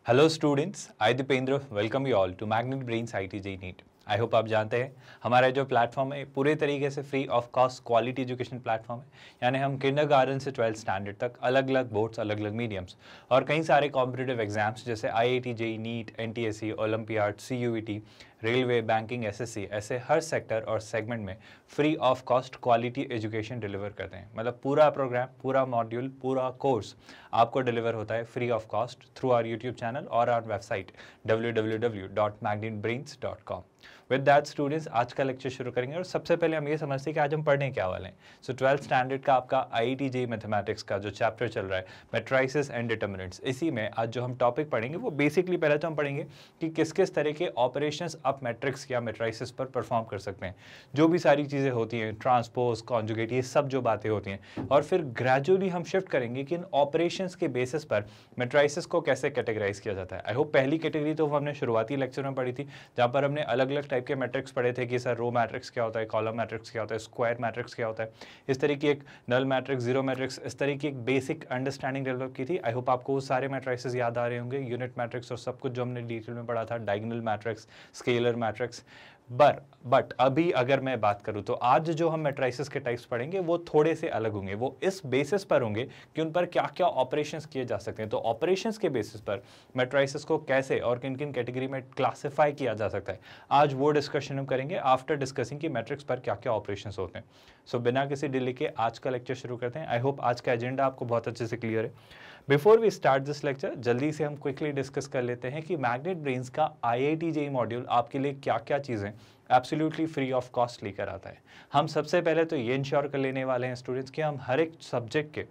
Hello students, I Deependra welcome you all to Magnet Brains IIT NEET. I hope आप जानते हैं हमारा जो प्लेटफॉर्म है पूरे तरीके से free of cost quality education platform है। यानी हम किंडरगार्टन से 12th स्टैंडर्ड तक अलग अलग बोर्ड्स, अलग अलग मीडियम्स और कई सारे कॉम्पिटिटिव एग्जाम्स जैसे IIT JEE NEET, NTSE, olympiad, CUET, railway, banking, SSC, ऐसे हर सेक्टर और सेगमेंट में free of cost quality education deliver करते हैं। मतलब पूरा प्रोग्राम, पूरा मॉड्यूल, पूरा कोर्स आपको डिलीवर होता है free of cost through our YouTube channel और our website www.magnetbrains.com। With that students, आज का लेक्चर शुरू करेंगे और सबसे पहले हम ये समझते हैं कि आज हम पढ़ने क्या वाले हैं। सो 12th स्टैंडर्ड का आपका IIT JEE मैथमेटिक्स का जो चैप्टर चल रहा है मैट्रिसेस एंड डिटर्मिनेंट्स, इसी में आज जो हम टॉपिक पढ़ेंगे वो बेसिकली पहले तो हम पढ़ेंगे कि किस किस तरह के ऑपरेशंस आप मैट्रिक्स या मैट्रिसेस पर परफॉर्म कर सकते हैं। जो भी सारी चीज़ें होती हैं, ट्रांसपोज, कॉन्जुगेट, ये सब जो बातें होती हैं, और फिर ग्रेजुअली हम शिफ्ट करेंगे कि इन ऑपरेशंस के बेसिस पर मैट्रिसेस को कैसे कैटेगराइज किया जाता है। आई होप पहली कैटेगरी तो हमने शुरुआती लेक्चर में पढ़ी थी, जहाँ पर हमने अलग अलग टाइप के मैट्रिक्स पढ़े थे कि सर रो मैट्रिक्स क्या होता है, कॉलम मैट्रिक्स क्या होता है, स्क्वायर मैट्रिक्स क्या होता है, इस तरह की एक नल मैट्रिक्स, जीरो मैट्रिक्स, इस तरह की एक बेसिक अंडरस्टैंडिंग डेवलप की थी। आई होप आपको वो सारे मैट्रिसेस याद आ रहे होंगे, यूनिट मैट्रिक्स और सब कुछ जो हमने डिटेल में पढ़ा था, diagonal matrix, scalar matrix. But अभी अगर मैं बात करूं तो आज जो हम मैट्रिसेस के टाइप्स पढ़ेंगे वो थोड़े से अलग होंगे। वो इस बेसिस पर होंगे कि उन पर क्या क्या ऑपरेशंस किए जा सकते हैं। तो ऑपरेशंस के बेसिस पर मैट्रिसेस को कैसे और किन किन कैटेगरी में क्लासिफाई किया जा सकता है, आज वो डिस्कशन हम करेंगे आफ्टर डिस्कसिंग कि मैट्रिक्स पर क्या क्या ऑपरेशंस होते हैं। सो बिना किसी डिले के आज का लेक्चर शुरू करते हैं। आई होप आज का एजेंडा आपको बहुत अच्छे से क्लियर है। Before we start this lecture, जल्दी से हम क्विकली डिस्कस कर लेते हैं कि मैग्नेट ब्रेन्स का IIT JEE मॉड्यूल आपके लिए क्या क्या चीज़ें एब्सोल्युटली फ्री ऑफ कॉस्ट लेकर आता है। हम सबसे पहले तो ये इंश्योर कर लेने वाले हैं स्टूडेंट्स कि हम हर एक सब्जेक्ट के,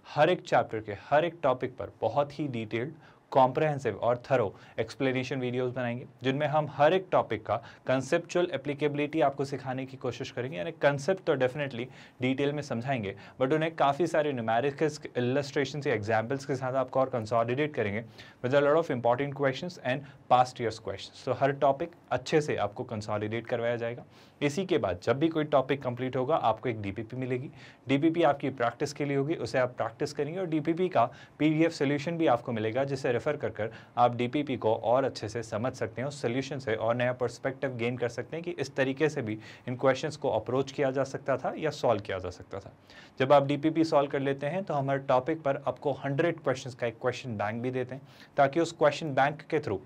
हर एक चैप्टर के, हर एक टॉपिक पर बहुत ही डिटेल्ड, कॉम्प्रहेंसिव और थरो एक्सप्लेनेशन वीडियोस बनाएंगे, जिनमें हम हर एक टॉपिक का कंसेप्चुअल एप्लीकेबिलिटी आपको सिखाने की कोशिश करेंगे। यानी कंसेप्ट तो डेफिनेटली डिटेल में समझाएंगे, बट उन्हें काफ़ी सारे न्यूमेरिकल्स, इलस्ट्रेशन या एग्जाम्पल्स के साथ आपको और कंसोलिडेट करेंगे with a lot of important questions and past years questions. तो हर टॉपिक अच्छे से आपको कंसोलिडेट करवाया जाएगा। इसी के बाद जब भी कोई टॉपिक कंप्लीट होगा, आपको एक DPP मिलेगी। DPP आपकी प्रैक्टिस के लिए होगी, उसे आप प्रैक्टिस करेंगे और DPP का PDF सोल्यूशन भी आपको मिलेगा, जिसे रेफर कर आप DPP को और अच्छे से समझ सकते हैं, उस सोल्यूशन से और नया पर्सपेक्टिव गेन कर सकते हैं कि इस तरीके से भी इन क्वेश्चंस को अप्रोच किया जा सकता था या सॉल्व किया जा सकता था। जब आप DPP सॉल्व कर लेते हैं तो हमारे टॉपिक पर आपको 100 क्वेश्चंस का एक क्वेश्चन बैंक भी देते हैं, ताकि उस क्वेश्चन बैंक के थ्रू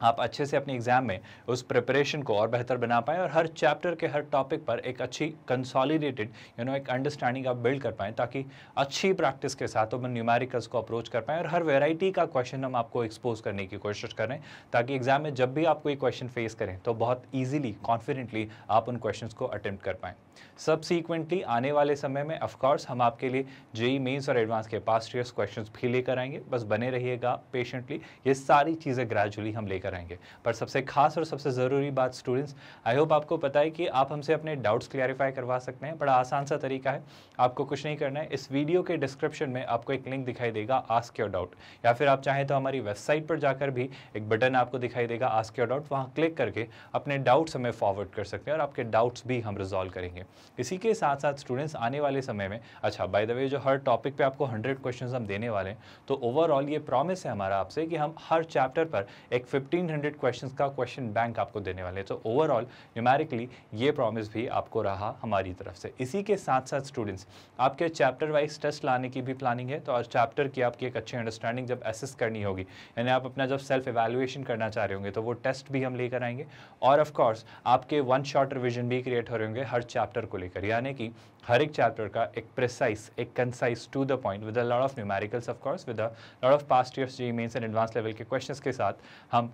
आप अच्छे से अपने एग्जाम में उस प्रिपरेशन को और बेहतर बना पाएं और हर चैप्टर के हर टॉपिक पर एक अच्छी कंसोलिडेटेड एक अंडरस्टैंडिंग आप बिल्ड कर पाएं, ताकि अच्छी प्रैक्टिस के साथ हम न्यूमेरिकल्स को अप्रोच कर पाएं और हर वैरायटी का क्वेश्चन हम आपको एक्सपोज करने की कोशिश करें, ताकि एग्जाम में जब भी आप कोई क्वेश्चन फेस करें तो बहुत ईजिली, कॉन्फिडेंटली आप उन क्वेश्चन को अटेम्प्ट कर पाएँ। सबसीक्वेंटली आने वाले समय में ऑफकोर्स हम आपके लिए JEE मेंस और एडवांस के पास्ट ईयर्स क्वेश्चंस भी लेकर आएंगे। बस बने रहिएगा पेशेंटली, ये सारी चीज़ें ग्रेजुअली हम लेकर आएंगे। पर सबसे खास और सबसे ज़रूरी बात स्टूडेंट्स, आई होप आपको पता है कि आप हमसे अपने डाउट्स क्लैरिफाई करवा सकते हैं। बड़ा आसान सा तरीका है, आपको कुछ नहीं करना है। इस वीडियो के डिस्क्रिप्शन में आपको एक लिंक दिखाई देगा, आस्क योर डाउट, या फिर आप चाहें तो हमारी वेबसाइट पर जाकर भी एक बटन आपको दिखाई देगा, आस्क योर डाउट। वहाँ क्लिक करके अपने डाउट्स हमें फॉरवर्ड कर सकते हैं और आपके डाउट्स भी हम रिजॉल्व करेंगे। इसी के साथ साथ स्टूडेंट्स आने वाले समय में, अच्छा बाय द वे, जो हर टॉपिक पे आपको 100 क्वेश्चंस हम देने वाले हैं, तो ओवरऑल ये प्रॉमिस है हमारा आपसे कि हम हर चैप्टर पर एक 1500 क्वेश्चंस का क्वेश्चन बैंक आपको देने वाले हैं। तो ओवरऑल न्यूमेरिकली ये प्रॉमिस भी आपको रहा हमारी तरफ से। इसी के साथ साथ स्टूडेंट्स आपके चैप्टर वाइज टेस्ट लाने की भी प्लानिंग है। तो और चैप्टर की आपकी एक अच्छी अंडरस्टैंडिंग जब एसेस करनी होगी, यानी आप अपना जब सेल्फ एवेल्युएशन करना चाह रहे होंगे, तो वो टेस्ट भी हम लेकर आएंगे। और ऑफ कोर्स आपके वन शॉट रिविजन भी क्रिएट हो रहे होंगे हर चैप्टर को लेकर, यानी कि हर एक चैप्टर का एक प्रिसाइज, एक concise, to the point, with a lot of numericals of course, with a lot of past years JEE mains and advance level के क्वेश्चंस के साथ हम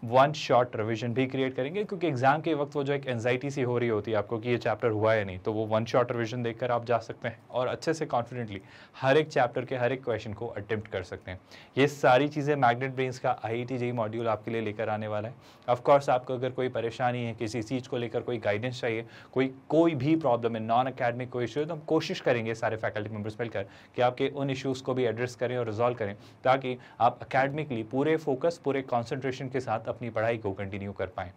वन शॉट रिवीजन भी क्रिएट करेंगे। क्योंकि एग्जाम के वक्त वो जो एक एंजाइटी सी हो रही होती है आपको कि ये चैप्टर हुआ है नहीं, तो वो वन शॉट रिवीजन देखकर आप जा सकते हैं और अच्छे से कॉन्फिडेंटली हर एक चैप्टर के हर एक क्वेश्चन को अटेम्प्ट कर सकते हैं। ये सारी चीज़ें मैग्नेट ब्रेन्स का IIT JEE मॉड्यूल आपके लिए लेकर आने वाला है। ऑफकोर्स आपको अगर कोई परेशानी है, किसी चीज़ को लेकर कोई गाइडेंस चाहिए, कोई भी प्रॉब्लम है, नॉन अकेडमिक कोई इशू है, तो हम कोशिश करेंगे सारे फैकल्टी मेम्बर्स मिलकर कि आपके उन इश्यूज़ को भी एड्रेस करें और रिजॉल्व करें, ताकि आप अकेडमिकली पूरे फोकस, पूरे कॉन्सेंट्रेशन के साथ अपनी पढ़ाई को कंटिन्यू कर पाएँ।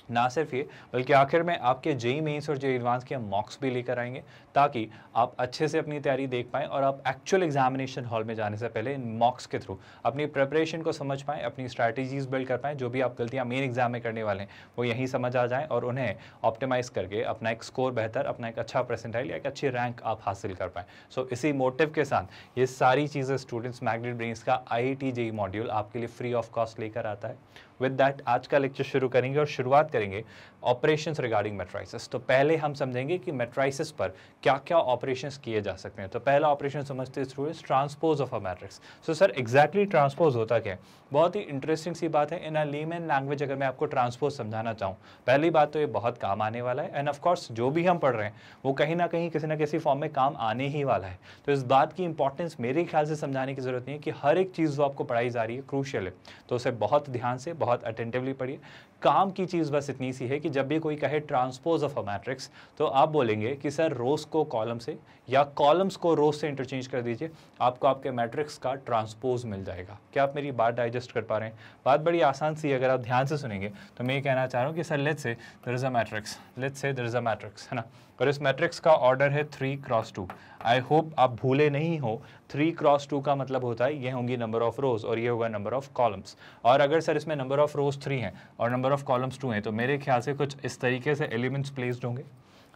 ना सिर्फ ये, बल्कि आखिर में आपके जेईई मेंस और जेईई एडवांस के हम मॉक्स भी लेकर आएंगे, ताकि आप अच्छे से अपनी तैयारी देख पाएँ और आप एक्चुअल एग्जामिनेशन हॉल में जाने से पहले इन मॉक्स के थ्रू अपनी प्रिपरेशन को समझ पाएँ, अपनी स्ट्रैटेजीज बिल्ड कर पाएँ। जो भी आप गलतियाँ मेन एग्जाम में करने वाले हैं वो यहीं समझ आ जाएँ और उन्हें ऑप्टिमाइज करके अपना एक स्कोर बेहतर, अपना एक अच्छा परसेंटाइल या एक अच्छी रैंक आप हासिल कर पाएँ। सो इसी मोटिव के साथ ये सारी चीज़ें स्टूडेंट्स मैग्नेट ब्रेन्स का IIT JEE मॉड्यूल आपके लिए फ्री ऑफ कॉस्ट लेकर आता है। विद दैट आज का लेक्चर शुरू करेंगे और शुरुआत करेंगे ऑपरेशंस रिगार्डिंग मैट्राइसिस। तो पहले हम समझेंगे कि मैट्राइसिस पर क्या क्या ऑपरेशंस किए जा सकते हैं। तो पहला ऑपरेशन समझते हैं students, transpose of a matrix. So sir exactly transpose होता क्या है? बहुत ही इंटरेस्टिंग सी बात है। इन अ लेमन लैंग्वेज अगर मैं आपको ट्रांसपोज समझाना चाहूँ, पहली बात तो ये बहुत काम आने वाला है, एंड ऑफ कोर्स जो भी हम पढ़ रहे हैं वो कहीं ना कहीं किसी ना किसी फॉर्म में काम आने ही वाला है। तो इस बात की इंपॉर्टेंस मेरे ख्याल से समझाने की जरूरत नहीं है कि हर एक चीज़ जो आपको पढ़ाई जा रही है क्रूशियल है, तो उसे बहुत ध्यान से, बहुत अटेंटिवली पढ़िए। काम की चीज़ बस इतनी सी है कि जब भी कोई कहे ट्रांसपोज ऑफ अ मैट्रिक्स, तो आप बोलेंगे कि सर रोज को कॉलम से या कॉलम्स को रोज से इंटरचेंज कर दीजिए, आपको आपके मैट्रिक्स का ट्रांसपोज मिल जाएगा। क्या आप मेरी बात डाइजेस्ट कर पा रहे हैं? बात बड़ी आसान सी है, अगर आप ध्यान से सुनेंगे तो मैं ये कहना चाह रहा हूँ कि sir let's say there is a matrix, let's say there is a matrix, है ना, और इस मैट्रिक्स का ऑर्डर है 3x2। आई होप आप भूले नहीं हो, 3x2 का मतलब होता है ये होंगी नंबर ऑफ रोज और ये होगा नंबर ऑफ कॉलम्स। और अगर सर इसमें नंबर ऑफ रोज 3 हैं और नंबर ऑफ कॉलम्स 2 हैं, तो मेरे ख्याल से कुछ इस तरीके से एलिमेंट्स प्लेस्ड होंगे।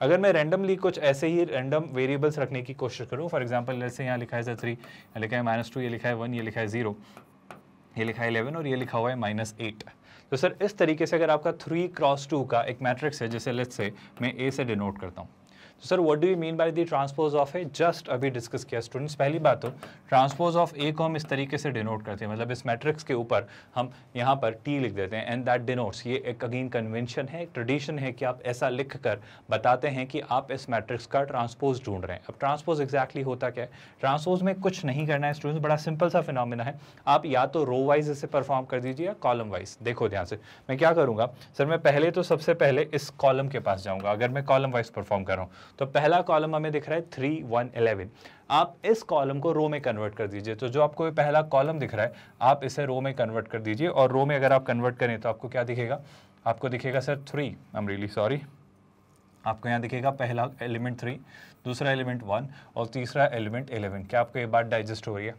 अगर मैं रैंडमली कुछ ऐसे ही रैंडम वेरिएबल्स रखने की कोशिश करूँ, फॉर एग्जांपल जैसे यहाँ लिखा है 3, यहाँ लिखा है -2, ये लिखा है 1, ये लिखा है 0, ये लिखा है 11 और ये लिखा हुआ है -8। तो सर इस तरीके से अगर आपका 3x2 का एक मैट्रिक्स है, जैसे लेट्स से मैं ए से डिनोट करता हूँ, तो sir what do you mean by the transpose of A? Just अभी डिस्कस किया स्टूडेंट्स। पहली बात तो ट्रांसपोज ऑफ ए को हम इस तरीके से डिनोट करते हैं, मतलब इस मैट्रिक्स के ऊपर हम यहाँ पर टी लिख देते हैं, एंड दैट डिनोट्स, ये एक अगेन कन्वेंशन है, एक ट्रेडिशन है कि आप ऐसा लिख कर बताते हैं कि आप इस मैट्रिक्स का ट्रांसपोज ढूंढ रहे हैं। अब ट्रांसपोज एग्जैक्टली होता क्या है? ट्रांसपोज में कुछ नहीं करना है स्टूडेंट्स, बड़ा सिंपल सा फिनोमिना है। आप या तो रो वाइज इसे परफॉर्म कर दीजिए या कॉलम वाइज। देखो ध्यान से, मैं क्या करूँगा सर, मैं पहले तो सबसे पहले इस कॉलम के पास जाऊँगा। अगर मैं कॉलम वाइज परफॉर्म कर रहा हूँ तो पहला कॉलम हमें दिख रहा है 3, 1, 11। आप इस कॉलम को रो में कन्वर्ट कर दीजिए। तो जो आपको पहला कॉलम दिख रहा है, आप इसे रो में कन्वर्ट कर दीजिए, और रो में अगर आप कन्वर्ट करें तो आपको क्या दिखेगा? आपको दिखेगा sir 3, I am really sorry, आपको यहाँ दिखेगा पहला एलिमेंट 3, दूसरा एलिमेंट 1 और तीसरा एलिमेंट 11। क्या आपको ये बात डाइजेस्ट हो रही है?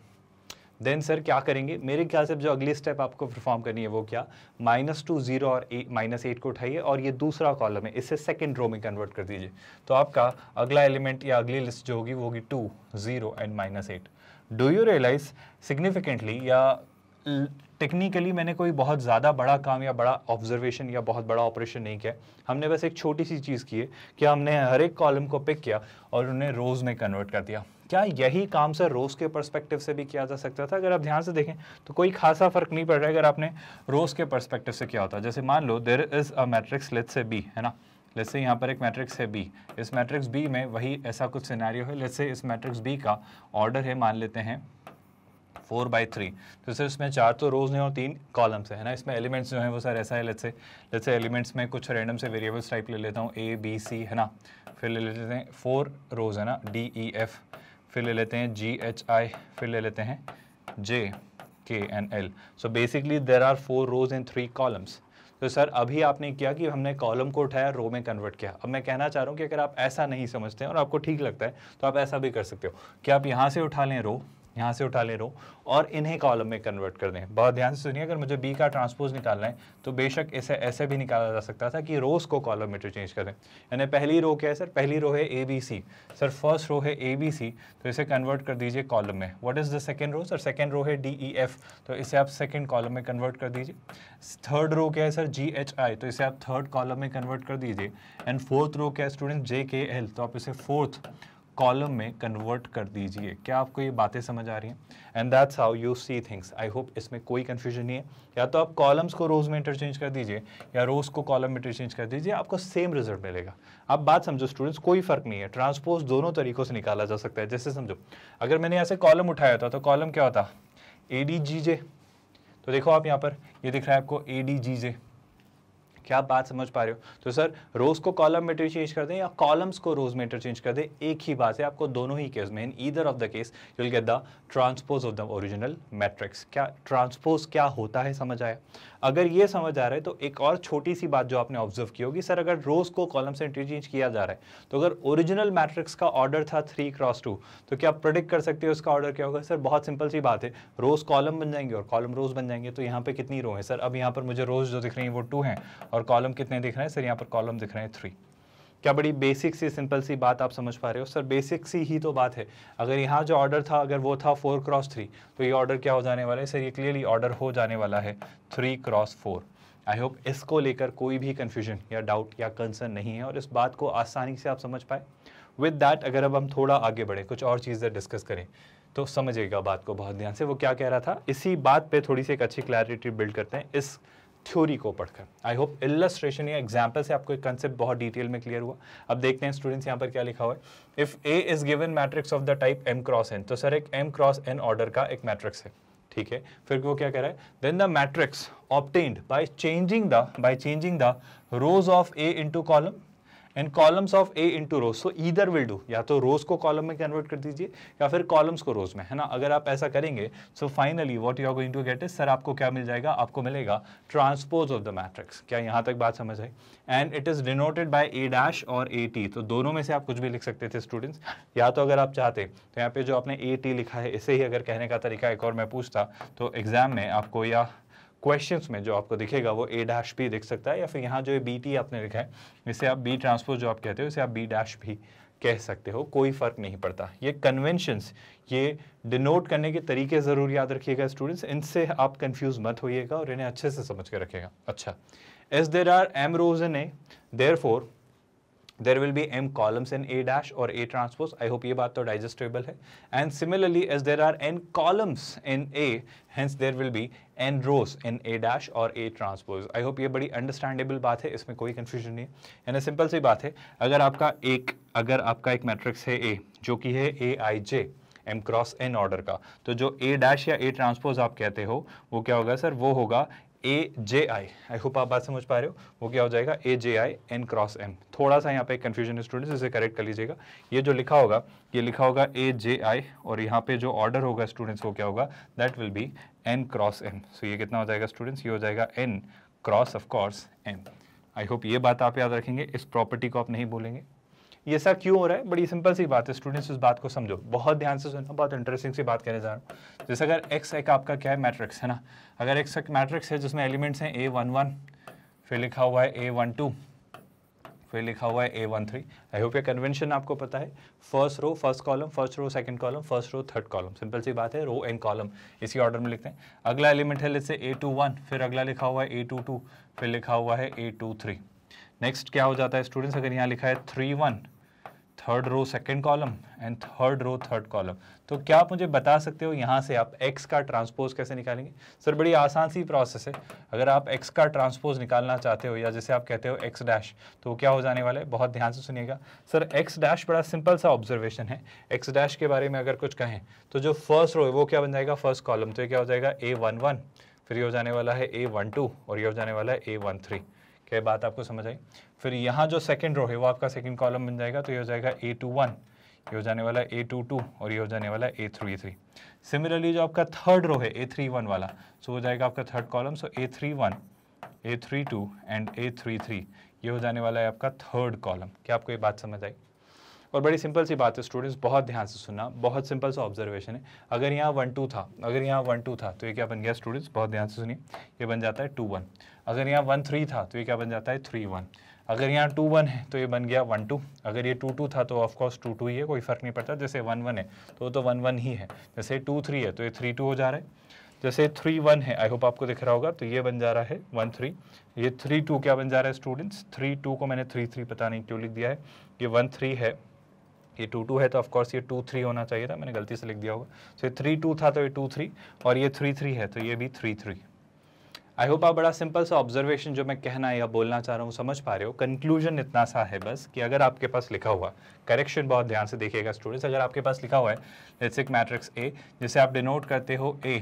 देन सर क्या करेंगे? मेरे ख्याल से जो अगली स्टेप आपको परफॉर्म करनी है वो क्या? -2, 0 और -8 को उठाइए और ये दूसरा कॉलम है, इसे सेकंड रो में कन्वर्ट कर दीजिए। तो आपका अगला एलिमेंट या अगली लिस्ट जो होगी वो होगी 2, 0 and -8। Do you realize significantly या टेक्निकली मैंने कोई बहुत ज़्यादा बड़ा काम या बड़ा ऑब्जर्वेशन या बहुत बड़ा ऑपरेशन नहीं किया, हमने बस एक छोटी सी चीज़ की है कि हमने हर एक कॉलम को पिक किया और उन्हें रोज़ में कन्वर्ट कर दिया। क्या यही काम सर रोज के पर्सपेक्टिव से भी किया जा सकता था? अगर आप ध्यान से देखें तो कोई खासा फर्क नहीं पड़ रहा है अगर आपने रोज के पर्सपेक्टिव से किया होता। जैसे मान लो there is a matrix let's say B, है ना, लेट्स से यहाँ पर एक मैट्रिक्स है बी, इस मैट्रिक्स बी में वही ऐसा कुछ सिनेरियो है। लेट्स से इस मैट्रिक्स बी का ऑर्डर है, मान लेते हैं 4/3, तो सर इसमें 4 तो रोज हैं और 3 कॉलम्स है ना। इसमें एलिमेंट्स जो हैं वो सर ऐसा है, लेट्स से एलिमेंट्स में कुछ रैंडम से वेरिएबल्स टाइप ले लेता हूँ, A, B, C, है ना, फिर ले लेते हैं 4 रोज है ना, D, E, F, फिर ले लेते हैं G, H, I, फिर ले लेते हैं J, K and L। So basically there are 4 rows and 3 columns. तो सर अभी आपने किया कि हमने कॉलम को उठाया, रो में कन्वर्ट किया। अब मैं कहना चाह रहा हूँ कि अगर आप ऐसा नहीं समझते हैं और आपको ठीक लगता है तो आप ऐसा भी कर सकते हो कि आप यहाँ से उठा लें रो, यहाँ से उठा ले रो और इन्हें कॉलम में कन्वर्ट कर दें। बहुत ध्यान से सुनिए, अगर मुझे बी का ट्रांसपोज निकालना है तो बेशक इसे ऐसे भी निकाला जा सकता था कि रोज को कॉलम में इंटरचेंज करें। यानी पहली रो क्या है सर? पहली रो है ABC, सर फर्स्ट रो है ABC, तो इसे कन्वर्ट कर दीजिए कॉलम में। What is the second row? Sir second row है DEF, तो इसे आप सेकंड कॉलम में कन्वर्ट कर दीजिए। थर्ड रो क्या है सर? GHI, तो इसे आप थर्ड कॉलम में कन्वर्ट कर दीजिए। एंड फोर्थ रो क्या है स्टूडेंट? JKL, तो आप इसे फोर्थ कॉलम में कन्वर्ट कर दीजिए। क्या आपको ये बातें समझ आ रही हैं? And that's how you see things. I hope इसमें कोई कंफ्यूजन नहीं है। या तो आप कॉलम्स को रोज में इंटरचेंज कर दीजिए या रोज को कॉलम में इंटरचेंज कर दीजिए, आपको सेम रिजल्ट मिलेगा। आप बात समझो स्टूडेंट्स, कोई फर्क नहीं है, ट्रांसपोज दोनों तरीकों से निकाला जा सकता है। जैसे समझो, अगर मैंने यहाँ से कॉलम उठाया था तो कॉलम क्या होता? ADGJ। तो देखो आप यहाँ पर ये दिख रहा है आपको ADGJ, क्या आप बात समझ पा रहे हो? तो सर रोज को कॉलम में इंटरचेंज कर दें या कॉलम्स को रोज में इंटरचेंज कर दें, एक ही बात है, आपको दोनों ही केस में in either of the case you will get the transpose of the original matrix. क्या ट्रांसपोज क्या होता है समझ आया? अगर ये समझ आ रहा है तो एक और छोटी सी बात जो आपने ऑब्जर्व की होगी, सर अगर रोज को कॉलम से इंटरचेंज किया जा रहा है तो अगर ओरिजिनल मैट्रिक्स का ऑर्डर था 3x2 तो क्या आप प्रेडिक्ट कर सकते हो उसका ऑर्डर क्या होगा? सर बहुत सिंपल सी बात है, रोज कॉलम बन जाएंगे और कॉलम रोज बन जाएंगे। तो यहाँ पे कितनी रो है सर? अब यहाँ पर मुझे रोज जो दिख रही है वो 2 हैं और कॉलम कितने दिख रहे हैं सर? यहाँ पर कॉलम दिख रहे हैं 3। क्या बड़ी बेसिक सी सिंपल सी बात आप समझ पा रहे हो? सर बेसिक सी ही तो बात है। अगर यहाँ जो ऑर्डर था अगर वो था 4x3 तो ये ऑर्डर क्या हो जाने वाला है सर? ये क्लियरली ऑर्डर हो जाने वाला है 3x4। आई होप इसको लेकर कोई भी कंफ्यूजन या डाउट या कंसर्न नहीं है और इस बात को आसानी से आप समझ पाए। विद दैट अगर अब हम थोड़ा आगे बढ़े, कुछ और चीज़ें डिस्कस करें तो समझिएगा बात को बहुत ध्यान से। वो क्या कह रहा था, इसी बात पे थोड़ी सी एक अच्छी क्लैरिटी बिल्ड करते हैं इस थ्योरी को पढ़कर। आई होप इलस्ट्रेशन या एग्जाम्पल से आपको एक कंसेप्ट बहुत डिटेल में क्लियर हुआ। अब देखते हैं स्टूडेंट्स यहाँ पर क्या लिखा हुआ है। If A is given matrix of the type m×n, तो सर एक m×n ऑर्डर का एक मैट्रिक्स है, ठीक है। फिर वो क्या कह रहा है, then the matrix obtained by changing the rows of A into column and columns of A into rows. So either will do, या तो रोज को कॉलम में कन्वर्ट कर दीजिए या फिर कॉलम्स को रोज में, है ना। अगर आप ऐसा करेंगे so finally what you are going to get is, sir आपको क्या मिल जाएगा? आपको मिलेगा ट्रांसपोज ऑफ द मैट्रिक्स। क्या यहाँ तक बात समझ आई? And it is denoted by A dash और ए टी। तो दोनों में से आप कुछ भी लिख सकते थे स्टूडेंट्स, या तो अगर आप चाहते तो यहाँ पे जो आपने ए टी लिखा है इसे ही अगर कहने का तरीका एक और मैं पूछता तो एग्जाम में आपको या क्वेश्चंस में जो आपको दिखेगा वो ए डैश भी दिख सकता है, या फिर यहाँ जो बी टी आपने लिखा है इसे आप बी ट्रांसपोज जो आप कहते हो इसे आप बी डैश भी कह सकते हो, कोई फर्क नहीं पड़ता। ये कन्वेंशंस, ये डिनोट करने के तरीके जरूर याद रखिएगा स्टूडेंट्स, इनसे आप कंफ्यूज मत होइएगा और इन्हें अच्छे से समझ के रखिएगा। अच्छा, as there are m rows in A, therefore there will be m columns in A dash or A transpose। I hope ये बात तो डाइजेस्टेबल है। And similarly as there are n columns in A, hence there will be n rows in A dash or A transpose। I hope ये बड़ी understandable बात है, इसमें कोई कंफ्यूजन नहीं है। यानी सिंपल सी बात है, अगर आपका एक मैट्रिक्स है A जो कि है Aij m×n ऑर्डर का, तो जो A डैश या A ट्रांसपोज आप कहते हो वो क्या होगा सर? वो होगा AJI। आई होप आप बात समझ पा रहे हो, वो क्या हो जाएगा? AJI n×m। थोड़ा सा यहाँ पे कंफ्यूजन है स्टूडेंट्स, इसे करेक्ट कर लीजिएगा। ये जो लिखा होगा ये लिखा होगा AJI और यहाँ पे जो ऑर्डर होगा स्टूडेंट्स वो क्या होगा? That will B n×m। सो ये कितना हो जाएगा स्टूडेंट्स? ये हो जाएगा n cross of course m। I hope ये बात आप याद रखेंगे, इस प्रॉपर्टी को आप नहीं भूलेंगे। ये सब क्यों हो रहा है? बड़ी सिंपल सी बात है स्टूडेंट्स, इस बात को समझो, बहुत ध्यान से सुनना, बहुत इंटरेस्टिंग सी बात कहने जा रहा हूँ। जैसे अगर x एक आपका क्या है? मैट्रिक्स है ना। अगर x एक मैट्रिक्स है जिसमें एलिमेंट्स हैं A11, फिर लिखा हुआ है A12, फिर लिखा हुआ है A13। आई होप ये कन्वेंशन आपको पता है, first row first column, first row second column, first row third column, simple सी बात है, रो एंड कॉलम इसी ऑर्डर में लिखते हैं। अगला एलिमेंट है जैसे A21, फिर अगला लिखा हुआ है A22, फिर लिखा हुआ है A23। नेक्स्ट क्या हो जाता है स्टूडेंट्स? अगर यहाँ लिखा है 31, third row second column and third row third column, तो क्या आप मुझे बता सकते हो यहाँ से आप x का ट्रांसपोज कैसे निकालेंगे? सर बड़ी आसान सी प्रोसेस है। अगर आप x का ट्रांसपोज निकालना चाहते हो या जैसे आप कहते हो x डैश, तो क्या हो जाने वाला है? बहुत ध्यान से सुनिएगा सर, x डैश बड़ा सिंपल सा ऑब्जर्वेशन है। x डैश के बारे में अगर कुछ कहें तो जो फर्स्ट रो है वो क्या बन जाएगा? फर्स्ट कॉलम, तो ये क्या हो जाएगा? A11, फिर ये हो जाने वाला है A12 और ये हो जाने वाला है A13। क्या बात आपको समझ आई? फिर यहाँ जो सेकंड रो है वो आपका सेकंड कॉलम बन जाएगा, तो ये हो जाएगा A21, ये हो जाने वाला है A22 और ये हो जाने वाला है A33। सिमिलरली जो आपका थर्ड रो है A31 वाला, सो हो जाएगा आपका third column, so A31, A32 and A33, ये हो जाने वाला है आपका थर्ड कॉलम। क्या आपको ये बात समझ आई? और बड़ी सिंपल सी बात है स्टूडेंट्स, बहुत ध्यान से सुनना, बहुत सिंपल सा ऑब्जर्वेशन है। अगर यहाँ 1 2 था, अगर यहाँ 1 2 था तो ये क्या बन गया स्टूडेंट्स? बहुत ध्यान से सुनिए, ये बन जाता है 2 1। अगर यहाँ 1 3 था तो ये क्या बन जाता है? 3 1। अगर यहाँ 2 1 है तो ये बन गया 1 2। अगर ये 2 2 था तो ऑफकोर्स 2 2 ही है, कोई फर्क नहीं पड़ता। जैसे 1 1 है तो 1 1 ही है। जैसे 2 3 है तो ये 3 2 हो जा रहा है। जैसे 3 1 है, आई होप आपको दिख रहा होगा, तो ये बन जा रहा है 1 3। ये 3 2 क्या बन जा रहा है स्टूडेंट्स? 3 2 को मैंने 3 3 पता नहीं क्यों लिख दिया है। ये 1 3 है, ये 2 2 है, तो ऑफकोर्स ये 2 3 होना चाहिए था, मैंने गलती से लिख दिया होगा। तो ये 3 2 था तो ये 2 3, और ये 3 3 है तो ये भी 3 3। आई होप आप बड़ा सिंपल सा ऑब्जर्वेशन जो मैं कहना या बोलना चाह रहा हूँ समझ पा रहे हो। कंक्लूजन इतना सा है बस कि अगर आपके पास लिखा हुआ, करेक्शन बहुत ध्यान से देखिएगा स्टूडेंट्स, अगर आपके पास लिखा हुआ है लेट्स एक मैट्रिक्स A जिसे आप डिनोट करते हो A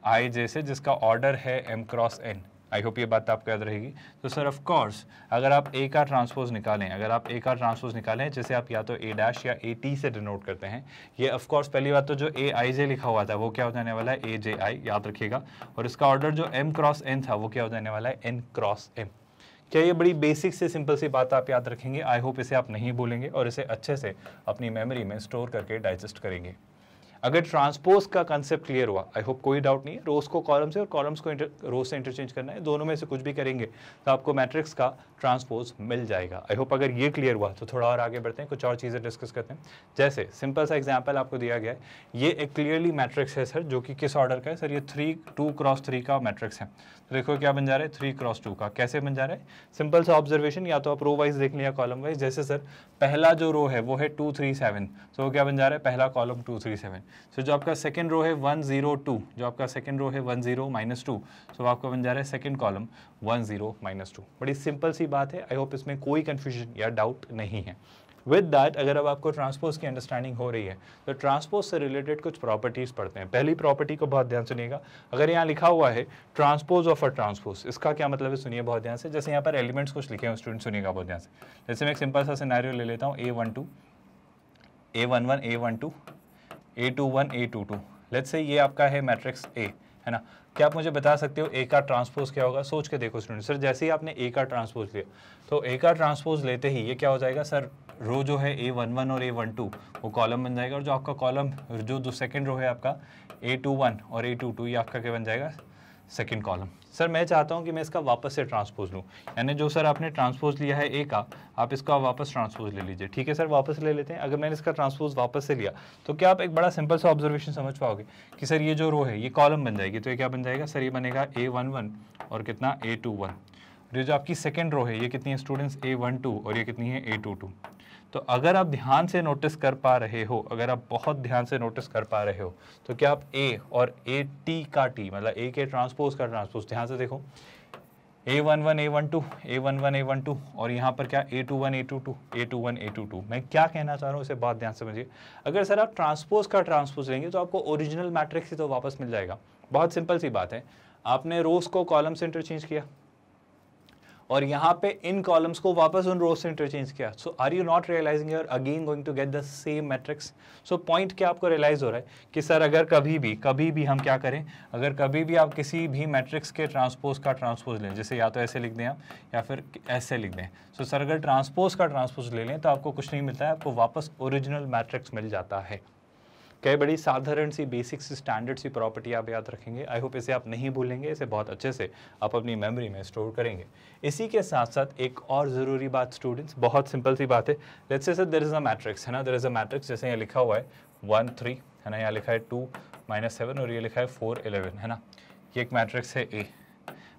I जैसे, जिसका ऑर्डर है m×n, आई होप ये बात आपको याद रहेगी। तो सर ऑफ कोर्स अगर आप ए का ट्रांसपोज निकालें, अगर आप ए का ट्रांसपोज निकालें जैसे आप या तो ए डैश या ए टी से डिनोट करते हैं, ये ऑफ कोर्स पहली बात तो जो ए आई जे लिखा हुआ था वो क्या हो जाने वाला है ए जे आई, याद रखिएगा। और इसका ऑर्डर जो एम क्रॉस एन था वो क्या हो जाने वाला है एन क्रॉस एम। क्या ये बड़ी बेसिक से सिंपल सी बात आप याद रखेंगे? आई होप इसे आप नहीं भूलेंगे और इसे अच्छे से अपनी मेमोरी में स्टोर करके डाइजेस्ट करेंगे। अगर ट्रांसपोज का कंसेप्ट क्लियर हुआ, आई होप कोई डाउट नहीं है, रोज को कॉलम से और कॉलम्स को रोज से इंटरचेंज करना है, दोनों में से कुछ भी करेंगे तो आपको मैट्रिक्स का ट्रांसपोज मिल जाएगा। आई होप अगर ये क्लियर हुआ तो थोड़ा और आगे बढ़ते हैं, कुछ और चीज़ें डिस्कस करते हैं। जैसे सिंपल सा एग्जाम्पल आपको दिया गया है, ये एक क्लियरली मैट्रिक्स है सर, जो कि किस ऑर्डर का है सर? ये 2x3 का मैट्रिक्स है। तो देखो क्या बन जा रहा है 3x2 का। कैसे बन जा रहा है? सिंपल सा ऑब्जर्वेशन, या तो आप रो वाइज देख लिया कॉलम वाइज। जैसे सर पहला जो रो है वो है 2 3 7, तो वो क्या बन जा रहा है पहला कॉलम 2 3 7। सो जो आपका सेकंड रो है 1 0 2, जो आपका सेकंड रो है 1 0 -2, सो आपका बन जा रहा है सेकंड कॉलम 1 0 -2। बड़ी सिंपल सी बात है, आई होप इसमें कोई कंफ्यूजन या डाउट नहीं है। विद दैट अगर अब आपको ट्रांसपोज की अंडरस्टैंडिंग हो रही है तो ट्रांसपोज से रिलेटेड कुछ प्रॉपर्टीज पढ़ते हैं। पहली प्रॉपर्टी को बहुत ध्यान सुनिएगा, अगर यहाँ लिखा हुआ है ट्रांसपोज ऑफ अ ट्रांसपोज, इसका क्या मतलब है सुनिए बहुत ध्यान से। जैसे यहाँ पर एलिमेंट्स कुछ लिखे हैं स्टूडेंट, सुनिएगा बहुत ध्यान से। जैसे मैं एक सिंपल सा सिनेरियो ले लेता हूँ, A12 A11 A12 A21 A22, let's say ये आपका है मैट्रिक्स A, है ना। क्या आप मुझे बता सकते हो ए का ट्रांसपोज क्या होगा? सोच के देखो स्टूडेंट। सर जैसे ही आपने ए का ट्रांसपोज लिया तो ए का ट्रांसपोज लेते ही ये क्या हो जाएगा सर? रो जो है A11 और A12 वो कॉलम बन जाएगा, और जो आपका कॉलम जो सेकंड रो है आपका A21 और A22 ये आपका क्या बन जाएगा? Second column. सर मैं चाहता हूँ कि मैं इसका वापस से ट्रांसपोज लूँ, यानी जो सर आपने ट्रांसपोज लिया है ए का, आप इसका वापस ट्रांसपोज ले लीजिए। ठीक है सर, वापस ले लेते हैं। अगर मैंने इसका ट्रांसपोज वापस से लिया तो क्या आप एक बड़ा सिंपल सा ऑब्जर्वेशन समझ पाओगे कि सर ये जो रो है ये कॉलम बन जाएगी, तो ये क्या बन जाएगा सर? ये बनेगा A11 और कितना A21। ये जो आपकी सेकेंड रो है ये कितनी है स्टूडेंट्स? A12 और ये कितनी है? A22। तो अगर आप ध्यान से नोटिस कर पा रहे हो, अगर आप बहुत ध्यान से नोटिस कर पा रहे हो, तो क्या आप ए और ए टी का टी, मतलब ए के ट्रांसपोज का ट्रांसपोज, ध्यान से देखो A11 A12 A11 A12 और यहाँ पर क्या A21 A22 A21 A22। मैं क्या कहना चाह रहा हूँ इसे बहुत ध्यान से समझिए। अगर सर आप ट्रांसपोज का ट्रांसपोज लेंगे तो आपको ओरिजिनल मैट्रिक्स ही तो वापस मिल जाएगा। बहुत सिंपल सी बात है, आपने रोज को कॉलम से इंटरचेंज किया और यहाँ पे इन कॉलम्स को वापस उन रोज से इंटरचेंज किया। So are you not realising you are again going to get the same matrix? So point क्या आपको रियलाइज हो रहा है कि सर अगर कभी भी हम क्या करें, अगर कभी भी आप किसी भी मैट्रिक्स के ट्रांसपोज का ट्रांसपोज लें, जैसे या तो ऐसे लिख दें आप या फिर ऐसे लिख दें, सो सर अगर ट्रांसपोज का ट्रांसपोज ले लें तो आपको कुछ नहीं मिलता है, आपको वापस ओरिजिनल मैट्रिक्स मिल जाता है। क्या बड़ी साधारण सी बेसिक सी स्टैंडर्ड सी प्रॉपर्टी आप याद रखेंगे। आई होप इसे आप नहीं भूलेंगे, इसे बहुत अच्छे से आप अपनी मेमोरी में स्टोर करेंगे। इसी के साथ साथ एक और ज़रूरी बात स्टूडेंट्स, बहुत सिंपल सी बात है। Let's say sir there is a matrix, है ना, देयर इज़ अ मैट्रिक्स, जैसे यहाँ लिखा हुआ है 1 3, है ना, यहाँ लिखा है 2 -7 और ये लिखा है 4 11, है ना। ये एक मैट्रिक्स है ए।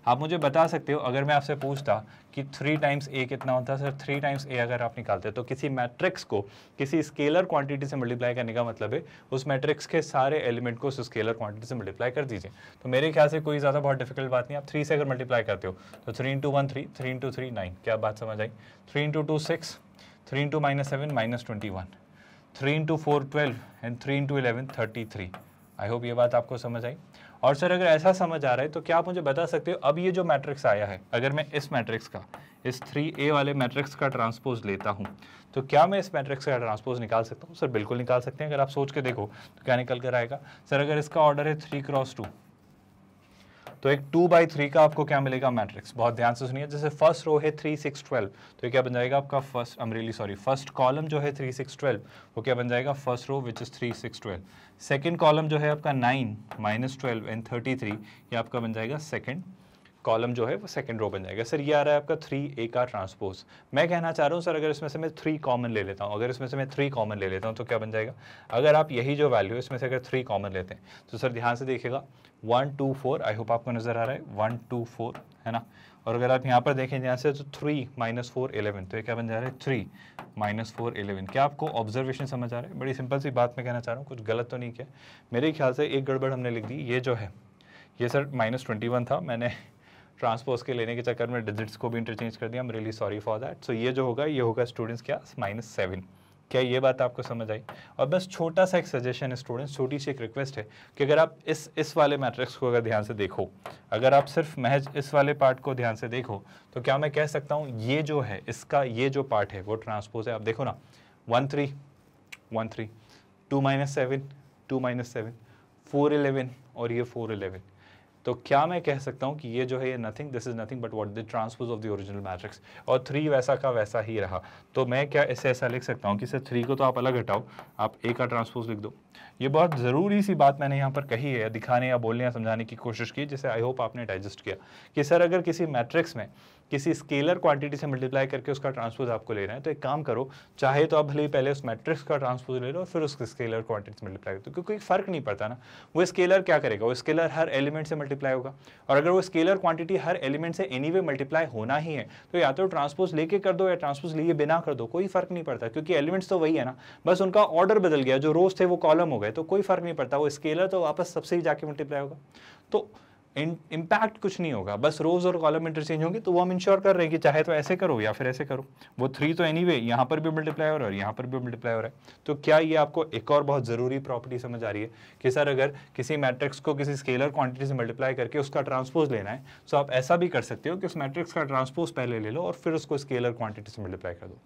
आप मुझे बता सकते हो, अगर मैं आपसे पूछता कि 3 टाइम्स ए कितना होता है सर? 3 टाइम्स ए अगर आप निकालते तो किसी मैट्रिक्स को किसी स्केलर क्वांटिटी से मल्टीप्लाई करने का मतलब है उस मैट्रिक्स के सारे एलिमेंट को उस स्केलर क्वांटिटी से मल्टीप्लाई कर दीजिए। तो मेरे ख्याल से कोई ज़्यादा बहुत डिफिकल्ट बात नहीं। आप 3 से अगर मल्टीप्लाई करते हो तो 3 × 1 3, 3 × 3 9, क्या बात समझ आई? 3 × 2 6, 3 × -7 -21, 3 × 4 12 एंड 3 × 11 33। आई होप ये बात आपको समझ आई। और सर अगर ऐसा समझ आ रहा है तो क्या आप मुझे बता सकते हो अब ये जो मैट्रिक्स आया है, अगर मैं इस मैट्रिक्स का, इस 3A वाले मैट्रिक्स का ट्रांसपोज लेता हूँ तो क्या मैं इस मैट्रिक्स का ट्रांसपोज निकाल सकता हूँ? सर बिल्कुल निकाल सकते हैं। अगर आप सोच के देखो तो क्या निकल कर आएगा सर? अगर इसका ऑर्डर है 3 × 2 तो एक 2/3 का आपको क्या मिलेगा? मैट्रिक्स। बहुत ध्यान से सुनिए, जैसे फर्स्ट रो है 3 6 12 तो ये क्या बन जाएगा आपका फर्स्ट कॉलम जो है 3 6 12 वो क्या बन जाएगा? First row which is 3 6 12। Second column जो है आपका 9 -12 एंड 33 ये आपका बन जाएगा सेकंड कॉलम जो है वो सेकंड रो बन जाएगा। सर ये आ रहा है आपका 3A का ट्रांसपोज। मैं कहना चाह रहा हूँ सर अगर इसमें से मैं 3 कॉमन ले लेता हूँ, अगर इसमें से मैं 3 कॉमन ले लेता हूँ तो क्या बन जाएगा? अगर आप यही जो वैल्यू है इसमें से अगर 3 कॉमन लेते हैं तो सर ध्यान से देखिएगा 1 2 4, आई होप आपको नजर आ रहा है 1 2 4, है ना। और अगर आप यहाँ पर देखें ध्यान से तो 3 -4 11, तो ये क्या बन जा रहा है? 3 -4 11। क्या आपको ऑब्जर्वेशन समझ आ रहा है? बड़ी सिंपल सी बात मैं कहना चाह रहा हूँ, कुछ गलत तो नहीं किया। मेरे ख्याल से एक गड़बड़ हमने लिख दी। ये जो है ये सर -21 था, मैंने ट्रांसपोज के लेने के चक्कर में डिजिट्स को भी इंटरचेंज कर दिया। I am really sorry for that. So ये जो होगा ये होगा स्टूडेंट्स क्या? -7। क्या ये बात आपको समझ आई? और बस छोटा सा एक सजेशन है स्टूडेंट्स, छोटी सी एक रिक्वेस्ट है कि अगर आप इस वाले मैट्रिक्स को अगर ध्यान से देखो, अगर आप सिर्फ महज इस वाले पार्ट को ध्यान से देखो तो क्या मैं कह सकता हूँ ये जो है इसका ये जो पार्ट है वो ट्रांसपोज है। आप देखो ना 1 3 1 3 2 - 7 2 - 7 4 11 और ये 4 11। तो क्या मैं कह सकता हूँ कि ये जो है ये nothing, this is nothing but what the transpose of the original matrix, और 3 वैसा का वैसा ही रहा। तो मैं क्या इसे ऐसा लिख सकता हूँ कि सर 3 को तो आप अलग हटाओ, आप A का ट्रांसपोज लिख दो। ये बहुत ज़रूरी सी बात मैंने यहाँ पर कही है, दिखाने या बोलने या समझाने की कोशिश की, जिसे आई होप आपने डाइजेस्ट किया कि सर अगर किसी मैट्रिक्स में किसी स्केलर क्वांटिटी से मल्टीप्लाई करके उसका ट्रांसपोज आपको लेना है तो एक काम करो, चाहे तो आप भले ही पहले उस मैट्रिक्स का ट्रांसपोज ले लो फिर उसके स्केलर क्वांटिटी से मल्टीप्लाई करो, क्योंकि कोई फर्क नहीं पड़ता ना। वो स्केलर क्या करेगा, वो स्केलर हर एलिमेंट से मल्टीप्लाई होगा, और अगर वो स्केलर क्वांटिटी हर एलिमेंट से एनीवे मल्टीप्लाई होना ही है तो या तो ट्रांसपोज लेके कर दो या ट्रांसपोज लिए बिना कर दो, कोई फर्क नहीं पड़ता, क्योंकि एलिमेंट्स तो वही है ना, बस उनका ऑर्डर बदल गया, जो रोज थे वो कॉलम हो गए, तो कोई फर्क नहीं पड़ता, वो स्केलर तो वापस सबसे ही जाके मल्टीप्लाई होगा, तो इम्पैक्ट कुछ नहीं होगा, बस रोज और कॉलम इंटरचेंज होंगे। तो वो हम इंश्योर कर रहे हैं कि चाहे तो ऐसे करो या फिर ऐसे करो, वो 3 तो एनीवे यहाँ पर भी मल्टीप्लाई हो रहा है और यहाँ पर भी मल्टीप्लाई हो रहा है। तो क्या ये आपको एक और बहुत ज़रूरी प्रॉपर्टी समझ आ रही है कि सर अगर किसी मैट्रिक्स को किसी स्केलर क्वांटिटी से मल्टीप्लाई करके उसका ट्रांसपोज लेना है तो आप ऐसा भी कर सकते हो कि उस मैट्रिक्स का ट्रांसपोज पहले ले लो और फिर उसको स्केलर क्वांटिटी से मल्टीप्लाई कर दो।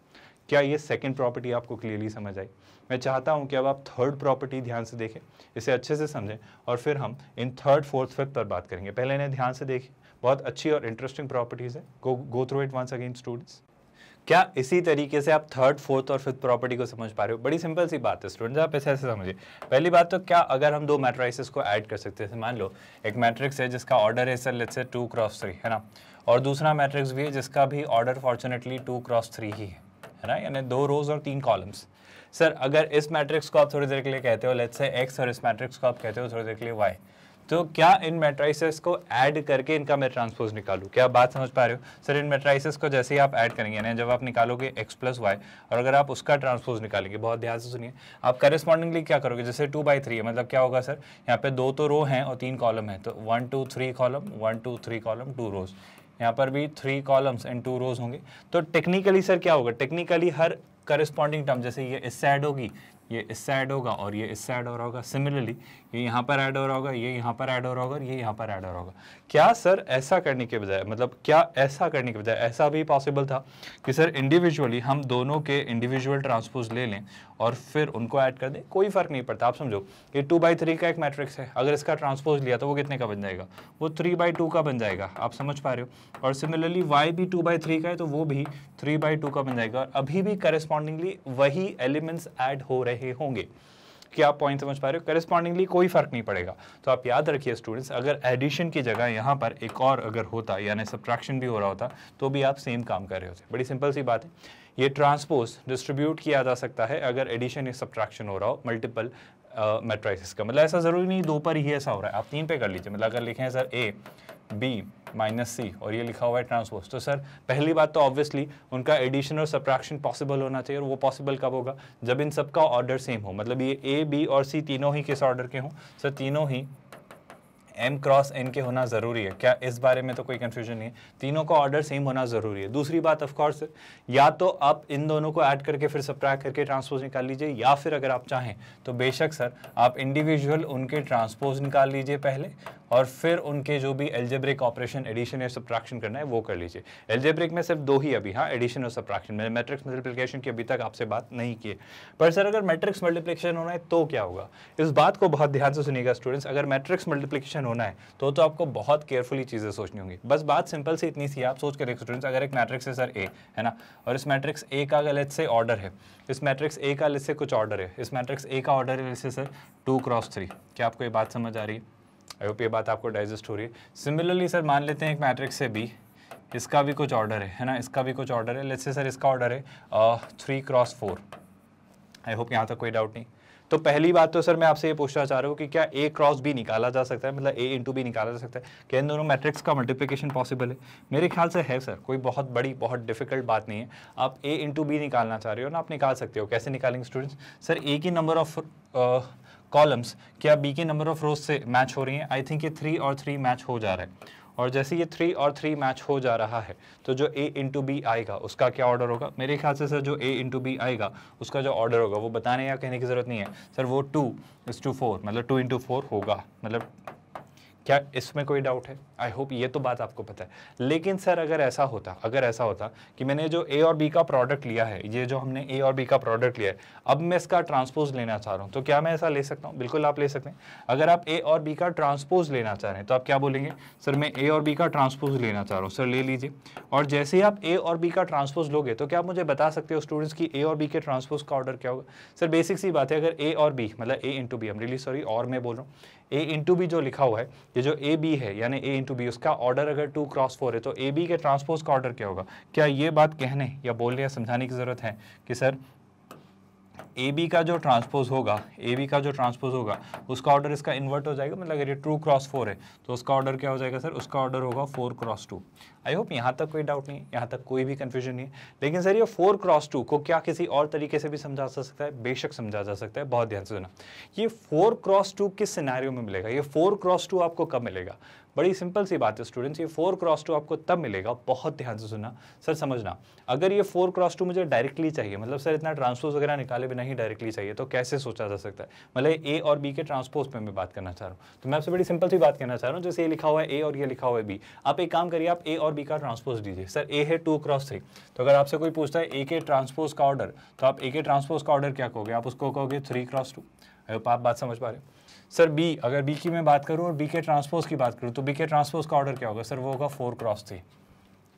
क्या ये सेकंड प्रॉपर्टी आपको क्लियरली समझ आई? मैं चाहता हूं कि अब आप थर्ड प्रॉपर्टी ध्यान से देखें, इसे अच्छे से समझें, और फिर हम इन थर्ड फोर्थ फिफ्थ पर बात करेंगे। पहले इन्हें ध्यान से देखिए, बहुत अच्छी और इंटरेस्टिंग प्रॉपर्टीज है। Go through it once again students. क्या इसी तरीके से आप थर्ड फोर्थ और फिफ्थ प्रॉपर्टी को समझ पा रहे हो? बड़ी सिंपल सी बात है स्टूडेंट्स, आप ऐसे ऐसे समझिए। पहली बात तो क्या अगर हम दो मैट्रिसेस को ऐड कर सकते हैं, मान लो एक मैट्रिक्स है जिसका ऑर्डर है सर लेट्स से 2 × 3 है ना, और दूसरा मैट्रिक्स भी है जिसका भी ऑर्डर फॉर्चुनेटली 2 × 3 ही है ना, यानी 2 रोज और 3 कॉलम्स। सर अगर इस मैट्रिक्स को आप थोड़ी देर के लिए कहते हो लेट्स से x और इस मैट्रिक्स को आप कहते हो थोड़ी देर के लिए y, तो क्या इन मैट्रिसेस को ऐड करके इनका मैं ट्रांसपोज निकालूं? क्या आप बात समझ पा रहे हो? सर इन मैट्रिसेस को जैसे ही आप ऐड करेंगे ना, जब आप निकालोगे x + y और अगर आप उसका ट्रांसपोज निकालेंगे, बहुत ध्यान से सुनिए, आप करस्पॉन्डिंगली क्या करोगे, जैसे 2/3 है, मतलब क्या होगा सर, यहाँ पे 2 तो रो हैं और 3 कॉलम है, तो 1 2 3 कॉलम 1 2 3 कॉलम 2 रोज, यहाँ पर भी 3 कॉलम्स एंड 2 रोज होंगे। तो टेक्निकली सर क्या होगा, टेक्निकली हर करस्पॉन्डिंग टर्म, जैसे ये इससे ऐड होगी, ये इससे ऐड होगा और ये इससे ऐड हो रहा होगा, सिमिलरली ये यहाँ पर ऐड हो रहा होगा, ये यहाँ पर ऐड हो रहा होगा और ये यहाँ पर ऐड हो रहा होगा। क्या सर ऐसा करने के बजाय, मतलब क्या ऐसा करने के बजाय ऐसा भी पॉसिबल था कि सर इंडिविजुअली हम दोनों के इंडिविजुअल ट्रांसपोज ले लें और फिर उनको ऐड कर दें? कोई फर्क नहीं पड़ता। आप समझो ये 2/3 का एक मैट्रिक्स है, अगर इसका ट्रांसपोज लिया तो वो कितने का बन जाएगा, वो 3/2 का बन जाएगा, आप समझ पा रहे हो। और सिमिलरली y भी 2/3 का है तो वो भी 3/2 का बन जाएगा, और अभी भी करस्पॉन्डिंगली वही एलिमेंट्स ऐड हो रहे होंगे। क्या आप पॉइंट समझ पा रहे हो? करस्पॉन्डिंगली कोई फर्क नहीं पड़ेगा। तो आप याद रखिए स्टूडेंट्स, अगर एडिशन की जगह यहाँ पर एक और अगर होता, यानी सब्ट्रैक्शन भी हो रहा होता, तो भी आप सेम काम कर रहे होते। बड़ी सिंपल सी बात है, ये ट्रांसपोज डिस्ट्रीब्यूट किया जा सकता है अगर एडिशन या सब्ट्रैक्शन हो रहा हो मल्टीपल मैट्रिसेस का। मतलब ऐसा जरूरी नहीं 2 पर ही ऐसा हो रहा है, आप 3 पे कर लीजिए। मतलब अगर लिखें सर A B - C और ये लिखा हुआ है ट्रांसपोज, तो सर पहली बात तो ऑब्वियसली उनका एडिशन और सब्ट्रैक्शन पॉसिबल होना चाहिए, और वो पॉसिबल कब होगा, जब इन सबका ऑर्डर सेम हो। मतलब ये A B और C तीनों ही किस ऑर्डर के हों? सर तीनों ही m × n के होना ज़रूरी है। क्या इस बारे में तो कोई कंफ्यूजन नहीं है? तीनों का ऑर्डर सेम होना ज़रूरी है। दूसरी बात ऑफ कोर्स, या तो आप इन दोनों को ऐड करके फिर सब्ट्रैक्ट करके ट्रांसपोज निकाल लीजिए, या फिर अगर आप चाहें तो बेशक सर आप इंडिविजुअल उनके ट्रांसपोज निकाल लीजिए पहले, और फिर उनके जो भी एल्जेब्रिक ऑपरेशन एडिशन या सब्ट्रैक्शन करना है वो कर लीजिए। एल्जेब्रिक में सिर्फ 2 ही अभी, हाँ, एडिशन और सब्ट्रैक्शन। मैंने मैट्रिक्स मल्टीप्लिकेशन की अभी तक आपसे बात नहीं की है। पर सर अगर मैट्रिक्स मल्टीप्लिकेशन होना है तो क्या होगा, इस बात को बहुत ध्यान से सुनिएगा स्टूडेंट्स। अगर मैट्रिक्स मल्टीप्लिकेशन होना है तो आपको बहुत केयरफुली चीज़ें सोचनी होंगी। बस बात सिंपल सी इतनी सी है, आप सोच के देखो स्टूडेंट्स, अगर एक मैट्रिक्स है सर A है ना, और इस मैट्रिक्स A का लेट्स से ऑर्डर है, इस मैट्रिक्स A का लेट्स से कुछ ऑर्डर है, इस मैट्रिक्स A का ऑर्डर है लेट्स से सर 2 × 3। क्या आपको ये बात समझ आ रही है? आई होप ये बात आपको डाइजेस्ट हो रही है। सिमिलरली सर मान लेते हैं एक मैट्रिक्स है B, इसका भी कुछ ऑर्डर है ना, इसका भी कुछ ऑर्डर है, लेट्स से सर इसका ऑर्डर है 3 × 4। आई होप यहाँ तक कोई डाउट नहीं। तो पहली बात तो सर मैं आपसे ये पूछना चाह रहा हूँ कि क्या A × B निकाला जा सकता है, मतलब A × B निकाला जा सकता है? क्या इन दोनों मैट्रिक्स का मल्टीप्लिकेशन पॉसिबल है? मेरे ख्याल से है सर, कोई बहुत बड़ी बहुत डिफिकल्ट बात नहीं है। आप A × B निकालना चाह रहे हो ना, आप निकाल सकते हो। कैसे निकालेंगे स्टूडेंट्स? सर A की नंबर ऑफ कॉलम्स क्या B के नंबर ऑफ रोज से मैच हो रही हैं? आई थिंक ये 3 और 3 मैच हो जा रहा है, और जैसे ये 3 और 3 मैच हो जा रहा है तो जो A × B आएगा उसका क्या ऑर्डर होगा? मेरे ख्याल से सर जो A × B आएगा उसका जो ऑर्डर होगा वो बताने या कहने की ज़रूरत नहीं है सर, वो 2 = 4 मतलब 2 × 4 होगा। मतलब क्या इसमें कोई डाउट है? आई होप ये तो बात आपको पता है। लेकिन सर अगर ऐसा होता कि मैंने जो ए और बी का प्रोडक्ट लिया है, ये जो हमने ए और बी का प्रोडक्ट लिया है, अब मैं इसका ट्रांसपोज लेना चाह रहा हूँ, तो क्या मैं ऐसा ले सकता हूँ? बिल्कुल आप ले सकते हैं। अगर आप ए और बी का ट्रांसपोज लेना चाह रहे हैं तो आप क्या बोलेंगे? सर मैं ए और बी का ट्रांसपोज लेना चाह रहा हूँ। सर ले लीजिए। और जैसे ही आप ए और बी का ट्रांसपोज लोगे तो क्या आप मुझे बता सकते हो स्टूडेंट्स की ए और बी के ट्रांसपोज का ऑर्डर क्या होगा? सर बेसिक सी बात है, अगर ए और बी मतलब ए इंटू बी, रियली सॉरी और मैं बोल रहा हूँ, ए इंटू बी जो लिखा हुआ है, ये जो ए बी है यानी ए इंटू बी, उसका ऑर्डर अगर 2 क्रॉस 4 है तो ए बी के ट्रांसपोज का ऑर्डर क्या होगा? क्या ये बात कहने या बोलने या समझाने की जरूरत है कि सर ए बी का जो ट्रांसपोज होगा उसका ऑर्डर इसका इन्वर्ट हो जाएगा? मतलब अगर ये 2 क्रॉस 4 है तो उसका ऑर्डर क्या हो जाएगा सर? उसका ऑर्डर होगा 4 क्रॉस 2। आई होप यहाँ तक कोई डाउट नहीं है, यहाँ तक कोई भी कंफ्यूजन नहीं है। लेकिन सर ये 4 क्रॉस 2 को क्या किसी और तरीके से भी समझा जा सकता है? बेशक समझा जा सकता है। बहुत ध्यान से सुना, ये 4 क्रॉस 2 किस सिनेरियो में मिलेगा? ये 4 क्रॉस 2 आपको कब मिलेगा? बड़ी सिंपल सी बात है स्टूडेंट्स, ये 4 क्रॉस 2 आपको तब मिलेगा, बहुत ध्यान से सुनना सर, समझना। अगर ये 4 क्रॉस 2 मुझे डायरेक्टली चाहिए, मतलब सर इतना ट्रांसपोज वगैरह निकाले बिना ही डायरेक्टली चाहिए, तो कैसे सोचा जा सकता है? मतलब ए और बी के ट्रांसपोज पे मैं बात करना चाह रहा हूँ। तो मैं आपसे बड़ी सिंपल सी बात कहना चाह रहा हूँ, जैसे ये लिखा हुआ है ए और ये लिखा हुआ है बी, आप एक काम करिए, आप ए और बी का ट्रांसपोज दीजिए। सर ए है 2 क्रॉस 3, तो अगर आपसे कोई पूछता है ए के ट्रांसपोज का ऑर्डर, तो आप ए के ट्रांसपोज का ऑर्डर क्या कहोगे? आप उसको कहोगे 3 क्रॉस 2। आप बात समझ पा रहे हो? सर बी, अगर बी की मैं बात करूं और बी के ट्रांसपोज की बात करूं तो बी के ट्रांसपोज का ऑर्डर क्या होगा? सर वो होगा 4 क्रॉस 3।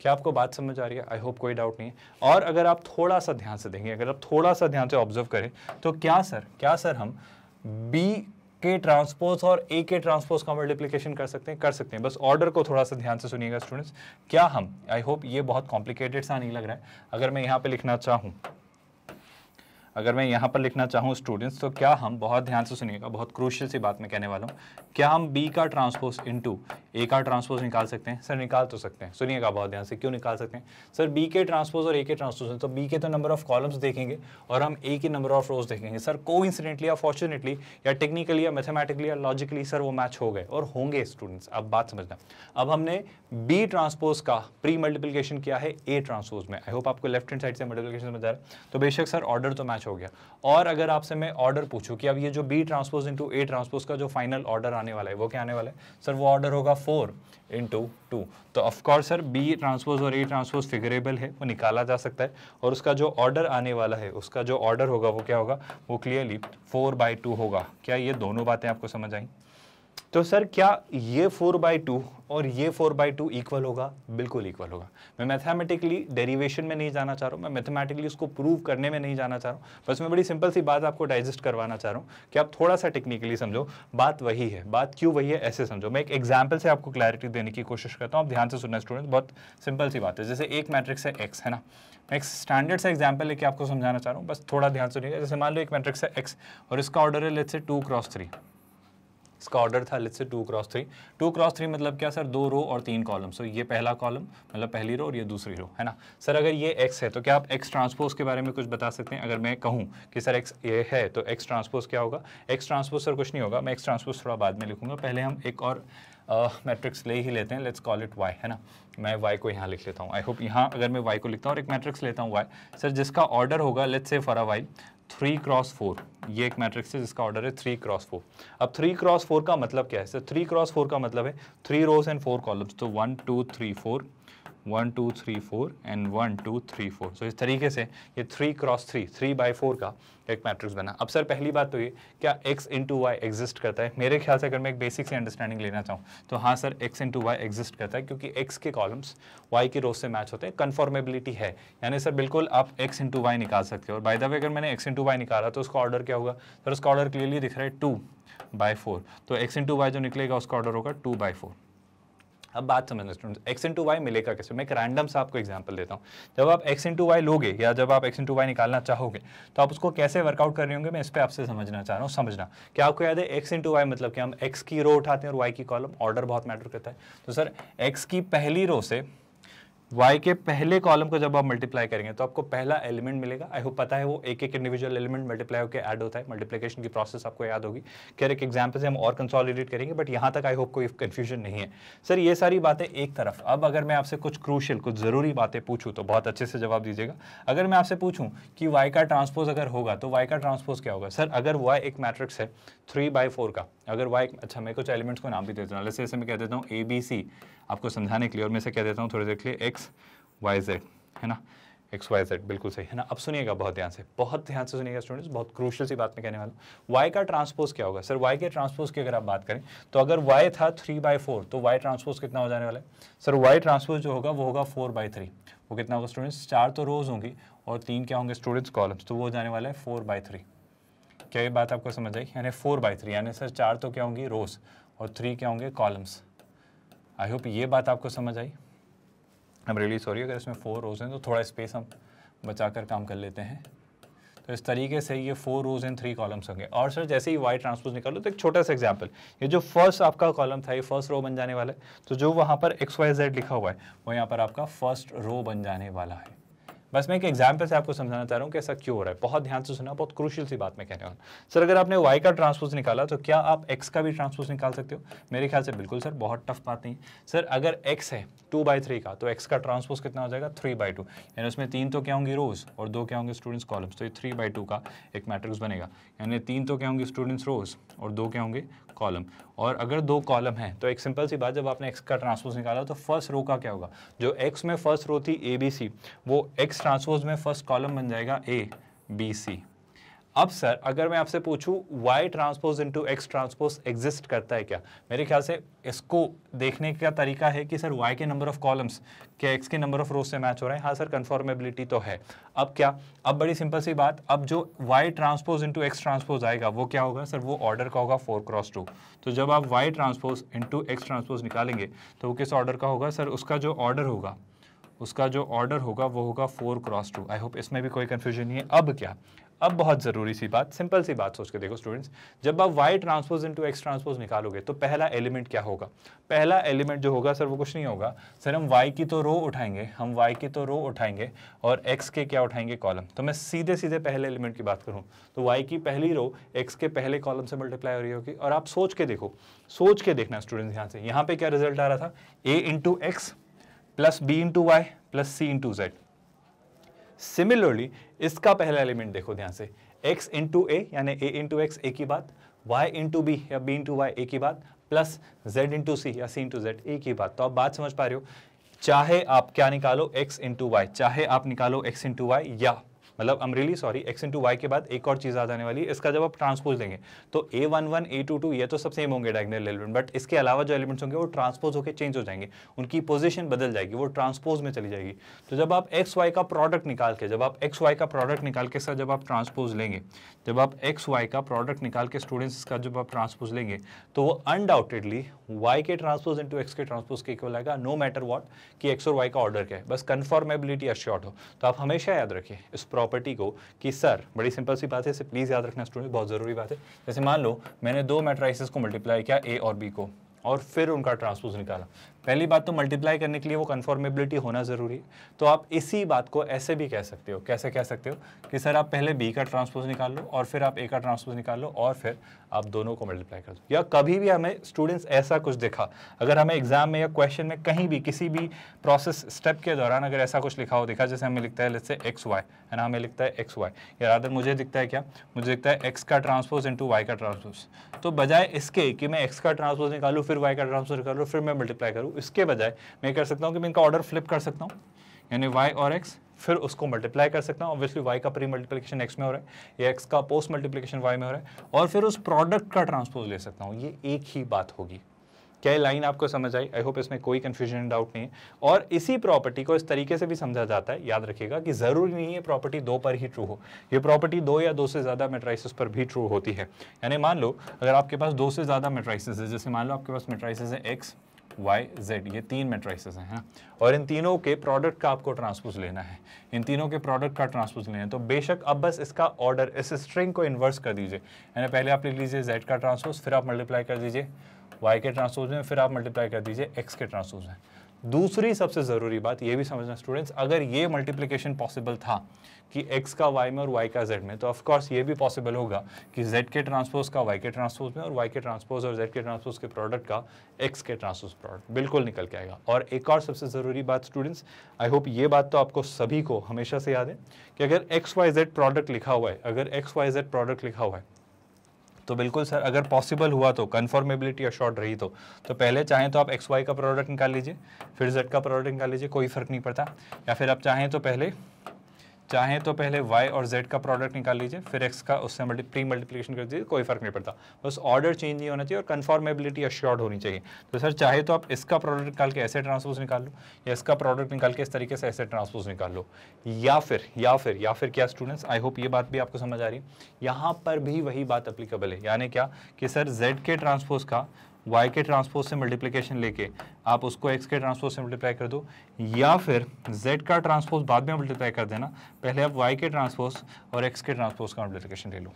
क्या आपको बात समझ आ रही है? आई होप कोई डाउट नहीं है। और अगर आप थोड़ा सा ध्यान से देंगे, अगर आप थोड़ा सा ध्यान से ऑब्जर्व करें तो क्या सर हम बी के ट्रांसपोज और ए के ट्रांसपोज का मल्टीप्लिकेशन कर सकते हैं? कर सकते हैं। बस ऑर्डर को थोड़ा सा ध्यान से सुनिएगा स्टूडेंट्स। क्या हम, आई होप ये बहुत कॉम्प्लिकेटेड सा नहीं लग रहा है, अगर मैं यहाँ पे लिखना चाहूँ स्टूडेंट्स, तो क्या हम, बहुत ध्यान से सुनिएगा, बहुत क्रूशियल सी बात मैं कहने वाला हूँ, क्या हम बी का ट्रांसपोज इनटू ए का ट्रांसपोज निकाल सकते हैं? सर निकाल तो सकते हैं। सुनिएगा बहुत ध्यान से, क्यों निकाल सकते हैं? सर बी के ट्रांसपोज और ए के ट्रांसपोज, तो बी के तो नंबर ऑफ कॉलम्स देखेंगे और हम ए के नंबर ऑफ रोज देखेंगे। सर कोइंसिडेंटली या फॉर्चुनेटली या टेक्निकली या मैथमेटिकली या लॉजिकली सर वो मैच हो गए और होंगे स्टूडेंट्स। अब बात समझना, अब हमने बी ट्रांसपोज का प्री मल्टीप्लिकेशन किया है ए ट्रांसपोज में। आई होप आपको लेफ्ट हैंड साइड से मल्टीप्लिकेशन समझ आ रहा है। तो बेशक सर ऑर्डर तो मैच हो गया। और अगर आपसे मैं ऑर्डर पूछूं कि अब ये जो B transpose into A transpose का जो फाइनल ऑर्डर आने वाला है वो क्या आने वाला है? सर वो ऑर्डर होगा 4 इंटू 2। तो ऑफकोर्स सर बी ट्रांसपोज और ए ट्रांसपोज फिगरेबल है, वो निकाला जा सकता है, और उसका जो ऑर्डर आने वाला है, उसका जो ऑर्डर होगा वो क्या होगा? वो क्लियरली 4/2 होगा। क्या ये दोनों बातें आपको समझ आई? तो सर क्या ये 4/2 और ये 4/2 इक्वल होगा? बिल्कुल इक्वल होगा। मैं मैथमेटिकली डेरिवेशन में नहीं जाना चाह रहा हूँ, मैं मैथमेटिकली उसको प्रूव करने में नहीं जाना चाह रहा हूँ, बस मैं बड़ी सिंपल सी बात आपको डाइजेस्ट करवाना चाह रहा हूँ कि आप थोड़ा सा टेक्निकली समझो। बात वही है, बात क्यों वही है ऐसे समझो। मैं एक एग्जाम्पल से आपको क्लैरिटी देने की कोशिश करता हूँ, आप ध्यान से सुनना स्टूडेंट, बहुत सिंपल सी बात है। जैसे एक मैट्रिक्स है एक्स, है ना, मैं एक स्टैंडर्ड सा एग्जाम्पल लेके आपको समझाना चाह रहा हूँ, बस थोड़ा ध्यान सुनिएगा। जैसे मान लो एक मैट्रिक्स है एक्स और इसका ऑर्डर है लेट्स से 2 क्रॉस 3, इसका ऑर्डर था लेट्स से 2 क्रॉस 3। 2 क्रॉस 3 मतलब क्या सर? 2 रो और 3 कॉलम। सो ये पहला कॉलम मतलब पहली रो और ये दूसरी रो, है ना। सर अगर ये x है तो क्या आप x ट्रांसपोज के बारे में कुछ बता सकते हैं? अगर मैं कहूँ कि सर x ये है तो x ट्रांसपोज क्या होगा? x ट्रांसपोज सर कुछ नहीं होगा, मैं x ट्रांसपोज थोड़ा बाद में लिखूंगा, पहले हम एक और मैट्रिक्स ले ही लेते हैं, लेट्स कॉल इट y, है ना। मैं y को यहाँ लिख लेता हूँ। आई होप यहाँ अगर मैं y को लिखता हूँ और एक मैट्रिक्स लेता हूँ y, सर जिसका ऑर्डर होगा let's say for a while 3 cross 4, ये एक मैट्रिक्स है जिसका ऑर्डर है 3 क्रॉस 4। अब 3 क्रॉस 4 का मतलब क्या है सर? 3 क्रॉस 4 का मतलब है 3 रोज एंड 4 कॉलम्स, तो 1 2 3 4 1 2 3 4 एंड 1 2 3 4। सो इस तरीके से ये 3 क्रॉस 3 3/4 का एक मैट्रिक्स बना। अब सर पहली बात तो ये, क्या x इंटू वाई एग्जिस्ट करता है? मेरे ख्याल से अगर मैं एक बेसिक सी अंडरस्टैंडिंग लेना चाहूँ तो हाँ sir x into Y exist करता है, क्योंकि x के कॉलम्स y की रोज से मैच होते हैं, कन्फॉर्मेबिलिटी है। यानी सर बिल्कुल आप x इंटू वाई निकाल सकते हो। और बाय द वे अगर मैंने x इंटू वाई निकाला तो उसका ऑर्डर क्या होगा? सर उसका ऑर्डर क्लियरली दिख रहा है 2/4, तो x इंटू वाई जो निकलेगा उसका ऑर्डर होगा 2/4। अब बात समझना स्टूडेंट्स, x इंटू वाई मिलेगा कैसे? मैं एक रैंडम सा आपको एग्जांपल देता हूँ। जब आप x इंटू वाई लोगे या जब आप x इंटू वाई निकालना चाहोगे तो आप उसको कैसे वर्कआउट कर रहे होंगे, मैं इस पर आपसे समझना चाह रहा हूँ। समझना, क्या आपको याद है x इंटू वाई मतलब कि हम x की रो उठाते हैं और y की कॉलम, ऑर्डर बहुत मैटर करता है। तो सर x की पहली रो से y के पहले कॉलम को जब आप मल्टीप्लाई करेंगे तो आपको पहला एलिमेंट मिलेगा। आई होप पता है वो एक एक इंडिविजुअल एलिमेंट मल्टीप्लाई होकर ऐड होता है, मल्टीप्लिकेशन की प्रोसेस आपको याद होगी। खैर एक एग्जाम्पल से हम और कंसोलिडेट करेंगे, बट यहाँ तक आई होप कोई कंफ्यूजन नहीं है। सर ये सारी बातें एक तरफ, अब अगर मैं आपसे कुछ क्रूशियल कुछ ज़रूरी बातें पूछूँ तो बहुत अच्छे से जवाब दीजिएगा। अगर मैं आपसे पूछूँ कि y का ट्रांसपोज अगर होगा तो y का ट्रांसपोज क्या होगा? सर अगर y एक मैट्रिक्स है 3/4 का, अगर y, अच्छा मैं कुछ एलिमेंट्स को नाम भी देता हूँ, जैसे मैं कह देता हूँ ABC आपको समझाने के लिए, और मैं से कह देता हूँ थोड़ी देर के लिए XYZ, है ना, XYZ बिल्कुल सही है ना। अब सुनिएगा बहुत ध्यान से सुनिएगा स्टूडेंट्स, बहुत क्रूशियल सी बात मैं कहने वाला हूँ। y का ट्रांसपोज क्या होगा? सर y के ट्रांसपोज की अगर आप बात करें तो अगर y था 3/4 तो y ट्रांसपोज कितना हो जाने वाला है? सर y ट्रांसपोज जो होगा वो होगा 4/3। वो कितना होगा स्टूडेंट्स? 4 तो रोज होंगी और 3 क्या होंगे स्टूडेंट्स? कॉलम्स। तो वो हो जाने वाला है 4/3। क्या ये बात आपको समझ आई? यानी 4/3 यानी सर 4 तो क्या होंगी? रोज, और 3 क्या होंगे? कॉलम्स। आई होप ये बात आपको समझ आई। आई एम रियली सॉरी अगर इसमें 4 रोज हैं तो थोड़ा स्पेस हम बचाकर काम कर लेते हैं। तो इस तरीके से ये 4 रोज एंड 3 कॉलम्स होंगे। और सर जैसे ही y ट्रांसपोज निकालो तो एक छोटा सा एग्जांपल, ये जो फर्स्ट आपका कॉलम था ये फर्स्ट रो बन जाने वाला है, तो जो वहाँ पर XYZ लिखा हुआ है वो यहाँ पर आपका फर्स्ट रो बन जाने वाला है। बस मैं एक एग्जाम्पल से आपको समझाना चाह रहा हूँ कि ऐसा क्यों हो रहा है। बहुत ध्यान से सुना, बहुत क्रूशियल सी बात मैं कहने वाला हूँ। सर अगर आपने y का ट्रांसपोज निकाला तो क्या आप x का भी ट्रांसपोज निकाल सकते हो? मेरे ख्याल से बिल्कुल सर, बहुत टफ बात नहीं। सर अगर x है 2/3 का तो x का ट्रांसपोज कितना हो जाएगा? 3/2, यानी उसमें 3 तो क्या होंगी? रोज, और 2 क्या होंगे स्टूडेंट्स? कॉलम्स। तो ये 3/2 का एक मैट्रिक्स बनेगा, यानी 3 तो क्या होंगे स्टूडेंट्स? रोज, और 2 क्या होंगे? कॉलम। और अगर 2 कॉलम है तो एक सिंपल सी बात, जब आपने x का ट्रांसपोज निकाला तो फर्स्ट रो का क्या होगा? जो x में फर्स्ट रो थी ABC, वो x ट्रांसपोज में फर्स्ट कॉलम बन जाएगा ABC। अब सर अगर मैं आपसे पूछूं y transpose into x transpose exist करता है क्या? मेरे ख्याल से इसको देखने का तरीका है कि सर y के नंबर ऑफ कॉलम्स क्या x के नंबर ऑफ रोज से मैच हो रहे हैं? हाँ सर, कन्फॉर्मेबिलिटी तो है। अब क्या? अब बड़ी सिंपल सी बात, अब जो y transpose into x transpose आएगा वो क्या होगा? सर वो ऑर्डर का होगा 4x2। तो जब आप y transpose into x transpose निकालेंगे तो वो किस ऑर्डर का होगा? सर उसका जो ऑर्डर होगा वो होगा 4x2। आई होप इसमें भी कोई कंफ्यूजन नहीं है। अब क्या? अब बहुत ज़रूरी सी बात, सिंपल सी बात सोच के देखो स्टूडेंट्स, जब आप y transpose into x transpose निकालोगे तो पहला एलिमेंट क्या होगा? पहला एलिमेंट जो होगा सर वो कुछ नहीं होगा सर, हम y की तो रो उठाएंगे, और x के क्या उठाएंगे? कॉलम। तो मैं सीधे सीधे पहले एलिमेंट की बात करूँ तो y की पहली रो x के पहले कॉलम से मल्टीप्लाई हो रही होगी। और आप सोच के देखना स्टूडेंट्स, यहाँ से यहाँ पे क्या रिजल्ट आ रहा था? a into X plus b into Y plus c into Z. Similarly इसका पहला एलिमेंट देखो ध्यान से, x इंटू ए यानी a इंटू एक्स एक ही बात, y इंटू बी या b इंटू वाई एक ही बात, प्लस z इंटू सी या c इंटू जेड एक ही बात। तो आप बात समझ पा रहे हो? चाहे आप क्या निकालो x इंटू वाई, चाहे आप निकालो x इंटू वाई, या मतलब I am really sorry x into Y के बाद एक और चीज़ आ जाने वाली है, इसका जब आप ट्रांसपोज देंगे तो a11 a22 ये तो सब सेम होंगे डायगोनल एलिमेंट, बट इसके अलावा जो एलिमेंट्स होंगे वो ट्रांसपोज होकर चेंज हो जाएंगे, उनकी पोजीशन बदल जाएगी, वो ट्रांसपोज में चली जाएगी। तो जब आप एक्स वाई का प्रोडक्ट निकाल के सर जब आप ट्रांसपोज लेंगे, जब आप एक्स वाई का प्रोडक्ट निकाल के स्टूडेंट्स का जब आप ट्रांसपोज लेंगे तो वो अनडाउटेडली y के ट्रांसपोज इनटू x के ट्रांसपोज के इक्वल आएगा, नो मैटर व्हाट कि x और y का ऑर्डर क्या है, बस कन्फॉर्मेबिलिटी एश्योर्ड हो। तो आप हमेशा याद रखिए इस प्रॉपर्टी को कि सर, बड़ी सिंपल सी बात है, इसे प्लीज याद रखना स्टूडेंट, बहुत जरूरी बात है। जैसे मान लो मैंने 2 मैट्रिसेस को मल्टीप्लाई किया a और b को, और फिर उनका ट्रांसपोज निकाला। पहली बात तो मल्टीप्लाई करने के लिए वो कन्फॉर्मेबिलिटी होना जरूरी है। तो आप इसी बात को ऐसे भी कह सकते हो, कैसे कह सकते हो कि सर आप पहले b का ट्रांसपोज निकाल लो और फिर आप a का ट्रांसपोज निकाल लो और फिर आप दोनों को मल्टीप्लाई कर दो। या कभी भी हमें स्टूडेंट्स ऐसा कुछ दिखा, अगर हमें एग्जाम में या क्वेश्चन में कहीं भी किसी भी प्रोसेस स्टेप के दौरान अगर ऐसा कुछ लिखा हो दिखा, जैसे हमें लिखता है लेट्स से एक्स वाई है ना, हमें लिखता है एक्स वाई, या रादर मुझे दिखता है क्या, मुझे दिखता है एक्स का ट्रांसपोज इनटू वाई का ट्रांसपोज। तो बजाय इसके कि मैं एक्स का ट्रांसपोज निकालूं फिर वाई का ट्रांसपोज निकालूं फिर मैं मल्टीप्लाई करूं, इसके बजाय मैं कर सकता हूं कि मैं इनका ऑर्डर फ्लिप कर सकता हूं, यानी y और x फिर उसको मल्टीप्लाई कर सकता हूं। ऑब्वियसली y का प्री मल्टीप्लिकेशन x में हो रहा है या x का पोस्ट मल्टीप्लिकेशन y में हो रहा है, और फिर उस प्रोडक्ट का ट्रांसपोज ले सकता हूं। ये एक ही बात होगी। क्या ये लाइन आपको समझ आई? आई होप इसमें कोई कंफ्यूजन डाउट नहीं है। और इसी प्रॉपर्टी को इस तरीके से भी समझा जाता है, याद रखिएगा कि जरूरी नहीं है प्रॉपर्टी 2 पर ही ट्रू हो, ये प्रॉपर्टी 2 या 2 से ज्यादा मैट्रिसेस पर भी ट्रू होती है। यानी मान लो अगर आपके पास 2 से ज्यादा मैट्रिसेस है, जैसे मान लो आपके पास मैट्रिसेस है x y z, ये 3 मैट्रिसेस हैं, और इन तीनों के प्रोडक्ट का आपको ट्रांसपोज लेना है, इन तीनों के प्रोडक्ट का ट्रांसपोज लेना है, तो बेशक अब बस इसका ऑर्डर, इस स्ट्रिंग को इन्वर्स कर दीजिए, यानी पहले आप लिख लीजिए z का ट्रांसपोज, फिर आप मल्टीप्लाई कर दीजिए y के ट्रांसपोज में, फिर आप मल्टीप्लाई कर दीजिए x के ट्रांसपोज में। दूसरी सबसे ज़रूरी बात ये भी समझना स्टूडेंट्स, अगर ये मल्टीप्लिकेशन पॉसिबल था कि x का y में और y का z में, तो ऑफ कोर्स ये भी पॉसिबल होगा कि z के ट्रांसपोज का y के ट्रांसपोज में और y के ट्रांसपोज और z के ट्रांसपोज के प्रोडक्ट का x के ट्रांसपोज प्रोडक्ट बिल्कुल निकल के आएगा। और एक और सबसे ज़रूरी बात स्टूडेंट्स, आई होप ये बात तो आपको सभी को हमेशा से याद है कि अगर x y z प्रोडक्ट लिखा हुआ है, अगर x y z प्रोडक्ट लिखा हुआ है तो बिल्कुल सर अगर पॉसिबल हुआ तो कन्फर्मेबिलिटी अशोर्ड रही तो पहले चाहें तो आप एक्स वाई का प्रोडक्ट निकाल लीजिए, फिर जेड का प्रोडक्ट निकाल लीजिए, कोई फर्क नहीं पड़ता। या फिर आप चाहें तो पहले y और z का प्रोडक्ट निकाल लीजिए, फिर x का उससे प्री मल्टीप्लिकेशन कर दीजिए, कोई फर्क नहीं पड़ता। बस ऑर्डर चेंज नहीं होना चाहिए और कन्फर्मेबिलिटी अश्योर्ड होनी चाहिए। तो सर चाहे तो आप इसका प्रोडक्ट निकाल के ऐसे ट्रांसपोज निकाल लो, या इसका प्रोडक्ट निकाल के इस तरीके से ऐसे ट्रांसपोज निकाल लो, या फिर क्या स्टूडेंट्स, आई होप ये बात भी आपको समझ आ रही है। यहाँ पर भी वही बात अप्लीकेबल है, यानी क्या कि सर z के ट्रांसपोज का y के ट्रांसपोज से मल्टीप्लिकेशन लेके आप उसको x के ट्रांसपोज से मल्टीप्लाई कर दो, या फिर z का ट्रांसपोज बाद में मल्टीप्लाई कर देना, पहले आप y के ट्रांसपोज और x के ट्रांसपोज का मल्टीप्लिकेशन ले लो।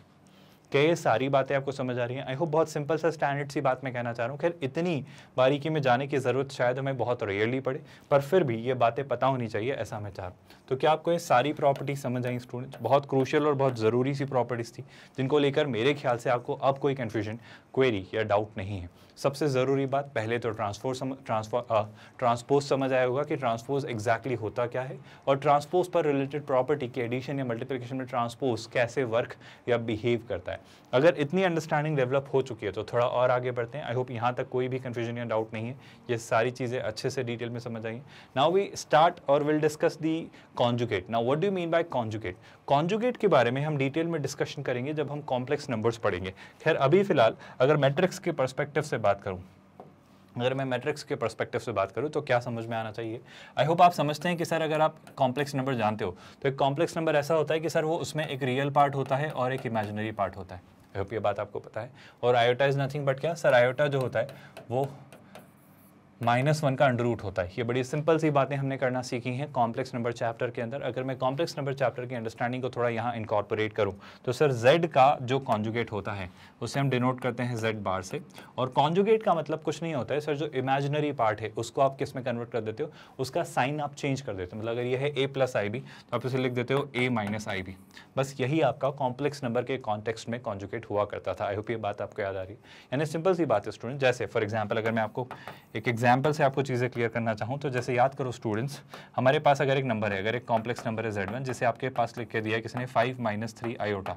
क्या ये सारी बातें आपको समझ आ रही हैं? आई होप बहुत सिंपल सा स्टैंडर्ड सी बात मैं कहना चाह रहा हूँ। खैर इतनी बारीकी में जाने की ज़रूरत शायद हमें बहुत रेयरली पड़े, पर फिर भी ये बातें पता होनी चाहिए, ऐसा मैं चाह रहा हूँ। तो क्या आपको ये सारी प्रॉपर्टी समझ आई स्टूडेंट्स? बहुत क्रूशियल और बहुत ज़रूरी सी प्रॉपर्टीज़ थी जिनको लेकर मेरे ख्याल से आपको अब कोई कन्फ्यूजन, क्वेरी या डाउट नहीं है। सबसे ज़रूरी बात, पहले तो ट्रांसपोज समझ आया होगा कि ट्रांसपोज एग्जैक्टली होता क्या है, और ट्रांसपोज पर रिलेटेड प्रॉपर्टी की एडिशन या मल्टीप्लिकेशन में ट्रांसपोज कैसे वर्क या बिहेव करता है। अगर इतनी अंडरस्टैंडिंग डेवलप हो चुकी है तो थोड़ा और आगे बढ़ते हैं। आई होप यहाँ तक कोई भी कन्फ्यूजन या डाउट नहीं है, ये सारी चीज़ें अच्छे से डिटेल में समझ आई। नाउ वी स्टार्ट और will discuss the conjugate. Now what do you mean by conjugate? Conjugate के बारे में हम डिटेल में डिस्कशन करेंगे जब हम कॉम्प्लेक्स नंबर्स पढ़ेंगे। खैर अभी फिलहाल अगर मैट्रिक्स के पर्सपेक्टिव से बात करूँ, अगर मैं मैट्रिक्स के पर्सपेक्टिव से बात करूं तो क्या समझ में आना चाहिए? आई होप आप समझते हैं कि सर अगर आप कॉम्प्लेक्स नंबर जानते हो तो एक कॉम्प्लेक्स नंबर ऐसा होता है कि सर वो उसमें एक रियल पार्ट होता है और एक इमेजिनरी पार्ट होता है। आई होप ये बात आपको पता है। और आयोटा इज नथिंग बट क्या सर, आयोटा जो होता है वो -1 का अंडर रूट होता है। ये बड़ी सिंपल सी बातें हमने करना सीखी हैं कॉम्प्लेक्स नंबर चैप्टर के अंदर। अगर मैं कॉम्प्लेक्स नंबर चैप्टर की अंडरस्टैंडिंग को थोड़ा यहाँ इनकॉर्पोरेट करूँ तो सर z का जो कॉन्जुगेट होता है उसे हम डिनोट करते हैं z बार से। और कॉन्जुगेट का मतलब कुछ नहीं होता है सर, जो इमेजिनरी पार्ट है उसको आप किस में कन्वर्ट कर देते हो, उसका साइन आप चेंज कर देते हो। मतलब अगर ये है a + ib तो आप इसे लिख देते हो a - ib। बस यही आपका कॉम्प्लेक्स नंबर के कॉन्टेक्स्ट में कॉन्जुगेट हुआ करता था। आई होप ये बात आपको याद आ रही है। यानी सिंपल सी बात है स्टूडेंट। जैसे फॉर एग्जाम्पल अगर मैं आपको एक एग्जाम्पल से आपको चीज़ें क्लियर करना चाहूँ तो जैसे याद करो स्टूडेंट्स, हमारे पास अगर एक नंबर है, अगर एक कॉम्प्लेक्स नंबर है z1 जिसे आपके पास लिख के दिया है किसी ने 5 - 3 आयोटा,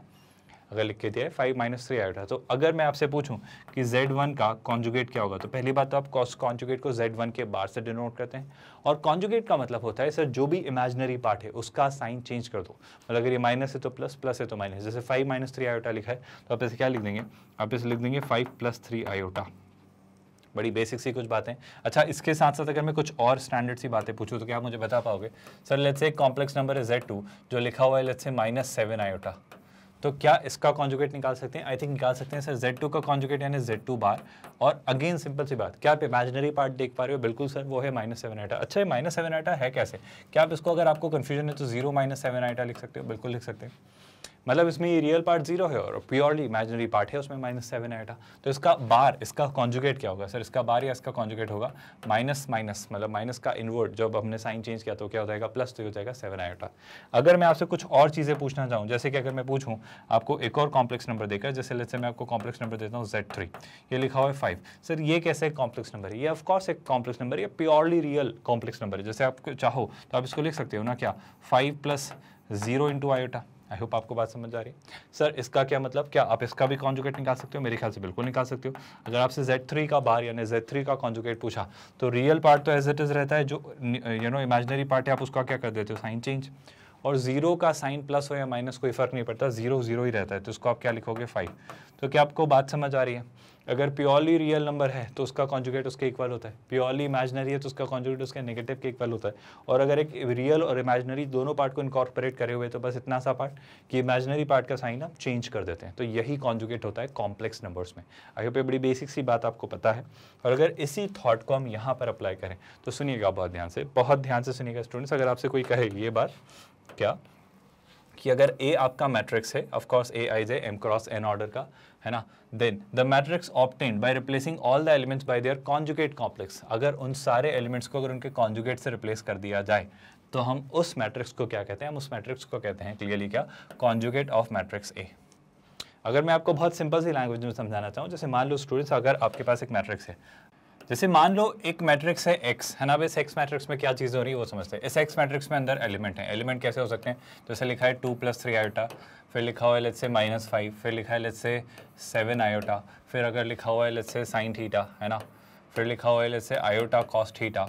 अगर लिख के दिया है 5 - 3 आयोटा, तो अगर मैं आपसे पूछूं कि z1 का कॉन्जुगेट क्या होगा तो पहली बात तो आप कॉन्जुगेट को z1 के बार से डिनोट करते हैं। और कॉन्जुगेट का मतलब होता है सर जो भी इमेजिनरी पार्ट है उसका साइन चेंज कर दो। मतलब अगर ये माइनस है तो प्लस, प्लस है तो माइनस। जैसे 5 - 3 आयोटा लिखा है तो आप इसे क्या लिख देंगे, आप इसे लिख देंगे 5 + 3 आयोटा। बड़ी बेसिक सी कुछ बातें। अच्छा इसके साथ साथ अगर मैं कुछ और स्टैंडर्ड सी बातें पूछूं तो क्या आप मुझे बता पाओगे? सर लेट्स से एक कॉम्प्लेक्स नंबर है z2 जो लिखा हुआ है लेट्स से -7 आयोटा, तो क्या इसका कॉन्जुगेट निकाल सकते हैं? आई थिंक निकाल सकते हैं सर। z2 का कॉन्जुगेट यानी z2 बार। और अगेन सिंपल सी बात, क्या आप इमेजिनरी पार्ट देख पा रहे हो? बिल्कुल सर, वो है -7 आयोटा। अच्छा ये -7 आयोटा है कैसे? क्या आप इसको, अगर आपको कन्फ्यूजन है तो 0 - 7 आयोटा लिख सकते हो? बिल्कुल लिख सकते हैं। मतलब इसमें ये रियल पार्ट 0 है और प्योरली इमेजिनरी पार्ट है उसमें -7 आयोटा। तो इसका बार, इसका कॉन्जुगेट क्या होगा सर? इसका बार या इसका कॉन्जुगेट होगा माइनस माइनस, मतलब माइनस का इनवर्ट। जब हमने साइन चेंज किया तो क्या हो जाएगा? प्लस, तो हो जाएगा 7 आयोटा। अगर मैं आपसे कुछ और चीज़ें पूछना चाहूँ, जैसे कि अगर मैं पूछूँ आपको एक और कॉम्प्लेक्स नंबर देकर, जैसे लेट्स से मैं आपको कॉम्प्लेक्स नंबर देता हूँ z3, ये लिखा हुआ है 5। सर ये कैसे कॉम्प्लेक्स नंबर है? ये ऑफकोर्स एक कॉम्प्लेक्स नंबर है, ये प्योरली रियल कॉम्प्लेक्स नंबर है। जैसे आप चाहो तो आप इसको लिख सकते हो ना, क्या 5 + 0 × आयोटा। आई होप आपको बात समझ आ रही है। सर इसका क्या मतलब, क्या आप इसका भी कॉन्जुगेट निकाल सकते हो? मेरे ख्याल से बिल्कुल निकाल सकते हो। अगर आपसे z3 का बार यानी z3 का कॉन्जुगेट पूछा तो रियल पार्ट तो एज इट इज रहता है, जो इमेजिनरी पार्ट है आप उसका क्या कर देते हो? Sign change. और 0 का साइन प्लस हो या माइनस कोई फर्क नहीं पड़ता, 0 0 ही रहता है, तो उसको आप क्या लिखोगे? 5। तो क्या आपको बात समझ आ रही है? अगर प्योरली रियल नंबर है तो उसका कॉन्जुगेट उसके इक्वल होता है, प्योरली इमेजिनरी है तो उसका कॉन्जुगेट उसके नेगेटिव के इक्वल होता है। और अगर एक रियल और इमेजिनरी दोनों पार्ट को इनकॉर्पोरेट करे हुए तो बस इतना सा पार्ट कि इमेजिनरी पार्ट का साइन आप चेंज कर देते हैं, तो यही कॉन्जुगेट होता है कॉम्प्लेक्स नंबर्स में। आई होप ये बड़ी बेसिक सी बात आपको पता है। और अगर इसी थॉट को हम यहाँ पर अप्लाई करें तो सुनिएगा बहुत ध्यान से सुनिएगा स्टूडेंट्स। अगर आपसे कोई कहे ये बात क्या कि अगर A आपका मैट्रिक्स है, of course A i j m cross n order का है ना, then the matrix obtained by replacing all the elements by their conjugate complex, अगर उन सारे एलिमेंट्स को अगर उनके कॉन्जुगेट से रिप्लेस कर दिया जाए तो हम उस मैट्रिक्स को क्या कहते हैं, हम उस मैट्रिक्स को कहते हैं क्लियरली क्या, कॉन्जुगेट ऑफ मैट्रिक्स ए। अगर मैं आपको बहुत सिंपल सी लैंग्वेज में समझाना चाहूँ, जैसे मान लो स्टूडेंट्स, अगर आपके पास एक मैट्रिक्स है, जैसे मान लो एक मैट्रिक्स है x, है ना, इस x मैट्रिक्स में क्या चीज़ हो रही है वो समझते हैं। इस x मैट्रिक्स में अंदर एलिमेंट है, एलिमेंट कैसे हो सकते हैं, जैसे लिखा है 2 + 3 आयोटा, फिर लिखा हुआ है लेट्स से -5, फिर लिखा है लेट्स से 7 आयोटा, फिर अगर लिखा हुआ है लेट्स से sin थीटा, है ना, फिर लिखा हुआ है लेट्स से आयोटा cos थीटा,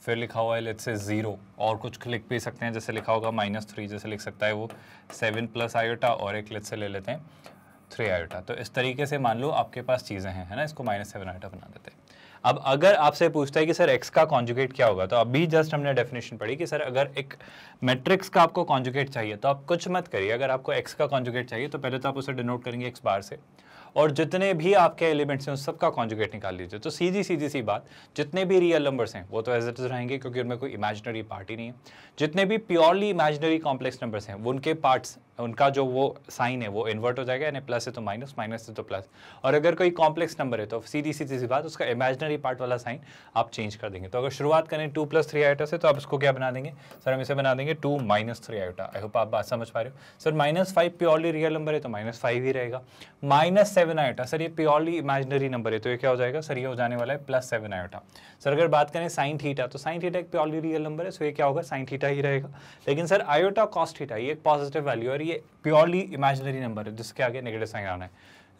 फिर लिखा हुआ है लेट्स से 0, और कुछ लिख भी सकते हैं, जैसे लिखा होगा -3, जैसे लिख सकता है वो 7 + आयोटा, और एक लेट्स से ले लेते हैं 3 आयोटा। तो इस तरीके से मान लो आपके पास चीज़ें हैं, है ना, इसको -7 आयोटा बना देते हैं। अब अगर आपसे पूछता है कि सर x का कॉन्जुगेट क्या होगा, तो अभी जस्ट हमने डेफिनेशन पढ़ी कि सर अगर एक मैट्रिक्स का आपको कॉन्जुगेट चाहिए तो आप कुछ मत करिए, अगर आपको x का कॉन्जुगेट चाहिए तो पहले तो आप उसे डिनोट करेंगे x बार से, और जितने भी आपके एलिमेंट्स हैं उस सबका कॉन्जुगेट निकाल लीजिए। तो सीधी सी बात, जितने भी रियल नंबर्स हैं वो तो एज इट इज रहेंगे क्योंकि उनमें कोई इमेजिनरी पार्ट ही नहीं है। जितने भी प्योरली इमेजिनरी कॉम्प्लेक्स नंबर्स हैं वो उनके पार्ट्स, उनका जो वो साइन है वो इन्वर्ट हो जाएगा, यानी प्लस है तो माइनस, माइनस है तो प्लस। और अगर कोई कॉम्प्लेक्स नंबर है तो सीधी सी बात, उसका इमेजिनरी पार्ट वाला साइन आप चेंज कर देंगे। तो अगर शुरुआत करें 2 + 3 आयोटा से, तो आप इसको क्या बना देंगे, सर हम इसे बना देंगे 2 - 3 आयोटा। आई होप आप बात समझ पा रहे हो। सर -5 प्योरली रियल नंबर है तो -5 ही रहेगा। -7 आयोटा, सर ये प्योरली इमेजिनरी नंबर है तो ये क्या हो जाएगा, सर ये हो जाने वाला है +7 आयोटा। सर अगर बात करें sin थीटा, तो sin थीटा एक प्योरली रियल नंबर है, सो ये क्या होगा, sin थीटा ही रहेगा। लेकिन सर आयोटा cos थीटा ये एक पॉजिटिव वैल्यू है और ये प्योरली इमेजिनरी नंबर है जिसके आगे नेगेटिव साइन आना है।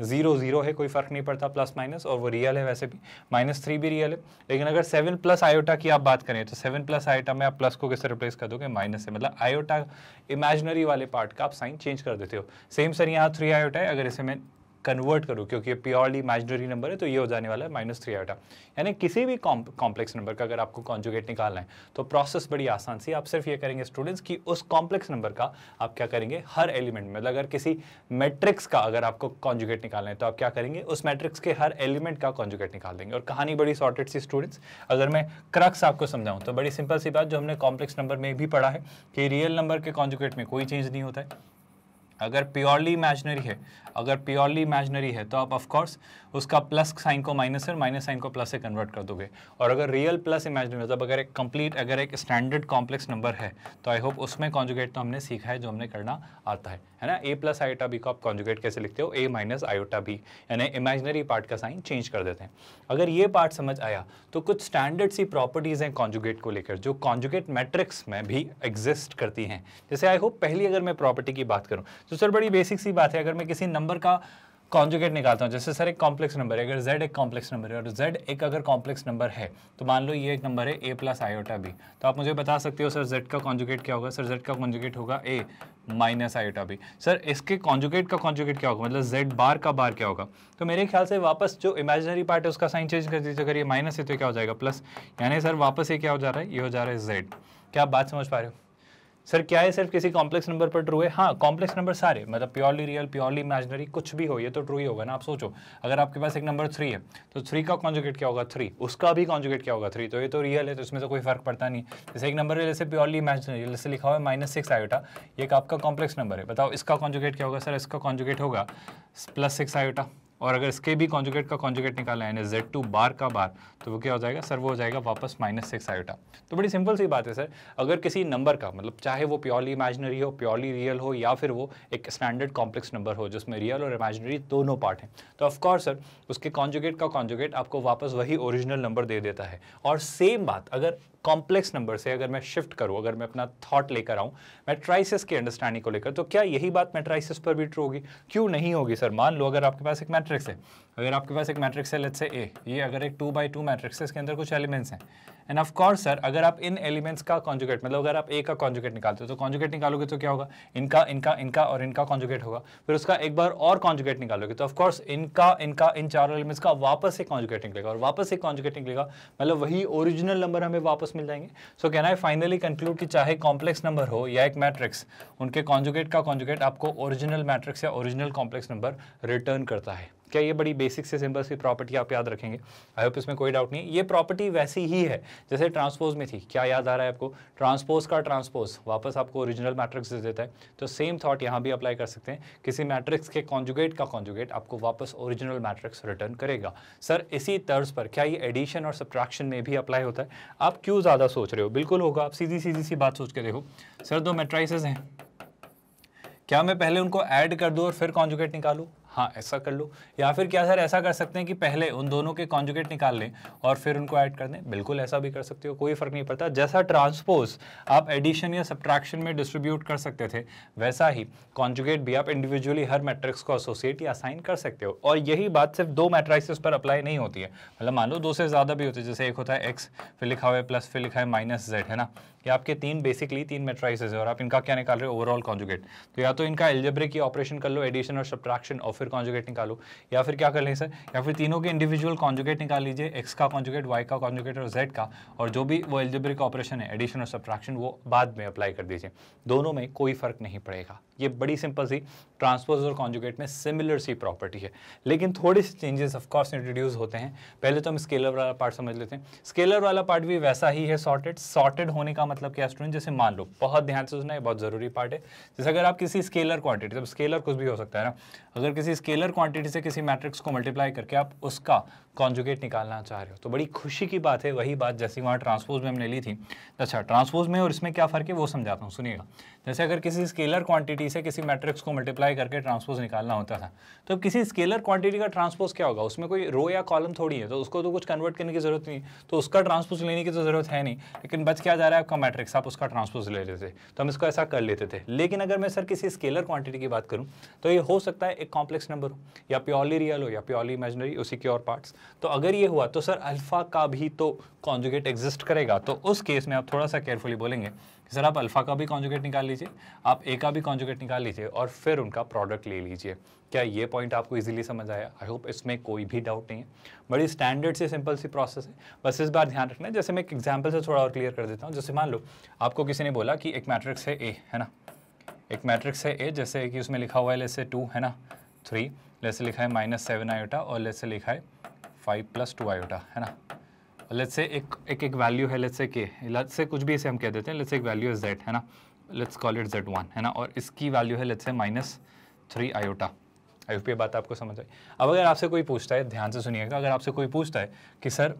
0 0 है, कोई फर्क नहीं पड़ता, प्लस माइनस, और वो रियल है वैसे भी, -3 भी रियल है। लेकिन अगर 7 + आयोटा की आप बात करें तो 7 + आयोटा में आप प्लस को किससे रिप्लेस कर दोगे, माइनस से, मतलब आयोटा इमेजिनरी वाले पार्ट का आप साइन चेंज कर देते हो। सेम सर यहाँ 3 आयोटा है, अगर इसे मैं कन्वर्ट करूँ क्योंकि ये प्योरली इमेजिनरी नंबर है तो ये हो जाने वाला है -3 आयोटा। यानी किसी भी कॉम्प्लेक्स नंबर का अगर आपको कॉन्जुगेट निकालना है तो प्रोसेस बड़ी आसान सी, आप सिर्फ ये करेंगे स्टूडेंट्स कि उस कॉम्प्लेक्स नंबर का आप क्या करेंगे, हर एलिमेंट में, मतलब अगर किसी मैट्रिक्स का अगर आपको कॉन्जुगेट निकालना है तो आप क्या करेंगे, उस मैट्रिक्स के हर एलिमेंट का कॉन्जुगेट निकाल देंगे। और कहानी बड़ी सॉर्टेड सी स्टूडेंट्स, अगर मैं क्रक्स आपको समझाऊँ तो बड़ी सिंपल सी बात जो हमने कॉम्प्लेक्स नंबर में भी पढ़ा है कि रियल नंबर के कॉन्जुगेट में कोई चेंज नहीं होता है। अगर प्योरली इमेजिनरी है, अगर प्योरली इमेजिनरी है तो आप ऑफ कोर्स उसका प्लस साइन को माइनस से, माइनस साइन को प्लस से कन्वर्ट कर दोगे। और अगर रियल प्लस इमेजिनरी, मतलब अगर एक कंप्लीट, अगर एक स्टैंडर्ड कॉम्प्लेक्स नंबर है तो आई होप उसमें कॉन्जुगेट तो हमने सीखा है, जो हमने करना आता है ना। a + आयोटा b को आप कॉन्जुगेट कैसे लिखते हो, a - आयोटा b, यानी इमेजिनरी पार्ट का साइन चेंज कर देते हैं। अगर ये पार्ट समझ आया तो कुछ स्टैंडर्ड सी प्रॉपर्टीज़ हैं कॉन्जुगेट को लेकर जो कॉन्जुगेट मैट्रिक्स में भी एग्जिस्ट करती हैं। जैसे आई होप पहली अगर मैं प्रॉपर्टी की बात करूँ तो सर बड़ी बेसिक सी बात है, अगर मैं किसी नंबर का कॉन्जुगेट निकालता हूँ, जैसे सर एक कॉम्प्लेक्स नंबर है, अगर z एक कॉम्प्लेक्स नंबर है और z एक अगर कॉम्प्लेक्स नंबर है, तो मान लो ये एक नंबर है a + आयोटा b, तो आप मुझे बता सकते हो सर z का कॉन्जुगेट क्या होगा, सर z का कॉन्जुगेट होगा a - आयोटा b। सर इसके कॉन्जुगेट का कॉन्जुगेट क्या होगा, मतलब z बार का बार क्या होगा, तो मेरे ख्याल से वापस जो इमेजिनरी पार्ट है उसका साइन चेंज कर दीजिए, अगर ये माइनस है तो क्या हो जाएगा प्लस, यानी सर वापस ये क्या हो जा रहा है, ये हो जा रहा है z। क्या आप बात समझ पा रहे हो। सर क्या है सिर्फ किसी कॉम्प्लेक्स नंबर पर ट्रू है, हाँ कॉम्प्लेक्स नंबर सारे, मतलब प्योरली रियल, प्योरली इमेजिनरी, कुछ भी हो ये तो ट्रू ही होगा ना। आप सोचो अगर आपके पास एक नंबर 3 है तो 3 का कॉन्जुगेट क्या होगा 3, उसका भी कॉन्जुगेट क्या होगा 3, तो ये तो रियल है तो इसमें तो कोई फर्क पड़ता नहीं। जैसे एक नंबर है जैसे प्योरली इमेजिनरी, जैसे लिखा हुआ है -6 आयोटा, ये एक आपका कॉम्प्लेक्स नंबर है, बताओ इसका कॉन्जुगेट क्या होगा, सर इसका कॉन्जुगेट होगा +6 आयोटा। और अगर इसके भी कॉन्जुगेट का कॉन्जुगेट निकालना है, यानी z2 बार का बार, तो वो क्या हो जाएगा सर, वो हो जाएगा वापस -6 आयोटा। तो बड़ी सिंपल सी बात है सर, अगर किसी नंबर का मतलब चाहे वो प्योरली इमेजिनरी हो, प्योरली रियल हो, या फिर वो एक स्टैंडर्ड कॉम्प्लेक्स नंबर हो जिसमें रियल और इमेजिनरी दोनों पार्ट हैं, तो ऑफकोर्स सर उसके कॉन्जुगेट का कॉन्जुगेट आपको वापस वही ओरिजिनल नंबर दे देता है। और सेम बात अगर कॉम्प्लेक्स नंबर से अगर मैं शिफ्ट करूं, अगर मैं अपना थॉट लेकर आऊं मैट्राइसिस की अंडरस्टैंडिंग को लेकर, तो क्या यही बात मैट्राइसिस पर भी ट्रू होगी, क्यों नहीं होगी सर। मान लो अगर आपके पास एक मैट्रिक्स है, अगर आपके पास एक मैट्रिक्स है लेट्स से ए, ये अगर एक 2x2 मैट्रिक्स है, इसके अंदर कुछ एलिमेंट्स हैं, एंड ऑफ कोर्स सर अगर आप इन एलिमेंट्स का कॉन्जुगेट, मतलब अगर आप ए का कॉन्जुगेट निकालते हो तो कॉन्जुगेट निकालोगे तो क्या होगा, इनका इनका इनका और इनका कॉन्जुगेट होगा, फिर उसका एक बार और कॉन्जुगेट निकालोगे तो ऑफ कोर्स इनका इनका इन चारों एलिमेंट्स का वापस से कॉन्जुगेट निकलेगा, और वापस से कॉन्जुगेट निकलेगा, मतलब वही ओरिजिनल नंबर हमें वापस मिल जाएंगे। So can I finally conclude कि चाहे कॉम्प्लेक्स नंबर हो या एक मैट्रिक्स, उनके कॉन्जुगेट का कॉन्जुगेट आपको ओरिजिनल मैट्रिक्स या ओरिजिनल कॉम्प्लेक्स नंबर रिटर्न करता है। क्या ये बड़ी बेसिक से सिंपल सी प्रॉपर्टी आप याद रखेंगे? आई होप इसमें कोई डाउट नहीं है। ये प्रॉपर्टी वैसी ही है जैसे ट्रांसपोज में थी। क्या याद आ रहा है आपको? ट्रांसपोज का ट्रांसपोज वापस आपको ओरिजिनल मैट्रिक्स दे देता है, तो सेम थॉट यहाँ भी अप्लाई कर सकते हैं। किसी मैट्रिक्स के कॉन्जुगेट का कॉन्जुगेट आपको वापस ओरिजिनल मैट्रिक्स रिटर्न करेगा। सर इसी तर्ज पर क्या ये एडिशन और सब्ट्रैक्शन में भी अप्लाई होता है? आप क्यों ज़्यादा सोच रहे हो? बिल्कुल होगा। आप सीधी सी बात सोच के देखो। सर दो मैट्रिसेस हैं, क्या मैं पहले उनको ऐड कर दूं और फिर कॉन्जुगेट निकालूं? हाँ, ऐसा कर लो। या फिर क्या सर ऐसा कर सकते हैं कि पहले उन दोनों के कॉन्जुगेट निकाल लें और फिर उनको ऐड कर दें? बिल्कुल ऐसा भी कर सकते हो, कोई फर्क नहीं पड़ता। जैसा ट्रांसपोज आप एडिशन या सब्ट्रैक्शन में डिस्ट्रीब्यूट कर सकते थे, वैसा ही कॉन्जुगेट भी आप इंडिविजुअली हर मैट्रिक्स को एसोसिएट या असाइन कर सकते हो। और यही बात सिर्फ दो मैट्रिसेस पर अप्लाई नहीं होती है, मतलब मान लो दो से ज़्यादा भी होते हैं। जैसे एक होता है एक्स, फिर लिखा हुआ है प्लस, फिर लिखा है माइनस जेड, है ना। ये आपके बेसिकली तीन मैट्रिसेस है और आप इनका क्या निकाल रहे हो? Overall conjugate. तो या तो इनका अलजेब्रिक की ऑपरेशन कर लो, एडिशन और सब्ट्रैक्शन, और फिर कॉन्जुगेट निकालो। या फिर क्या कर लें सर, या फिर तीनों के इंडिविजुअल कॉन्जुगेट निकाल लीजिए, एक्स का कॉन्जुगेट, वाई का कॉन्जुगेट और जेड का, और जो भी वो अलजेब्रिक ऑपरेशन है एडिशन और सब्ट्रैक्शन वो बाद में अप्लाई कर दीजिए। दोनों में कोई फर्क नहीं पड़ेगा। ये बड़ी सिंपल सी ट्रांसपोज और कॉन्जुगेट में सिमिलर सी प्रॉपर्टी है, लेकिन थोड़े से चेंजेस ऑफ कोर्स इंट्रोड्यूस होते हैं। पहले तो हम स्केलर वाला पार्ट समझ लेते हैं। स्केलर वाला पार्ट भी वैसा ही है, सॉर्टेड होने का मतलब क्या स्टूडेंट? जैसे मान लो, बहुत ध्यान से सुनना है, बहुत जरूरी पार्ट है। जैसे अगर आप किसी स्केलर क्वांटिटी, जब स्केलर कुछ भी हो सकता है ना, अगर किसी स्केलर क्वांटिटी से किसी मैट्रिक्स को मल्टीप्लाई करके आप उसका कॉन्जुगेट निकालना चाह रहे हो, तो बड़ी खुशी की बात है, वही बात जैसी वहाँ ट्रांसपोज में हमने ली थी। अच्छा, ट्रांसपोज में और इसमें क्या फ़र्क है वो समझाता हूँ, सुनिएगा। जैसे अगर किसी स्केलर क्वांटिटी से किसी मैट्रिक्स को मल्टीप्लाई करके ट्रांसपोज निकालना होता था, तो किसी स्केलर क्वांटिटी का ट्रांसपोज क्या होगा? उसमें कोई रो या कॉलम थोड़ी है, तो उसको तो कुछ कन्वर्ट करने की जरूरत नहीं, तो उसका ट्रांसपोज लेने की तो जरूरत है नहीं। लेकिन बच क्या जा रहा है आपका मैट्रिक्स, आप उसका ट्रांसपोज ले लेते, तो हम इसको ऐसा कर लेते थे। लेकिन अगर मैं सर किसी स्केलर क्वांटिटी की बात करूँ, तो ये हो सकता है एक कॉम्प्लेक्स नंबर हो, या प्योरली रियल हो, या प्योरली इमेजिनरी, उसी के और पार्ट्स। तो अगर ये हुआ तो सर अल्फा का भी तो कॉन्जुगेट एग्जिस्ट करेगा। तो उस केस में आप थोड़ा सा केयरफुली बोलेंगे कि सर आप अल्फा का भी कॉन्जुगेट निकाल लीजिए, आप ए का भी कॉन्जुगेट निकाल लीजिए, और फिर उनका प्रोडक्ट ले लीजिए। क्या ये पॉइंट आपको इजीली समझ आया? आई होप इसमें कोई भी डाउट नहीं है। बड़ी स्टैंडर्ड से सिंपल सी प्रोसेस है, बस इस बार ध्यान रखना है। जैसे मैं एक एग्जाम्पल से थोड़ा और क्लियर कर देता हूँ। जैसे मान लो आपको किसी ने बोला कि एक मैट्रिक्स है ए, है ना, एक मैट्रिक्स है ए, जैसे कि उसमें लिखा हुआ है लेट्स से 2, है ना, 3, लेट्स से लिखा है -7 आयोटा, और लेट्स से लिखा है 5 + 2 आयोटा, है ना। लेट्स से एक वैल्यू है, लेट्स से के, लेट्स से कुछ भी इसे हम कह देते हैं, लेट्स से एक वैल्यू है z, है ना, लेट्स कॉल इट z1, है ना, और इसकी वैल्यू है लेट्स से -3 आयोटा। आई होप ये बात आपको समझ आई। अब अगर आपसे कोई पूछता है, ध्यान से सुनिएगा, अगर आपसे कोई पूछता है कि सर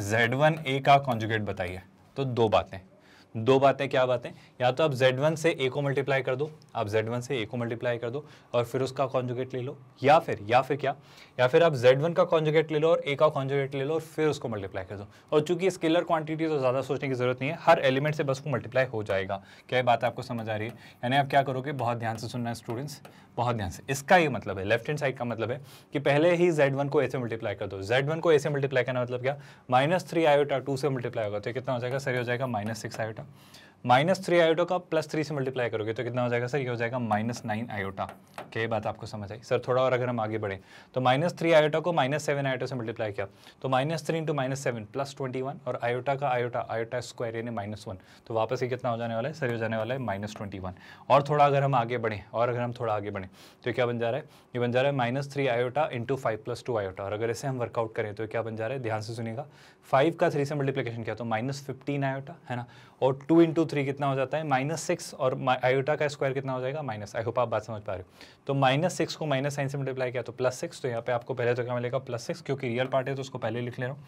z1 a का कॉन्जुगेट बताइए, तो दो बातें, क्या बातें? या तो आप z1 से a को मल्टीप्लाई कर दो, आप z1 से a को मल्टीप्लाई कर दो और फिर उसका कॉन्जुगेट ले लो, या फिर क्या, या फिर आप z1 का कॉन्जुगेट ले लो और a का कॉन्जुगेट ले लो और फिर उसको मल्टीप्लाई कर दो। और चूंकि स्केलर क्वांटिटी तो ज़्यादा सोचने की जरूरत नहीं है, हर एलिमेंट से बस वो मल्टीप्लाई हो जाएगा। क्या ये बात आपको समझ आ रही है? यानी आप क्या करोगे, बहुत ध्यान से सुनना है स्टूडेंट्स, बहुत ध्यान से। इसका ये मतलब है, लेफ्ट हैंड साइड का मतलब है कि पहले ही z1 को a से मल्टीप्लाई कर दो। z1 को a से मल्टीप्लाई करना मतलब क्या? -3 आयोटा 2 से मल्टीप्लाई होगा तो कितना हो जाएगा सर? ये हो जाएगा -6 आयोटा। -3 आयोटा का +3 से मल्टीप्लाई करोगे तो कितना हो जाएगा सर? ये हो जाएगा -9 आयोटा। क्या ये बात आपको समझ आई? सर थोड़ा और अगर हम आगे बढ़े तो -3 आयोटा को -7 आयोटा से मल्टीप्लाई किया तो -3 × -7 +21, और आयोटा का आयोटा स्क्वायर यानी -1, तो वापस ही कितना हो जाने वाला है सर? ये हो जाने वाला है -21। और थोड़ा अगर हम आगे बढ़ें तो क्या बन जा रहा है? ये बन जा रहा है -3 आयोटा × 5 + 2 आयोटा। और अगर इसे हम वर्कआउट करें तो क्या बन जा रहा है? ध्यान से सुनिएगा, 5 का 3 से मल्टीप्लिकेशन किया तो -15 आयोटा, है ना, और 2 × 3 कितना हो जाता है? -6, और आयोटा का स्क्वायर कितना हो जाएगा? माइनस। आई होप आप बात समझ पा रहे हो। तो -6 को माइनस साइन से मल्टीप्लाई किया तो +6, तो यहाँ पे आपको पहले तो क्या मिलेगा? +6, क्योंकि रियल पार्ट है तो उसको पहले लिख ले रहा हूँ।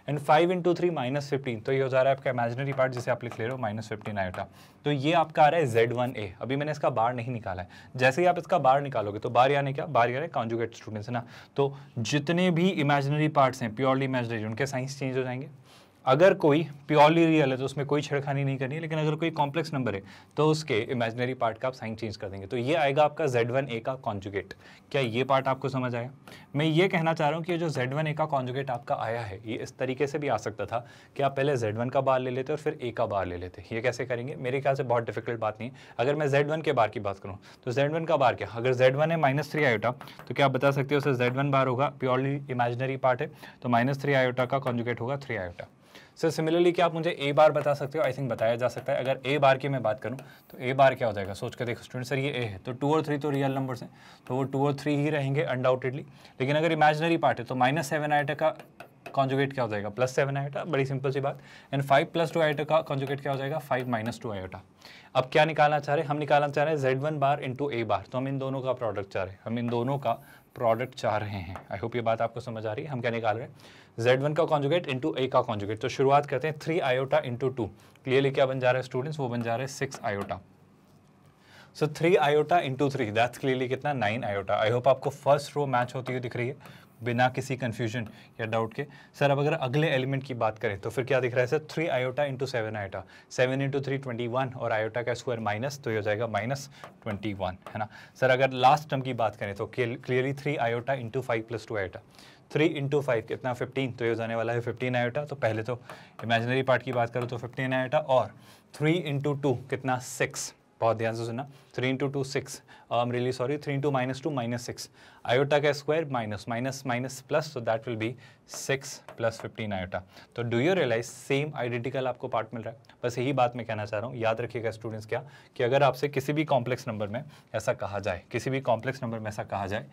एंड 5 × 3 -15, तो ये हो जा रहा है आपका इमेजिनरी पार्ट जिसे आप लिख ले रहे हो -15 आयोटा। तो ये आपका आ रहा है Z1a। अभी मैंने इसका बार नहीं निकाला है, जैसे ही आप इसका बार निकालोगे तो बार यानी क्या? बार यानी कॉन्जुगेट स्टूडेंट्स, है ना। तो जितने भी इमेजिनरी पार्ट्स हैं, प्योरली इमेजिनरी, उनके साइंस चेंज हो जाएंगे। अगर कोई प्योरली रियल है तो उसमें कोई छेड़खानी नहीं करनी है, लेकिन अगर कोई कॉम्प्लेक्स नंबर है तो उसके इमेजिनरी पार्ट का आप साइन चेंज कर देंगे। तो ये आएगा आपका Z1a का कॉन्जुगेट। क्या ये पार्ट आपको समझ आया? मैं ये कहना चाह रहा हूँ कि जो Z1a का कॉन्जुगेट आपका आया है, ये इस तरीके से भी आ सकता था कि आप पहले Z1 का बार ले लेते और फिर a का बार ले लेते। ये कैसे करेंगे? मेरे ख्याल से बहुत डिफिकल्ट बात नहीं है। अगर मैं Z1 के बार की बात करूँ तो Z1 का बार क्या? अगर Z1 है -3 आयोटा तो क्या आप बता सकते हो सर? Z1 बार होगा, प्योरली इमेजिनरी पार्ट है, तो -3 आयोटा का कॉन्जुगेट होगा 3 आयोटा। सर सिमिलरली क्या आप मुझे ए बार बता सकते हो? आई थिंक बताया जा सकता है। अगर ए बार की मैं बात करूँ तो ए बार क्या हो जाएगा, सोच के देखो स्टूडेंट। सर ये ए है तो 2 और 3 तो रियल नंबर्स हैं, तो वो 2 और 3 ही रहेंगे अनडाउटेडली। लेकिन अगर इमेजिनरी पार्ट है तो -7 आइटा का कॉन्जुगेट क्या हो जाएगा, +7 आइटा, बड़ी सिंपल सी बात। एंड 5 + 2 आइटा का कॉन्जुगेट क्या हो जाएगा, 5 - 2 आइटा। अब क्या निकालना चाह रहे हैं, हम निकालना चाह रहे हैं Z1 बार इंटू ए बार, तो हम इन दोनों का प्रोडक्ट चाह रहे हैं, हम इन दोनों का प्रोडक्ट चाह रहे हैं। आई होप ये बात आपको समझ आ रही है। हम क्या निकाल रहे हैं, Z1 का कॉन्जुगेट इंटू ए का कॉन्जुगेट। तो शुरुआत करते हैं 3 आयोटा इंटू 2, क्लियरली क्या बन जा रहा है स्टूडेंट्स, वो बन जा रहा है 6 iota. So 3 iota into 3 that's clearly कितना, 9 आयोटा। आई होप आपको फर्स्ट रो मैच होती हुई दिख रही है बिना किसी कंफ्यूजन या डाउट के। सर अब अगर अगले एलिमेंट की बात करें तो फिर क्या दिख रहा है sir, 3 iota into 7 iota, 7 into 3 21 और आयोटा का स्क्वायर माइनस, तो ये हो जाएगा -21, है ना। सर अगर लास्ट टर्म की बात करें तो clearly 3 iota into 5 + 2 iota, 3 into 5 कितना 15, तो ये जाने वाला है 15 आयोटा। तो पहले तो इमेजिनरी पार्ट की बात करो तो 15 आयोटा, और 3 इंटू 2 कितना 6, बहुत ध्यान से सुनना, 3 into 2 6, really sorry, 3 into -2 -6, iota का square minus minus minus plus, तो दैट विल बी 6 + 15 आयोटा। तो do you realise same identical आपको पार्ट मिल रहा है। बस यही बात मैं कहना चाह रहा हूँ, याद रखिएगा स्टूडेंट्स क्या, कि अगर आपसे किसी भी कॉम्प्लेक्स नंबर में ऐसा कहा जाए, किसी भी कॉम्प्लेक्स नंबर में ऐसा कहा जाए,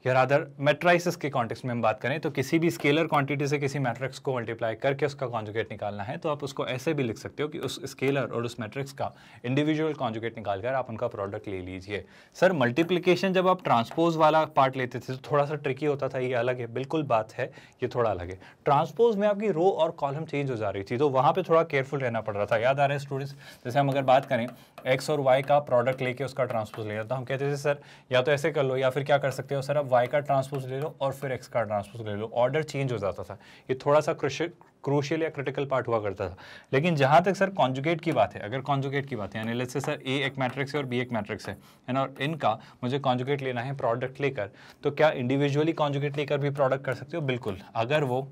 या रादर मैट्राइसिस के कॉन्टेक्स्ट में हम बात करें तो किसी भी स्केलर क्वांटिटी से किसी मैट्रिक्स को मल्टीप्लाई करके उसका कॉन्जुगेट निकालना है, तो आप उसको ऐसे भी लिख सकते हो कि उस स्केलर और उस मैट्रिक्स का इंडिविजुअल कॉन्जुगेट निकालकर आप उनका प्रोडक्ट ले लीजिए। सर मल्टीप्लिकेशन जब आप ट्रांसपोज वाला पार्ट लेते थे तो थोड़ा सा ट्रिकी होता था, ये अलग है, बिल्कुल बात है, ये थोड़ा अलग है। ट्रांसपोज में आपकी रो और कॉलम चेंज हो जा रही थी, तो वहाँ पर थोड़ा केयरफुल रहना पड़ रहा था। याद आ रहा है स्टूडेंट्स, जैसे हम अगर बात करें एक्स और वाई का प्रोडक्ट लेके उसका ट्रांसपोज लेना, तो हम कहते थे सर या तो ऐसे कर लो, या फिर क्या कर सकते हो सर, अब वाई का ट्रांसपोज ले लो और फिर एक्स का ट्रांसपोज ले लो, ऑर्डर चेंज हो जाता था। ये थोड़ा सा क्रूशियल या क्रिटिकल पार्ट हुआ करता था। लेकिन जहां तक सर कॉन्जुगेट की बात है, अगर कॉन्जुगेट की बात है, यानी लेट्स से सर ए एक मैट्रिक्स है और बी एक मैट्रिक्स है ना, और इनका मुझे कॉन्जुगेट लेना है प्रोडक्ट लेकर, तो क्या इंडिविजुअली कॉन्जुगेट लेकर भी प्रोडक्ट कर सकते हो? बिल्कुल। अगर वो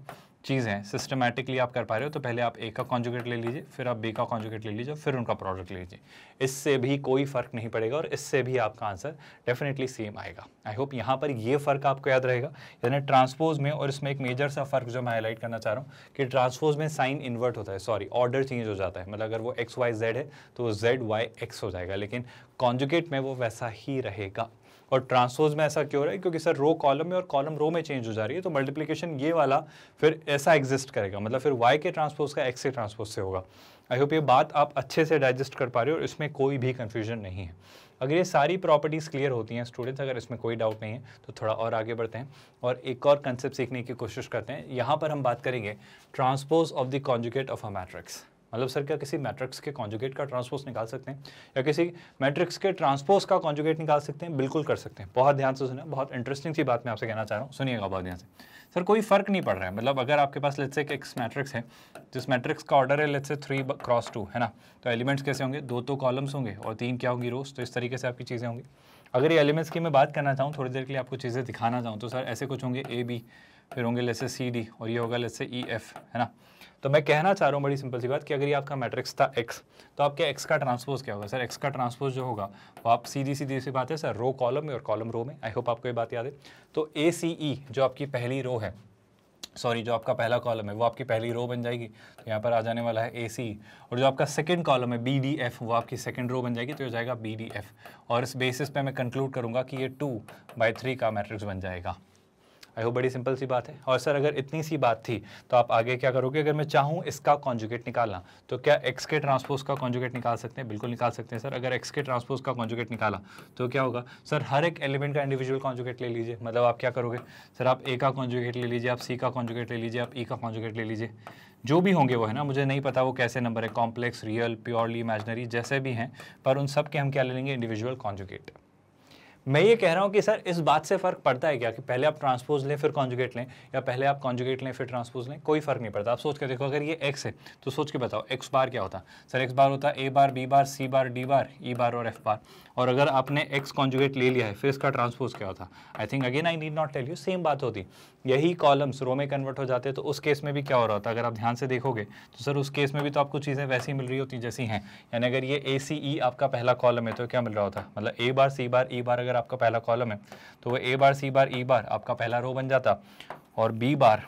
चीज़ें सिस्टमैटिकली आप कर पा रहे हो तो पहले आप ए का कॉन्जुगेट ले लीजिए, फिर आप बी का कॉन्जुगेट ले लीजिए, फिर उनका प्रोडक्ट ले लीजिए। इससे भी कोई फ़र्क नहीं पड़ेगा और इससे भी आपका आंसर डेफिनेटली सेम आएगा। आई होप यहाँ पर ये फ़र्क आपको याद रहेगा, यानी ट्रांसपोज में। और इसमें एक मेजर सा फ़र्क जो मैं हाईलाइट करना चाह रहा हूँ कि ट्रांसपोज में साइन इन्वर्ट होता है, सॉरी ऑर्डर चेंज हो जाता है। मतलब अगर वो एक्स वाई जेड है तो वो जेड वाई एक्स हो जाएगा, लेकिन कॉन्जुगेट में वो वैसा ही रहेगा। और ट्रांसपोज में ऐसा क्यों रहा है, क्योंकि सर रो कॉलम में और कॉलम रो में चेंज हो जा रही है, तो मल्टीप्लिकेशन ये वाला फिर ऐसा एग्जिस्ट करेगा, मतलब फिर y के ट्रांसपोज का x के ट्रांसपोज से होगा। आई होप ये बात आप अच्छे से डाइजेस्ट कर पा रहे हो और इसमें कोई भी कन्फ्यूजन नहीं है। अगर ये सारी प्रॉपर्टीज़ क्लियर होती हैं स्टूडेंट्स, अगर इसमें कोई डाउट नहीं है तो थोड़ा और आगे बढ़ते हैं और एक और कंसेप्ट सीखने की कोशिश करते हैं। यहाँ पर हम बात करेंगे transpose of the conjugate of a matrix. मतलब सर क्या किसी मैट्रिक्स के कॉन्जुगेट का ट्रांसपोज निकाल सकते हैं, या किसी मैट्रिक्स के ट्रांसपोज का कॉन्जुगेट निकाल सकते हैं? बिल्कुल कर सकते हैं। बहुत ध्यान से सुना, बहुत इंटरेस्टिंग सी बात मैं आपसे कहना चाह रहा हूँ, सुनिएगा बहुत ध्यान से। सर कोई फर्क नहीं पड़ रहा है, मतलब अगर आपके पास लेट्स से एक मैट्रिक्स है, जिस मैट्रिक्स का ऑर्डर है लेट्स से 3x2 है ना, तो एलिमेंट्स कैसे होंगे, 2 तो कॉलम्स होंगे और 3 क्या होंगी, रोज। तो इस तरीके से आपकी चीज़ें होंगी। अगर ये एलिमेंट्स की मैं बात करना चाहूँ, थोड़ी देर के लिए आपको चीज़ें दिखाना चाहूँ, तो सर ऐसे कुछ होंगे AB, फिर होंगे लेट्स से CD और ये होगा लेट्स से EF, है ना। तो मैं कहना चाह रहा हूँ बड़ी सिंपल सी बात कि अगर ये आपका मैट्रिक्स था x, तो आपके x का ट्रांसपोज क्या होगा सर? x का ट्रांसपोज जो होगा वो आप सीधी सी बात है सर, रो कॉलम में और कॉलम रो में। आई होप आपको ये बात याद है। तो ACE जो आपकी पहली रो है, सॉरी जो आपका पहला कॉलम है वो आपकी पहली रो बन जाएगी, तो यहाँ पर आ जाने वाला है ACE। और जो आपका सेकंड कॉलम है BDF वो आपकी सेकंड रो बन जाएगी, तो हो जाएगा BDF। और इस बेसिस पे मैं कंक्लूड करूँगा कि ये 2/3 का मैट्रिक्स बन जाएगा। आई होप बड़ी सिंपल सी बात है। और सर अगर इतनी सी बात थी तो आप आगे क्या करोगे, अगर मैं चाहूँ इसका कॉन्जुगेट निकालना, तो क्या x के ट्रांसपोज का कॉन्जुगेट निकाल सकते हैं? बिल्कुल निकाल सकते हैं सर। अगर x के ट्रांसपोज का कॉन्जुगेट निकाला तो क्या होगा सर, हर एक एलिमेंट का इंडिविजुअल कॉन्जुगेट ले लीजिए। मतलब आप क्या करोगे सर, आप a का कॉन्जुगेट ले लीजिए, आप c का कॉन्जुगेट ले लीजिए, आप e का कॉन्जुगेट ले लीजिए, जो भी होंगे वो, है ना। मुझे नहीं पता वो कैसे नंबर है, कॉम्प्लेक्स, रियल, प्योरली इमेजिनरी, जैसे भी हैं, पर उन सब के हम क्या ले लेंगे, इंडिविजुअल कॉन्जुगेट। मैं ये कह रहा हूँ कि सर इस बात से फ़र्क पड़ता है क्या कि पहले आप ट्रांसपोज लें फिर कॉन्जुगेट लें, या पहले आप कॉन्जुगेट लें फिर ट्रांसपोज लें? कोई फ़र्क नहीं पड़ता। आप सोच के देखो, अगर ये x है तो सोच के बताओ x बार क्या होता? सर x बार होता a bar, b bar, c bar, d bar, e बार और f बार। और अगर आपने x कॉन्जुगेट ले लिया है फिर इसका ट्रांसपोज क्या होता? I think again I need not tell you, same बात होती। यही कॉलम्स रो में कन्वर्ट हो जाते, तो उस केस में भी क्या हो रहा होता? अगर आप ध्यान से देखोगे तो सर उस केस में भी तो आपको चीज़ें वैसी मिल रही होती जैसी हैं। यानी अगर ये ACE आपका पहला कॉलम है तो क्या मिल रहा होता? मतलब a bar, c bar, e बार अगर आपका पहला कॉलम है तो वो a bar, c bar, e बार आपका पहला रो बन जाता, और b bar,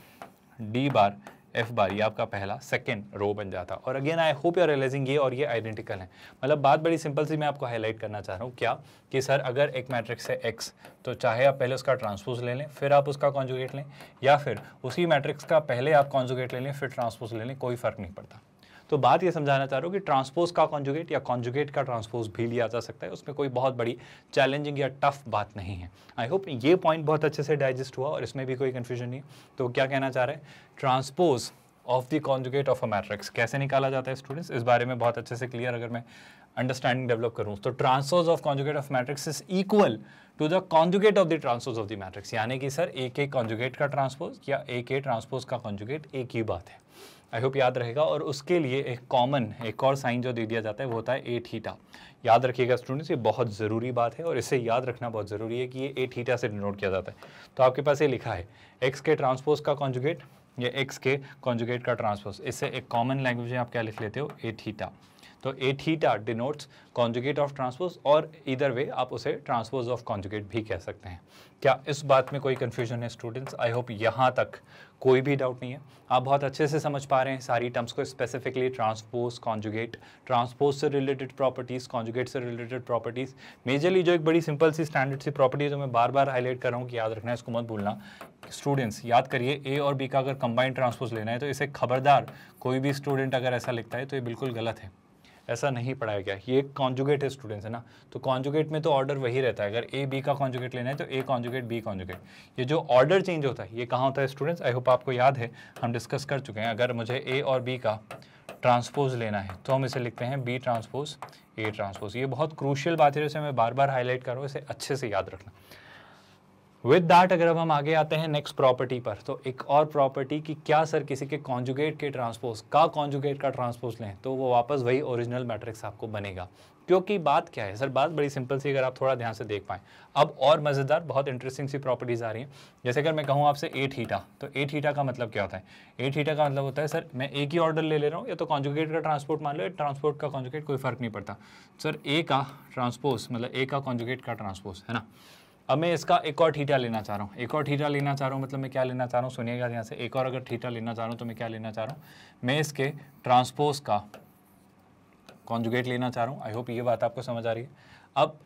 d bar, F bar, ये आपका पहला सेकंड रो बन जाता। और again I hope you are realizing ये और ये आइडेंटिकल है। मतलब बात बड़ी सिंपल सी मैं आपको हाईलाइट करना चाह रहा हूँ, क्या कि सर अगर एक मैट्रिक्स है एक्स, तो चाहे आप पहले उसका ट्रांसपोज ले लें फिर आप उसका कॉन्जुगेट लें, या फिर उसी मैट्रिक्स का पहले आप कॉन्जुगेट ले लें फिर ट्रांसपोज ले लें, कोई फर्क नहीं पड़ता। तो बात ये समझाना चाह रहा हूँ कि ट्रांसपोज का कॉन्जुगेट या कॉन्जुगेट का ट्रांसपोज भी लिया जा सकता है, उसमें कोई बहुत बड़ी चैलेंजिंग या टफ बात नहीं है। आई होप ये पॉइंट बहुत अच्छे से डाइजेस्ट हुआ और इसमें भी कोई कंफ्यूजन नहीं। तो क्या कहना चाह रहे हैं, transpose of the conjugate of a matrix कैसे निकाला जाता है स्टूडेंट्स, इस बारे में बहुत अच्छे से क्लियर अगर मैं अंडरस्टैंडिंग डेवलप करूँ तो transpose of conjugate of matrix is equal to the conjugate of the transpose of the matrix, यानी कि सर एक एक कॉन्जुगेट का ट्रांसपोज या एक ट्रांसपोज का कॉन्जुगेट एक ही बात है। आई होप याद रहेगा। और उसके लिए एक कॉमन एक और साइन जो दे दिया जाता है वो होता है ए थीटा। याद रखिएगा स्टूडेंट्स, ये बहुत ज़रूरी बात है और इसे याद रखना बहुत ज़रूरी है कि ये ए थीटा से डिनोट किया जाता है। तो आपके पास ये लिखा है एक्स के ट्रांसपोज का कॉन्जुगेट या एक्स के कॉन्जुगेट का ट्रांसपोज, इससे एक कॉमन लैंग्वेज में आप क्या लिख लेते हो, ए थीटा। तो A theta denotes conjugate of transpose, और इधर वे आप उसे ट्रांसपोज ऑफ कॉन्जुगेट भी कह सकते हैं। क्या इस बात में कोई कंफ्यूजन है स्टूडेंट्स? आई होप यहाँ तक कोई भी डाउट नहीं है, आप बहुत अच्छे से समझ पा रहे हैं सारी टर्म्स को, स्पेसिफिकली ट्रांसपोज, कॉन्जुगेट, ट्रांसपोज से रिलेटेड प्रॉपर्टीज़, कॉन्जुगेट से रिलेटेड प्रॉपर्टीज़। मेजरली जो एक बड़ी सिंपल सी स्टैंडर्ड सी प्रॉपर्टी है जो मैं बार बार हाईलाइट कर रहा हूँ कि याद रखना है, इसको मत भूलना स्टूडेंट्स। याद करिए ए और बी का अगर कंबाइंड ट्रांसपोज लेना है तो इसे खबरदार कोई भी स्टूडेंट अगर ऐसा लिखता है तो ये बिल्कुल गलत है, ऐसा नहीं पढ़ाया गया। ये कॉन्जुगेट है स्टूडेंट्स, है ना, तो कॉन्जुगेट में तो ऑर्डर वही रहता है। अगर ए बी का कॉन्जुगेट लेना है तो ए कॉन्जुगेट बी कॉन्जुगेट, ये जो ऑर्डर चेंज होता है ये कहाँ होता है स्टूडेंट्स? आई होप आपको याद है, हम डिस्कस कर चुके हैं। अगर मुझे ए और बी का ट्रांसपोज लेना है तो हम इसे लिखते हैं बी ट्रांसपोज ए ट्रांसपोज। ये बहुत क्रूशियल बात है जिसे मैं बार बार हाईलाइट कर रहा हूँ, इसे अच्छे से याद रखना। विद दैट अगर अब हम आगे आते हैं नेक्स्ट प्रॉपर्टी पर, तो एक और प्रॉपर्टी कि क्या सर किसी के कॉन्जुगेट के ट्रांसपोज का कॉन्जुगेट का ट्रांसपोज लें तो वो वापस वही ओरिजिनल मैट्रिक्स आपको बनेगा। क्योंकि बात क्या है सर, बात बड़ी सिंपल सी, अगर आप थोड़ा ध्यान से देख पाएं। अब और मज़ेदार बहुत इंटरेस्टिंग सी प्रॉपर्टीज़ आ रही हैं। जैसे अगर मैं कहूँ आपसे ए थीटा, तो ए थीटा का मतलब क्या होता है? ए थीटा का मतलब होता है सर मैं एक ही ऑर्डर ले रहा हूँ, या तो कॉन्जुगेट का ट्रांसपोर्ट मान लो या ट्रांसपोर्ट का कॉन्जुगेट, कोई फर्क नहीं पड़ता सर। ए का ट्रांसपोज मतलब ए का कॉन्जुगेट का ट्रांसपोज, है ना। अब मैं इसका एक और थीटा लेना चाह रहा हूँ, एक और थीटा लेना चाह रहा हूँ, मतलब मैं क्या लेना चाह रहा हूँ, सुनिएगा यहाँ से। एक और अगर थीटा लेना चाह रहा हूँ तो मैं क्या लेना चाह रहा हूँ, मैं इसके ट्रांसपोज का कॉन्जुगेट लेना चाह रहा हूँ। आई होप ये बात आपको समझ आ रही है। अब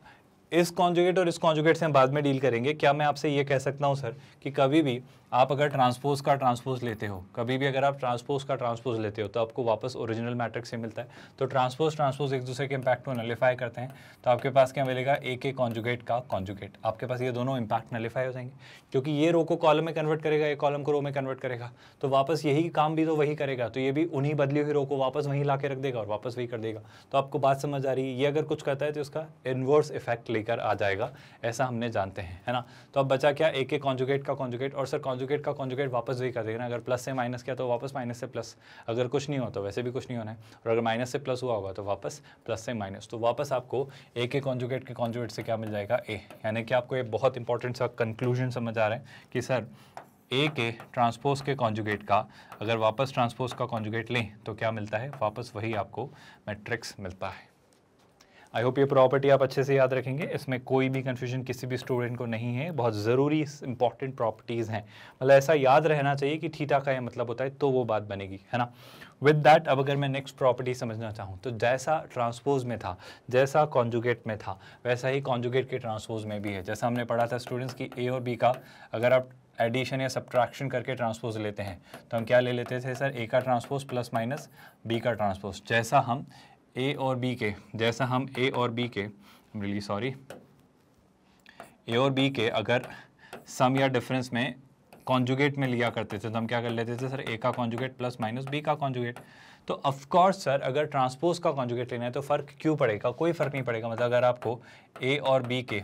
इस कॉन्जुगेट और इस कॉन्जुगेट से हम बाद में डील करेंगे। क्या मैं आपसे ये कह सकता हूँ सर कि कभी भी आप अगर ट्रांसपोज का ट्रांसपोज लेते हो, कभी भी अगर आप ट्रांसपोज का ट्रांसपोज लेते हो तो आपको वापस ओरिजिनल मैट्रिक्स से मिलता है। तो ट्रांसपोज एक दूसरे के इम्पैक्ट को नलिफाई करते हैं, तो आपके पास क्या मिलेगा, ए के कॉन्जुगेट का कॉन्जुगेट। आपके पास ये दोनों इम्पैक्ट नलिफाई हो जाएंगे, क्योंकि ये रो को कॉलम में कन्वर्ट करेगा, ये कॉलम को रो में कन्वर्ट करेगा, तो वापस यही काम भी तो वही करेगा, तो ये भी उन्हीं बदली हुई रो को वापस वहीं ला के रख देगा और वापस वही कर देगा। तो आपको बात समझ आ रही है, ये अगर कुछ करता है तो इसका इनवर्स इफेक्ट लेकर आ जाएगा, ऐसा हमने जानते हैं, है ना। तो अब बचा क्या, ए के कॉन्जुगेट का कॉन्जुगेट, और सर कॉन्जुगेट का कॉन्जुगेट वापस वही कर देगा ना। अगर प्लस से माइनस किया तो वापस माइनस से प्लस, अगर कुछ नहीं हुआ तो वैसे भी कुछ नहीं होना है, और अगर माइनस से प्लस हुआ होगा तो वापस प्लस से माइनस, तो वापस आपको ए के कॉन्जुगेट से क्या मिल जाएगा, ए। यानी कि आपको ये बहुत इंपॉर्टेंट सा कंक्लूजन समझ आ रहा है कि सर ए के ट्रांसपोज के कॉन्जुगेट का अगर वापस ट्रांसपोज का कॉन्जुगेट लें तो क्या मिलता है, वापस वही आपको मैट्रिक्स मिलता है। आई होप ये प्रॉपर्टी आप अच्छे से याद रखेंगे, इसमें कोई भी कंफ्यूजन किसी भी स्टूडेंट को नहीं है। बहुत ज़रूरी इंपॉर्टेंट प्रॉपर्टीज़ हैं, मतलब ऐसा याद रहना चाहिए कि थीटा का ये मतलब होता है तो वो बात बनेगी, है ना। विद दैट अब अगर मैं नेक्स्ट प्रॉपर्टी समझना चाहूँ तो जैसा ट्रांसपोज में था, जैसा कॉन्जुगेट में था, वैसा ही कॉन्जुगेट के ट्रांसपोज में भी है। जैसा हमने पढ़ा था स्टूडेंट्स की ए और बी का अगर आप एडिशन या सब्ट्रैक्शन करके ट्रांसपोज लेते हैं तो हम क्या ले लेते थे सर, ए का ट्रांसपोज प्लस माइनस बी का ट्रांसपोज। जैसा हम ए और बी के ए और बी के अगर सम या डिफरेंस में कॉन्जुगेट में लिया करते थे तो हम क्या कर लेते थे सर, ए का कॉन्जुगेट प्लस माइनस बी का कॉन्जुगेट। तो ऑफ कोर्स सर अगर ट्रांसपोज का कॉन्जुगेट लेना है तो फ़र्क क्यों पड़ेगा, कोई फ़र्क नहीं पड़ेगा। मतलब अगर आपको ए और बी के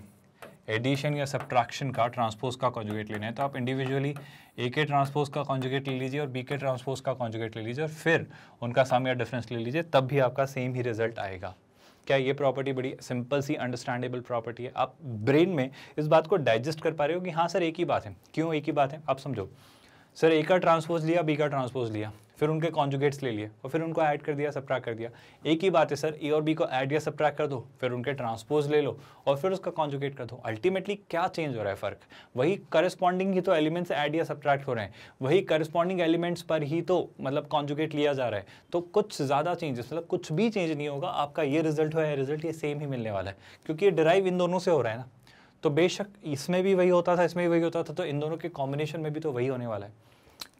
एडिशन या सब्ट्रैक्शन का ट्रांसपोज का कॉन्जुगेट लेना है तो आप इंडिविजुअली ए के ट्रांसपोज का कॉन्जुगेट ले लीजिए और बी के ट्रांसपोज का कॉन्जुगेट ले लीजिए और फिर उनका सम या डिफरेंस ले लीजिए, तब भी आपका सेम ही रिजल्ट आएगा। क्या ये प्रॉपर्टी बड़ी सिंपल सी अंडरस्टैंडेबल प्रॉपर्टी है? आप ब्रेन में इस बात को डाइजेस्ट कर पा रहे हो कि हाँ सर एक ही बात है। क्यों एक ही बात है, आप समझो। सर ए का ट्रांसपोज लिया, बी का ट्रांसपोज लिया, फिर उनके कॉन्जुगेट्स ले लिए और फिर उनको ऐड कर दिया, सबट्रैक्ट कर दिया। एक ही बात है सर, ए और बी को ऐड या सबट्रैक्ट कर दो, फिर उनके ट्रांसपोज ले लो और फिर उसका कॉन्जुगेट कर दो। अल्टीमेटली क्या चेंज हो रहा है, फ़र्क वही करस्पॉन्डिंग ही तो एलिमेंट्स ऐड या सबट्रैक्ट हो रहे हैं, वही करस्पॉन्डिंग एलिमेंट्स पर ही तो मतलब कॉन्जुगेट लिया जा रहा है। तो कुछ ज़्यादा चेंजेस मतलब कुछ भी चेंज नहीं होगा, आपका ये रिजल्ट हो या रिजल्ट ये सेम ही मिलने वाला है, क्योंकि ये डिराइव इन दोनों से हो रहा है ना। तो बेशक इसमें भी वही होता था, इसमें भी वही होता था, तो इन दोनों के कॉम्बिनेशन में भी तो वही होने वाला है।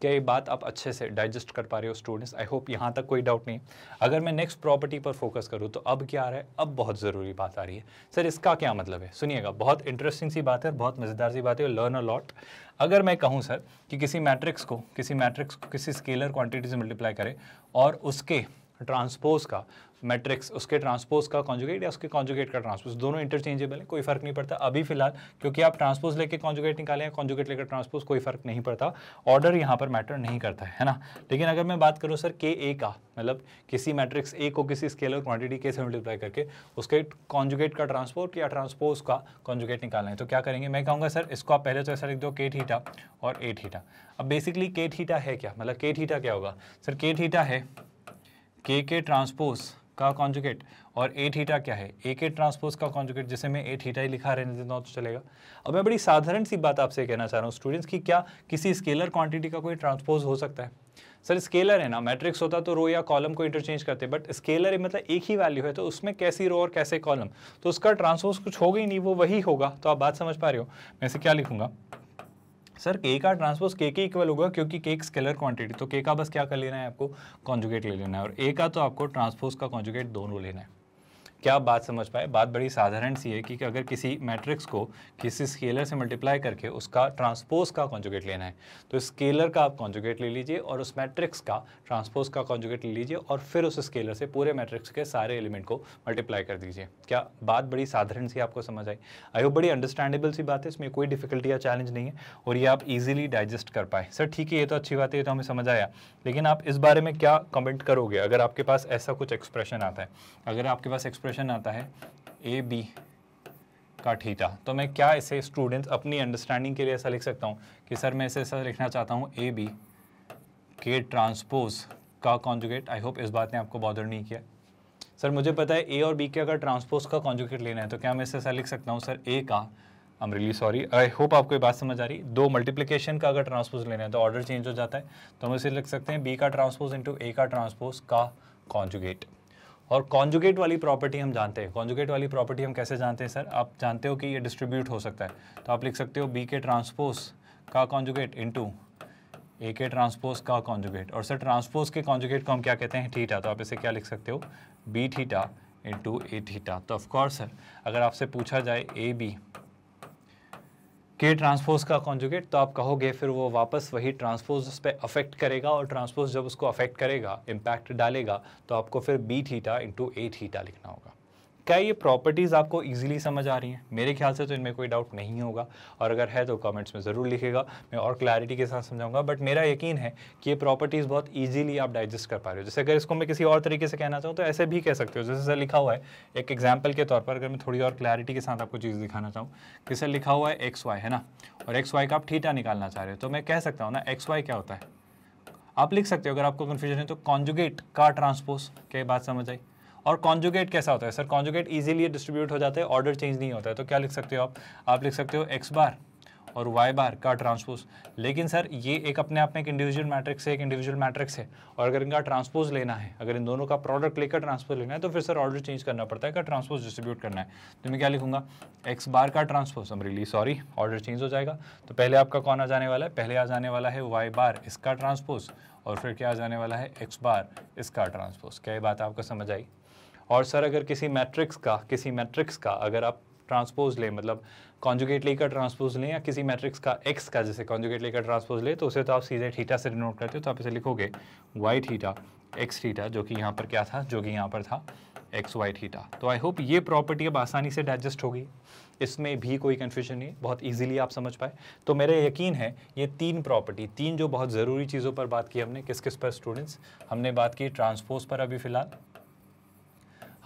क्या ये बात आप अच्छे से डाइजेस्ट कर पा रहे हो स्टूडेंट्स? आई होप यहाँ तक कोई डाउट नहीं। अगर मैं नेक्स्ट प्रॉपर्टी पर फोकस करूँ तो अब क्या आ रहा है, अब बहुत ज़रूरी बात आ रही है। सर इसका क्या मतलब है, सुनिएगा, बहुत इंटरेस्टिंग सी बात है, बहुत मज़ेदार सी बात है, लर्न अ लॉट। अगर मैं कहूँ सर कि किसी मैट्रिक्स को किसी स्केलर क्वांटिटी से मल्टीप्लाई करें और उसके ट्रांसपोज का मैट्रिक्स, उसके ट्रांसपोज का कॉन्जुगेट या उसके कॉन्जुगेट का ट्रांसपोज, दोनों इंटरचेंजेबल है, कोई फर्क नहीं पड़ता अभी फिलहाल, क्योंकि आप ट्रांसपोज लेके कॉन्जुगेट निकालें या कॉन्जुगेट लेकर ट्रांसपोज, कोई फर्क नहीं पड़ता, ऑर्डर यहाँ पर मैटर नहीं करता है ना। लेकिन अगर मैं बात करूँ सर के ए का, मतलब किसी मैट्रिक्स ए को किसी स्केलर क्वांटिटी के से मल्टीप्लाई करके उसके कॉन्जुगेट का ट्रांसपोज या ट्रांसपोज का कॉन्जुगेट निकालना है, तो क्या करेंगे, मैं कहूँगा सर इसको आप पहले तो ऐसा लिख दो के थीटा और ए थीटा। अब बेसिकली के थीटा है क्या, मतलब के थीटा क्या होगा सर, के थीटा है के ट्रांसपोज का कॉन्जुगेट और ए थीटा क्या है, ए के ट्रांसपोज का कॉन्जुगेट, जिसे मैं ए थीटा ही लिखा रहने देता हूँ तो चलेगा। अब मैं बड़ी साधारण सी बात आपसे कहना चाह रहा हूँ स्टूडेंट्स कि क्या किसी स्केलर क्वांटिटी का कोई ट्रांसपोज हो सकता है? सर स्केलर है ना, मैट्रिक्स होता तो रो या कॉलम को इंटरचेंज करते, बट स्केलर है मतलब एक ही वैल्यू है, तो उसमें कैसी रो और कैसे कॉलम, तो उसका ट्रांसपोज कुछ होगा ही नहीं, वो वही होगा। तो आप बात समझ पा रहे हो, मैं इसे क्या लिखूंगा सर, के का ट्रांसपोज के इक्वल होगा, क्योंकि के एक स्केलर क्वांटिटी, तो के का बस क्या कर लेना है आपको, कॉन्जुगेट ले लेना है, और ए का तो आपको ट्रांसपोज का कॉन्जुगेट दोनों लेना है। क्या आप बात समझ पाए? बात बड़ी साधारण सी है कि अगर किसी मैट्रिक्स को किसी स्केलर से मल्टीप्लाई करके उसका ट्रांसपोज का कॉन्जुगेट लेना है, तो स्केलर का आप कॉन्जुगेट ले लीजिए और उस मैट्रिक्स का ट्रांसपोज का कॉन्जुगेट ले लीजिए और फिर उस स्केलर से पूरे मैट्रिक्स के सारे एलिमेंट को मल्टीप्लाई कर दीजिए। क्या बात बड़ी साधारण सी आपको समझ आई? आई होप बड़ी अंडरस्टैंडेबल सी बात है, इसमें कोई डिफिकल्टी या चैलेंज नहीं है और ये आप इजीली डाइजेस्ट कर पाए। सर ठीक है, ये तो अच्छी बात है, ये तो हमें समझ आया, लेकिन आप इस बारे में क्या कमेंट करोगे अगर आपके पास ऐसा कुछ एक्सप्रेशन आता है? अगर आपके पास एक्सप्रेशन आता है ए बी का थीटा, तो मैं क्या इसे स्टूडेंट्स अपनी अंडरस्टैंडिंग के लिए ऐसा लिख सकता हूँ कि सर मैं इसे ऐसा लिखना चाहता हूँ ए बी के ट्रांसपोज का कॉन्जुगेट। आई होप इस बात ने आपको बॉदर नहीं किया। सर मुझे पता है ए और बी के अगर ट्रांसपोज का कॉन्जुगेट लेना है तो क्या मैं इसे ऐसा लिख सकता हूँ सर ए का, आई am really sorry, I hope आपको ये बात समझ आ रही, दो मल्टीप्लिकेशन का अगर ट्रांसपोज लेना है तो ऑर्डर चेंज हो जाता है, तो हम इसे लिख सकते हैं बी का ट्रांसपोज इंटू ए का ट्रांसपोज का कॉन्जुगेट। और कॉन्जुगेट वाली प्रॉपर्टी हम जानते हैं, कॉन्जुगेट वाली प्रॉपर्टी हम कैसे जानते हैं सर, आप जानते हो कि ये डिस्ट्रीब्यूट हो सकता है, तो आप लिख सकते हो बी के ट्रांसपोज का कॉन्जुगेट इंटू ए के ट्रांसपोज का कॉन्जुगेट, और सर ट्रांसपोज के कॉन्जुगेट को हम क्या कहते हैं, थीटा, तो आप इसे क्या लिख सकते हो, बी थीटा इंटू ए थीटा। तो ऑफकोर्स सर अगर आपसे पूछा जाए ए बी के ट्रांसपोज का कॉन्जुगेट, तो आप कहोगे फिर वो वापस वही ट्रांसपोज उस पर अफेक्ट करेगा, और ट्रांसपोज जब उसको अफेक्ट करेगा, इम्पैक्ट डालेगा, तो आपको फिर बी थीटा इंटू ए थीटा लिखना होगा। क्या ये प्रॉपर्टीज़ आपको इजीली समझ आ रही हैं? मेरे ख्याल से तो इनमें कोई डाउट नहीं होगा, और अगर है तो कमेंट्स में ज़रूर लिखेगा, मैं और क्लैरिटी के साथ समझाऊंगा, बट मेरा यकीन है कि ये प्रॉपर्टीज़ बहुत इजीली आप डाइजेस्ट कर पा रहे हो। जैसे अगर इसको मैं किसी और तरीके से कहना चाहूँ तो ऐसे भी कह सकते हो, जैसे सर लिखा हुआ है एक एग्जाम्पल के तौर पर, अगर मैं थोड़ी और क्लैरिटी के साथ आपको चीज़ दिखाना चाहूँ कि सर लिखा हुआ है एक्स वाई है ना, और एक्स वाई का आप थीटा निकालना चाह रहे हो, तो मैं कह सकता हूँ ना एक्स वाई क्या होता है, आप लिख सकते हो अगर आपको कन्फ्यूजन है तो कॉन्जुगेट का ट्रांसपोज। क्या बात समझ आई? और कॉन्जुगेट कैसा होता है सर, कॉन्जुगेट इजीली डिस्ट्रीब्यूट हो जाता है, ऑर्डर चेंज नहीं होता है, तो क्या लिख सकते हो आप लिख सकते हो एक्स बार और वाई बार का ट्रांसपोज। लेकिन सर ये एक अपने आप में एक इंडिविजुअल मैट्रिक्स है, एक इंडिविजुअल मैट्रिक्स है, और अगर इनका ट्रांसपोज लेना है, अगर इन दोनों का प्रोडक्ट लेकर ट्रांसपोज लेना है, तो फिर सर ऑर्डर चेंज करना पड़ता है, का ट्रांसपोज डिस्ट्रीब्यूट करना है, तो मैं क्या लिखूंगा एक्स बार का transpose, I am really sorry, order change हो जाएगा, तो पहले आपका कौन आ जाने वाला है, पहले आ जाने वाला है वाई बार इसका ट्रांसपोज, और फिर क्या आ जाने वाला है एक्स बार इसका ट्रांसपोज। क्या ये बात आपको समझ आई? और सर अगर किसी मैट्रिक्स का अगर आप ट्रांसपोज लें, मतलब कॉन्जुगेट लेकर ट्रांसपोज लें, या किसी मैट्रिक्स का एक्स का जैसे कॉन्जुगेट लेकर ट्रांसपोज लें, तो उसे तो आप सीधे थीटा से डिनोट करते हो, तो आप इसे लिखोगे वाई थीटा एक्स थीटा, जो कि यहाँ पर क्या था, जो कि यहाँ पर था एक्स वाई थीटा। तो आई होप ये प्रॉपर्टी अब आसानी से डाइजेस्ट होगी, इसमें भी कोई कन्फ्यूजन नहीं, बहुत ईजिली आप समझ पाए। तो मेरे यकीन है ये तीन जो बहुत ज़रूरी चीज़ों पर बात की हमने, किस किस पर स्टूडेंट्स, हमने बात की ट्रांसपोज पर, अभी फ़िलहाल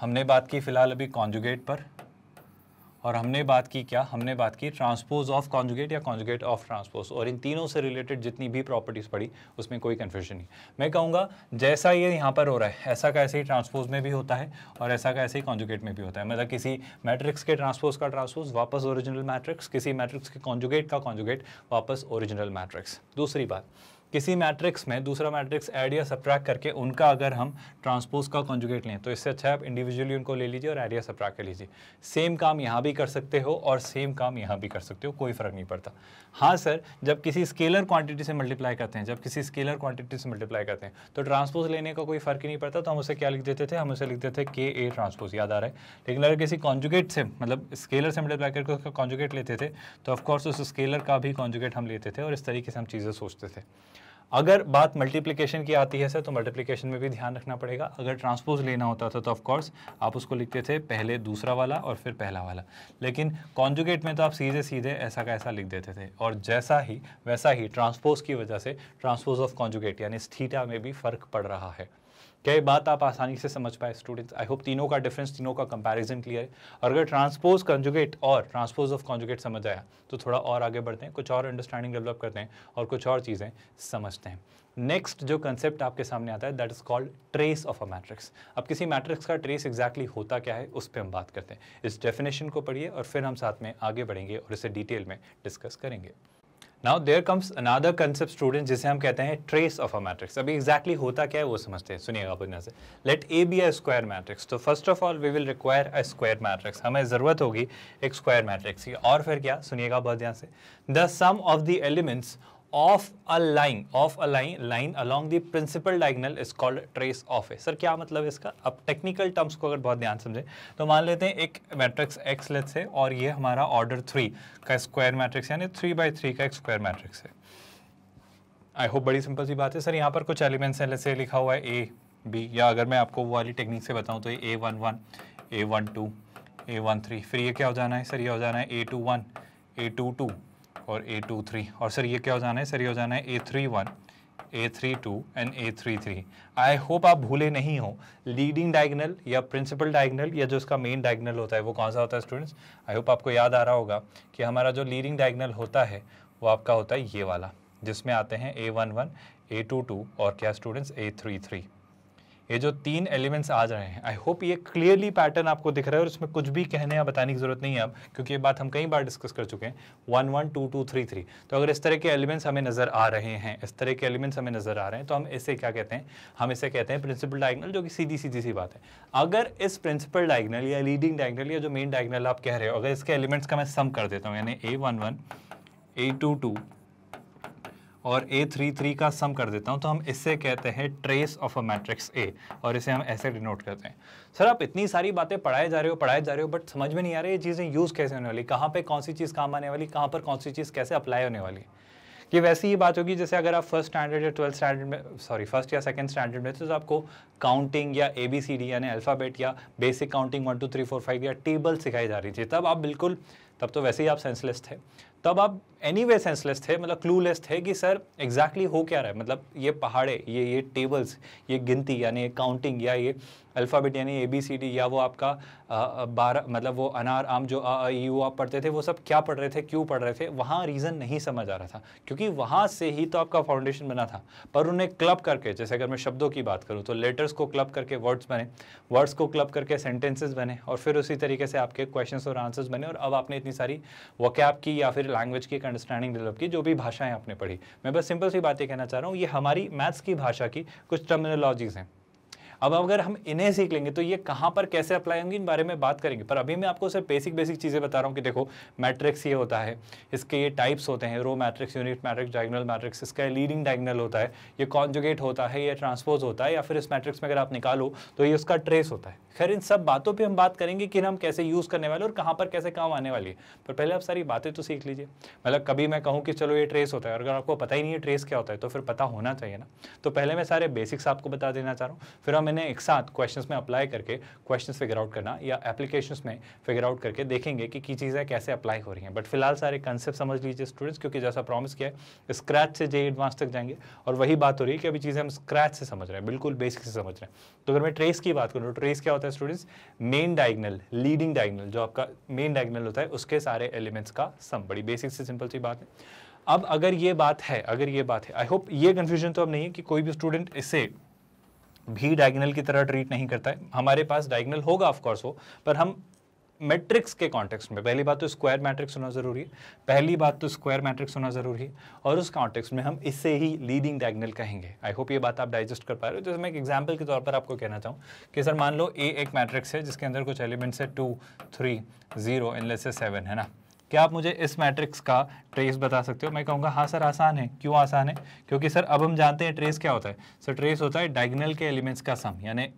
हमने बात की फ़िलहाल अभी कॉन्जुगेट पर, और हमने बात की क्या, हमने बात की ट्रांसपोज ऑफ कॉन्जुगेट या कॉन्जुगेट ऑफ ट्रांसपोज, और इन तीनों से रिलेटेड जितनी भी प्रॉपर्टीज़ पड़ी उसमें कोई कन्फ्यूजन नहीं। मैं कहूँगा जैसा ये यहाँ पर हो रहा है ऐसा का ऐसे ही ट्रांसपोज में भी होता है और ऐसा का ऐसे ही कॉन्जुगेट में भी होता है। मतलब किसी मैट्रिक्स के ट्रांसपोज का ट्रांसपोज वापस ओरिजिनल मैट्रिक्स, किसी मैट्रिक्स के कॉन्जुगेट का कॉन्जुगेट वापस ओरिजिनल मैट्रिक्स। दूसरी बात, किसी मैट्रिक्स में दूसरा मैट्रिक्स ऐड या सब्ट्रैक्ट करके उनका अगर हम ट्रांसपोज का कॉन्जुगेट लें तो इससे अच्छा है आप इंडिविजुअली उनको ले लीजिए और ऐड या सब्ट्रैक्ट कर लीजिए। सेम काम यहाँ भी कर सकते हो और सेम काम यहाँ भी कर सकते हो, कोई फ़र्क नहीं पड़ता। हाँ सर, जब किसी स्केलर क्वांटिटी से मल्टीप्लाई करते हैं, जब किसी स्केलर क्वांटिटी से मल्टीप्लाई करते हैं तो ट्रांसपोज लेने का कोई फ़र्क ही नहीं पड़ता, तो हम उसे क्या लिख देते थे, हम उसे लिख देते थे के ए ट्रांसपोज, याद आ रहा है। लेकिन अगर किसी कॉन्जुगेट से मतलब स्केलर से मल्टीप्लाई करके उसका कॉन्जुगेट लेते थे तो ऑफकोर्स उस स्केलर का भी कॉन्जुगेट हम लेते थे और इस तरीके से हम चीज़ें सोचते थे। अगर बात मल्टीप्लिकेशन की आती है सर तो मल्टीप्लिकेशन में भी ध्यान रखना पड़ेगा। अगर ट्रांसपोज लेना होता था तो ऑफ कोर्स आप उसको लिखते थे पहले दूसरा वाला और फिर पहला वाला, लेकिन कॉन्जुगेट में तो आप सीधे सीधे ऐसा का ऐसा लिख देते थे। और जैसा ही वैसा ही ट्रांसपोज की वजह से ट्रांसपोज ऑफ कॉन्जुगेट यानी थीटा में भी फ़र्क पड़ रहा है। क्या ये बात आप आसानी से समझ पाए स्टूडेंट्स? आई होप तीनों का डिफरेंस, तीनों का कंपैरिजन क्लियर है। और अगर ट्रांसपोज कॉन्जुगेट और ट्रांसपोज ऑफ कॉन्जुगेट समझ आया तो थोड़ा और आगे बढ़ते हैं, कुछ और अंडरस्टैंडिंग डेवलप करते हैं और कुछ और चीज़ें समझते हैं। नेक्स्ट जो कंसेप्ट आपके सामने आता है that is called trace of a matrix. अब किसी मैट्रिक्स का ट्रेस एग्जैक्टली होता क्या है उस पर हम बात करते हैं। इस डेफिनेशन को पढ़िए और फिर हम साथ में आगे बढ़ेंगे और इसे डिटेल में डिस्कस करेंगे। Now there comes another concept student जिसे हम कहते हैं ट्रेस ऑफ अ मैट्रिक्स। अभी एग्जैक्टली होता क्या है वो समझते हैं, सुनिएगा अपने से। Let A be a square matrix. तो first of all we will require a square matrix, हमें ज़रूरत होगी एक स्क्वायर मैट्रिक्स की। और फिर क्या, सुनिएगा बहुत ध्यान से, the sum of the elements of a line along the principal diagonal is called trace of a। Sir क्या मतलब है इसका? अब टेक्निकल टर्म्स को अगर बहुत ध्यान समझें तो मान लेते हैं एक मैट्रिक्स x लेट्स से और ये हमारा ऑर्डर 3 का स्क्वायर मैट्रिक्स यानी 3/3 का एक स्क्वायर मैट्रिक्स है। आई होप बड़ी सिंपल सी बात है। सर यहाँ पर कुछ एलिमेंट्स हैं, जैसे लिखा हुआ है ए बी, या अगर मैं आपको वो वाली टेक्निक से बताऊँ तो ये A11 A12 A13, फिर ये क्या हो जाना है सर, ये हो जाना है A21 A22 और A23, और सर ये क्या हो जाना है सर, ये हो जाना है A31 A32 and A33। I hope आप भूले नहीं हो लीडिंग डायगोनल या प्रिंसिपल डायगोनल या जो इसका मेन डायगोनल होता है वो कौन सा होता है स्टूडेंट्स? आई होप आपको याद आ रहा होगा कि हमारा जो लीडिंग डायगोनल होता है वो आपका होता है ये वाला, जिसमें आते हैं A11 A22 और क्या स्टूडेंट्स A33। ये जो तीन एलिमेंट्स आ रहे हैं, आई होप ये क्लियरली पैटर्न आपको दिख रहा है और इसमें कुछ भी कहने या बताने की जरूरत नहीं है अब, क्योंकि ये बात हम कई बार डिस्कस कर चुके हैं। 1 1 2 2 3 3। तो अगर इस तरह के एलिमेंट्स हमें नजर आ रहे हैं, इस तरह के एलिमेंट्स हमें नजर आ रहे हैं तो हम इसे क्या कहते हैं, हम इसे कहते हैं प्रिंसिपल डायगोनल, जो कि सीधी सी बात है। अगर इस प्रिंसिपल डायगोनल या लीडिंग डायगोनल या जो मेन डायगोनल आप कह रहे हो, अगर इसके एलिमेंट्स का मैं सम कर देता हूँ यानी A11 A22 और A33 का सम कर देता हूं तो हम इससे कहते हैं trace of a matrix A, और इसे हम ऐसे डिनोट करते हैं। सर आप इतनी सारी बातें पढ़ाए जा रहे हो बट समझ में नहीं आ रही ये चीज़ें यूज़ कैसे होने वाली, कहाँ पे कौन सी चीज़ काम आने वाली, कहाँ पर कौन सी चीज़ कैसे अप्लाई होने वाली है। ये वैसी ही बात होगी जैसे अगर आप फर्स्ट स्टैंडर्ड या 12th स्टैंडर्ड में, सॉरी फर्स्ट या सेकंड स्टैंडर्ड में थे तो आपको काउंटिंग या ABCD यानी अल्फ़ाबेट या बेसिक काउंटिंग 1 2 3 4 5 या टेबल सिखाई जा रही थी, तब आप बिल्कुल, तब तो वैसे ही आप सेंसलेस थे, तब आप एनीवे सेंसलेस थे, मतलब क्लूलेस थे कि सर एग्जैक्टली हो क्या रहा है। मतलब ये पहाड़े, ये टेबल्स, ये गिनती यानी काउंटिंग या ये अल्फ़ाबेट यानी ABCD या वो आपका 12 मतलब वो अनार आम जो यू आप पढ़ते थे, वो सब क्या पढ़ रहे थे, क्यों पढ़ रहे थे, वहाँ रीज़न नहीं समझ आ रहा था, क्योंकि वहाँ से ही तो आपका फाउंडेशन बना था। पर उन्हें क्लब करके, जैसे अगर मैं शब्दों की बात करूँ तो लेटर्स को क्लब करके वर्ड्स बने, वर्ड्स को क्लब करके सेंटेंसेस बने, और फिर उसी तरीके से आपके क्वेश्चंस और आंसर्स बने, और अब आपने इतनी सारी वोकैब की या फिर लैंग्वेज की अंडरस्टैंडिंग डेवलप की, जो भी भाषाएं आपने पढ़ी। मैं बस सिंपल सी बातें कहना चाह रहा हूँ, ये हमारी मैथ्स की भाषा की कुछ टर्मिनोलॉजीज हैं। अब अगर हम इन्हें सीख लेंगे तो ये कहाँ पर कैसे अप्लाई होंगी, इन बारे में बात करेंगे। पर अभी मैं आपको सिर्फ बेसिक चीज़ें बता रहा हूँ कि देखो मैट्रिक्स ये होता है, इसके ये टाइप्स होते हैं, row matrix, unit matrix, diagonal matrix, इसका लीडिंग डायगोनल होता है, ये कॉन्जुगेट होता है, ये ट्रांसपोज होता है, या फिर इस मैट्रिक्स में अगर आप निकालो तो ये उसका ट्रेस होता है। खैर इन सब बातों पे हम बात करेंगे कि हम कैसे यूज़ करने वाले और कहाँ पर कैसे काम आने वाली है। पर पहले आप सारी बातें तो सीख लीजिए। मतलब कभी मैं कहूँ कि चलो ये ट्रेस होता है, अगर आपको पता ही नहीं है ट्रेस क्या होता है तो फिर पता होना चाहिए ना। तो पहले मैं सारे बेसिक्स आपको बता देना चाह रहा हूँ, फिर हम हम इन्हें एक साथ क्वेश्चंस में अप्लाई करके क्वेश्चंस फिगर आउट करना या एप्लीकेशंस में फिगर आउट करके देखेंगे कि चीज़ें कैसे अप्लाई हो रही हैं। बट फिलहाल सारे कंसेप्ट समझ लीजिए स्टूडेंट्स, क्योंकि जैसा प्रॉमिस किया है स्क्रैच से जे एडवांस तक जाएंगे और वही बात हो रही है कि अभी चीज़ें हम स्क्रैच से समझ रहे हैं, बिल्कुल बेसिक से समझ रहे हैं। तो अगर मैं ट्रेस की बात करूँ तो ट्रेस क्या होता है students, main diagonal, leading diagonal, जो आपका मेन डायगोनल होता है उसके सारे एलिमेंट्स का सम। बड़ी बेसिक से सिंपल सी बात है। अब अगर ये बात है, आई होप ये कंफ्यूजन तो अब नहीं है कि कोई भी स्टूडेंट इसे भी डायगोनल की तरह ट्रीट नहीं करता है। हमारे पास डायगोनल होगा ऑफ कोर्स हो, पर हम मैट्रिक्स के कॉन्टेक्स्ट में, पहली बात तो स्क्वायर मैट्रिक्स होना जरूरी है, और उस कॉन्टेक्स्ट में हम इससे ही लीडिंग डायगोनल कहेंगे। आई होप ये बात आप डाइजेस्ट कर पा रहे हो। जैसे मैं एक एग्जांपल के तौर पर आपको कहना चाहूँ कि सर मान लो ए एक मैट्रिक्स है जिसके अंदर कुछ एलिमेंट्स है 2, 3, 0 एंड लेट्स से 7, है ना। क्या आप मुझे इस मैट्रिक्स का ट्रेस बता सकते हो? मैं कहूँगा हाँ सर आसान है। क्यों आसान है? क्योंकि सर अब हम जानते हैं ट्रेस क्या होता है। सर ट्रेस होता है डायगोनल के एलिमेंट्स का सम, यानी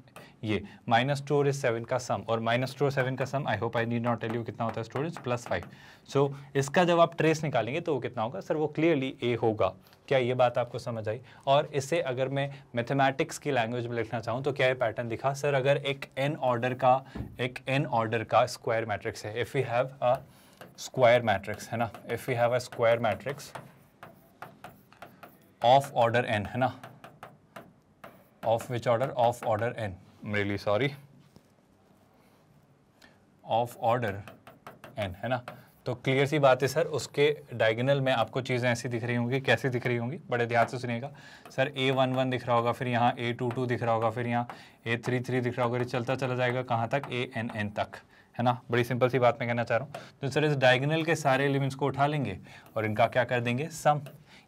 ये -2 और 7 का सम, और -2 और 7 का sum I hope I need not tell you कितना होता है स्टूडेंट्स, +5। सो इसका जब आप ट्रेस निकालेंगे तो वो कितना होगा सर? वो क्लियरली ए होगा। क्या ये बात आपको समझ आई? और इसे अगर मैं मैथमेटिक्स की लैंग्वेज में लिखना चाहूँ तो क्या ये पैटर्न दिखा सर? अगर एक n ऑर्डर का स्क्वायर मैट्रिक्स है, if we have a square matrix, है ना, if we have a square matrix of order n, है ना, of which order? Of order n, really sorry, of order n, है ना। तो क्लियर सी बात है सर, उसके डायगोनल में आपको चीज़ें ऐसी दिख रही होंगी। कैसी दिख रही होंगी? बड़े ध्यान से सुनिएगा सर। A11 दिख रहा होगा, फिर यहाँ A22 दिख रहा होगा, फिर यहाँ A33 दिख रहा होगा, ये चलता चला जाएगा कहाँ तक? ANN तक, है ना। बड़ी सिंपल सी बात मैं कहना चाह रहा हूँ। तो सर इस डायगोनल के सारे एलिमेंट्स को उठा लेंगे और इनका क्या कर देंगे? सम।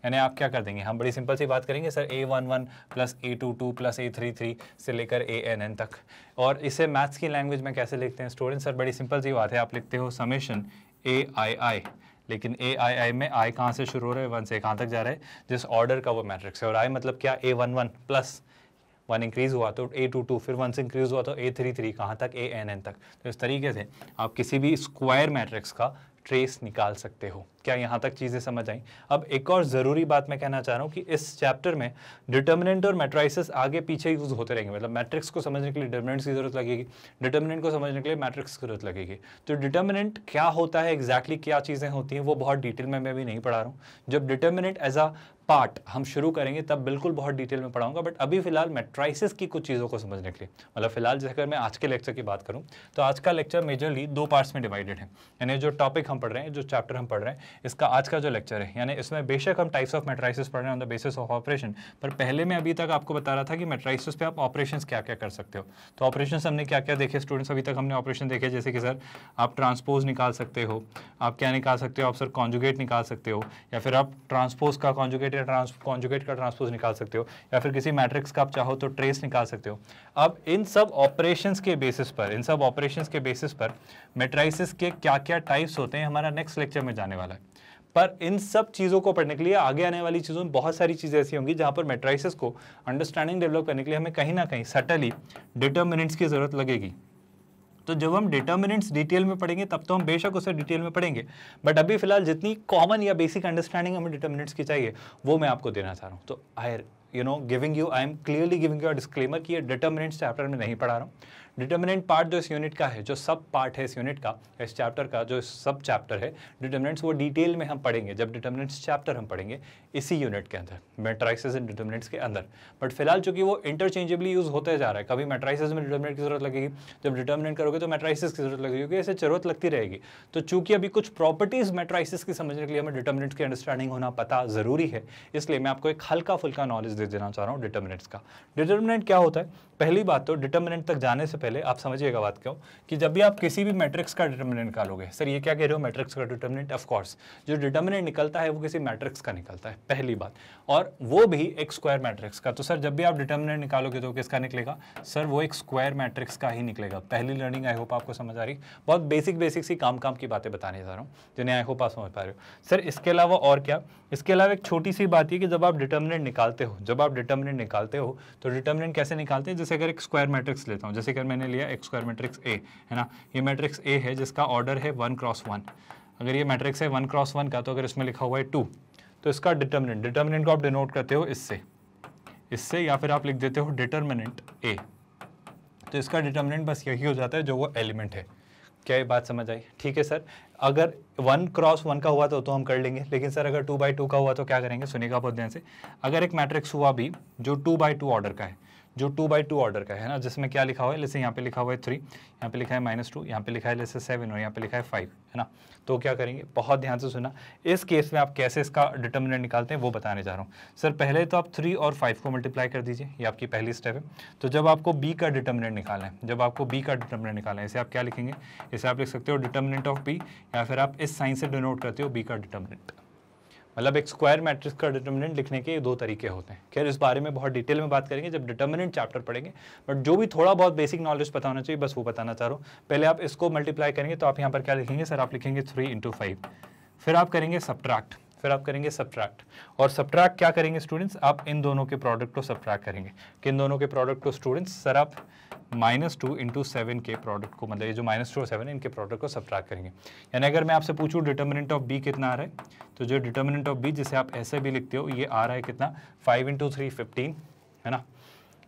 यानी आप क्या कर देंगे? हम बड़ी सिंपल सी बात करेंगे sir, A11 plus A22 plus A33 से लेकर ANN तक। और इसे मैथ्स की लैंग्वेज में कैसे लिखते हैं स्टूडेंट? सर बड़ी सिंपल सी बात है, आप लिखते हो समेशन AII, लेकिन AII में I कहाँ से शुरू हो रहा है? 1 से कहाँ तक जा रहा है? जिस ऑर्डर का वो मैट्रिक्स है। और I मतलब क्या? A11 प्लस 1 इंक्रीज हुआ तो A22, फिर 1 से इंक्रीज हुआ तो A33, कहाँ तक? ANN तक। तो इस तरीके से आप किसी भी स्क्वायर मैट्रिक्स का ट्रेस निकाल सकते हो। क्या यहाँ तक चीज़ें समझ आई? अब एक और ज़रूरी बात मैं कहना चाह रहा हूँ कि इस चैप्टर में डिटर्मिनेंट और मैट्राइसेस आगे पीछे यूज़ होते रहेंगे। मतलब मैट्रिक्स को समझने के लिए डिटर्मिनेंट्स की जरूरत लगेगी, डिटर्मिनेंट को समझने के लिए मैट्रिक्स की जरूरत लगेगी। तो डिटर्मिनेंट क्या होता है, एग्जैक्टली क्या चीज़ें होती हैं, वो बहुत डिटेल में मैं भी नहीं पढ़ा रहा हूँ। जब डिटर्मिनेंट एज अ पार्ट हम शुरू करेंगे तब बिल्कुल बहुत डिटेल में पढ़ाऊंगा। बट अभी फिलहाल मैट्राइसेस की कुछ चीज़ों को समझने के लिए, मतलब फिलहाल जैसे अगर मैं आज के लेक्चर की बात करूं तो आज का लेक्चर मेजरली 2 पार्ट्स में डिवाइडेड है। यानी जो टॉपिक हम पढ़ रहे हैं, जो चैप्टर हम पढ़ रहे हैं, इसका आज का जो लेक्चर है, यानी इसमें बेशक हम टाइप्स ऑफ मैट्राइसेस पढ़ रहे हैं on the basis of operation, पर पहले मैं अभी तक आपको बता रहा था कि मैट्राइसेस पे आप ऑपरेशंस क्या क्या कर सकते हो। तो ऑपरेशंस हमने क्या क्या देखे स्टूडेंट्स? अभी तक हमने ऑपरेशन देखे जैसे कि सर आप ट्रांसपोज निकाल सकते हो, आप क्या निकाल सकते हो? आप सर कॉन्जुगेट निकाल सकते हो, या फिर आप ट्रांसपोज का कॉन्जुगेट या कॉन्जुगेट का ट्रांसपोज निकाल सकते हो, या फिर किसी मैट्रिक्स का आप चाहो तो ट्रेस निकाल सकते हो। अब इन सब ऑपरेशंस के बेसिस पर मैट्राइसेस के क्या क्या टाइप्स होते हैं हमारा नेक्स्ट लेक्चर में जाने वाला है। पर इन सब चीज़ों को पढ़ने के लिए आगे आने वाली चीज़ों में बहुत सारी चीज़ें ऐसी होंगी जहां पर मैट्राइसेस को अंडरस्टैंडिंग डेवलप करने के लिए हमें कहीं ना कहीं सटली डिटर्मिनेंट्स की जरूरत लगेगी। तो जब हम डिटर्मिनेंट्स डिटेल में पढ़ेंगे तब तो हम बेशक उसे डिटेल में पढ़ेंगे, बट अभी फिलहाल जितनी कॉमन या बेसिक अंडरस्टैंडिंग हमें डिटर्मिनेंट्स की चाहिए वो मैं आपको देना चाह रहा हूँ। तो I am clearly giving you a disclaimer कि ये डिटर्मिनेंट्स चैप्टर में नहीं पढ़ा रहा हूँ। डिटर्मिनेंट पार्ट जो इस यूनिट का है, जो सब पार्ट है इस यूनिट का, इस चैप्टर का जो सब चैप्टर है डिटर्मिनेंट्स, वो डिटेल में हम पढ़ेंगे जब डिटर्मिनेंट्स चैप्टर हम पढ़ेंगे इसी यूनिट के अंदर, मैट्राइसेस एंड डिटर्मिनेंट्स के अंदर। बट फिलहाल चूंकि वो इंटरचेंजेबली यूज होते जा रहा है, कभी मैट्राइसेस में डिटर्मिनेंट की जरूरत लगेगी, जब डिटर्मिनेंट करोगे तो मैट्राइसेस की जरूरत लगेगी, क्योंकि ऐसे जरूरत लगती रहेगी। तो चूंकि अभी कुछ प्रॉपर्टीज मैट्राइसेस की समझने के लिए हमें डिटर्मिनेंट्स की अंडरस्टैंडिंग होना पता जरूरी है, इसलिए मैं आपको एक हल्का फुल्का नॉलेज दे देना चाह रहा हूँ डिटर्मिनेंट्स का। डिटर्मिनेंट क्या होता है? पहली बात तो डिटर्मिनेंट तक जाने से पहले आप समझिएगा बात क्यों, कि जब भी आप किसी भी मैट्रिक्स का डिटर्मिनेंट निकालोगे, सर ये क्या कह रहे हो मैट्रिक्स का डिटर्मिनेंट? ऑफ कोर्स जो डिटर्मिनेंट निकलता है वो किसी मैट्रिक्स का निकलता है, पहली बात, और वो भी एक स्क्वायर मैट्रिक्स का। तो सर जब भी आप डिटर्मिनेंट निकालोगे तो किसका निकलेगा? सर वो एक स्क्वायर मैट्रिक्स का ही निकलेगा। पहली लर्निंग आई होप आपको समझ आ रही। बहुत बेसिक सी काम की बातें बताने जा रहा हूँ जिन्हें आई होप आप समझ पा रहे हो। सर इसके अलावा और क्या? इसके अलावा एक छोटी सी बात है कि जब आप डिटर्मिनेंट निकालते हो तो डिटर्मिनेंट कैसे निकालते हैं? जैसे अगर एक स्क्वायर मैट्रिक्स लेता हूँ, जैसे अगर मैंने लिया एक स्क्वायर मैट्रिक्स ए, है ना, ये मैट्रिक्स ए है जिसका ऑर्डर है 1 क्रॉस 1। अगर ये मैट्रिक्स है 1 क्रॉस 1 का, तो अगर इसमें लिखा हुआ है 2, तो इसका डिटर्मिनेंट को आप डिनोट करते हो इससे, या फिर आप लिख देते हो डिटर्मिनेंट ए, तो इसका डिटर्मिनेंट बस यही हो जाता है जो वो एलिमेंट है। क्या ये बात समझ आई? ठीक है सर, अगर 1 क्रॉस 1 का हुआ तो हम कर लेंगे, लेकिन सर अगर 2 बाई 2 का हुआ तो क्या करेंगे? सुनिएगा बहुत ध्यान से। अगर एक मैट्रिक्स हुआ भी जो 2 बाई 2 ऑर्डर का है, जो 2 बाई 2 ऑर्डर का है ना, जिसमें क्या लिखा हुआ है, जैसे यहाँ पे लिखा हुआ है 3, यहाँ पे लिखा है -2, यहाँ पे लिखा है जैसे 7 और यहाँ पे लिखा है 5, है ना, तो क्या करेंगे? बहुत ध्यान से सुना, इस केस में आप कैसे इसका डिटर्मिनेंट निकालते हैं वो बताने जा रहा हूँ। सर पहले तो आप 3 और 5 को मल्टीप्लाई कर दीजिए, ये आपकी पहली स्टेप है। तो जब आपको बी का डिटर्मिनेंट निकालना है, जब आपको बी का डिटर्मिनेंट निकालना है, इसे आप क्या लिखेंगे? इसे आप लिख सकते हो डिटर्मिनेंट ऑफ बी, या फिर आप इस साइन से डिनोट करते हो बी का डिटर्मिनेंट। मतलब एक स्क्वायर मैट्रिक्स का डिटर्मिनेंट लिखने के 2 तरीके होते हैं। खैर इस बारे में बहुत डिटेल में बात करेंगे जब डिटर्मिनेंट चैप्टर पढ़ेंगे, बट जो भी थोड़ा बहुत बेसिक नॉलेज पता होना चाहिए बस वो बताना चाह रहा हूँ। पहले आप इसको मल्टीप्लाई करेंगे तो आप यहाँ पर क्या लिखेंगे? सर आप लिखेंगे 3 × 5, फिर आप करेंगे सब्ट्रैक्ट, और सब्ट्रैक्ट क्या करेंगे स्टूडेंट्स? आप इन दोनों के प्रोडक्ट को सब्ट्रैक्ट करेंगे। किन दोनों के प्रोडक्ट को स्टूडेंट्स? सर आप -2 × 7 के प्रोडक्ट को, मतलब ये जो -2 और 7 इनके प्रोडक्ट को सब्ट्रैक्ट करेंगे। यानी अगर मैं आपसे पूछूं डिटर्मिनेंट ऑफ बी कितना आ रहा है, तो जो डिटर्मिनेंट ऑफ बी जिसे आप ऐसे भी लिखते हो, ये आ रहा है कितना? 5 × 3 15, है ना,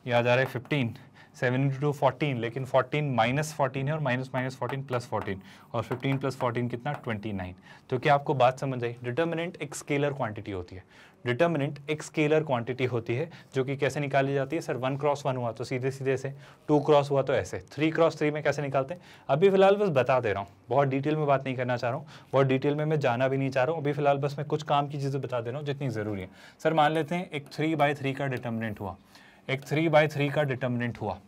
ये आ जा रहा है 15, 7 × 2 14, लेकिन 14 -14 है और -14 +14, और 15 + 14 कितना? 29। तो क्या आपको बात समझ आई? डिटर्मिनेंट एक स्केलर क्वांटिटी होती है, डिटर्मिनेंट एक स्केलर क्वांटिटी होती है जो कि कैसे निकाली जाती है? सर 1 क्रॉस 1 हुआ तो सीधे सीधे से, 2 क्रॉस हुआ तो ऐसे, 3 क्रॉस 3 में कैसे निकालते हैं? अभी फिलहाल बस बता दे रहा हूँ, बहुत डिटेल में बात नहीं करना चाह रहा हूँ, बहुत डिटेल में मैं जाना भी नहीं चाह रहा हूँ। अभी फिलहाल बस मैं कुछ काम की चीज़ें बता दे रहा हूँ जितनी ज़रूरी है। सर मान लेते हैं एक 3/3 का डिटर्मिनेंट हुआ, एक 3/3 का डिटर्मिनेंट हुआ,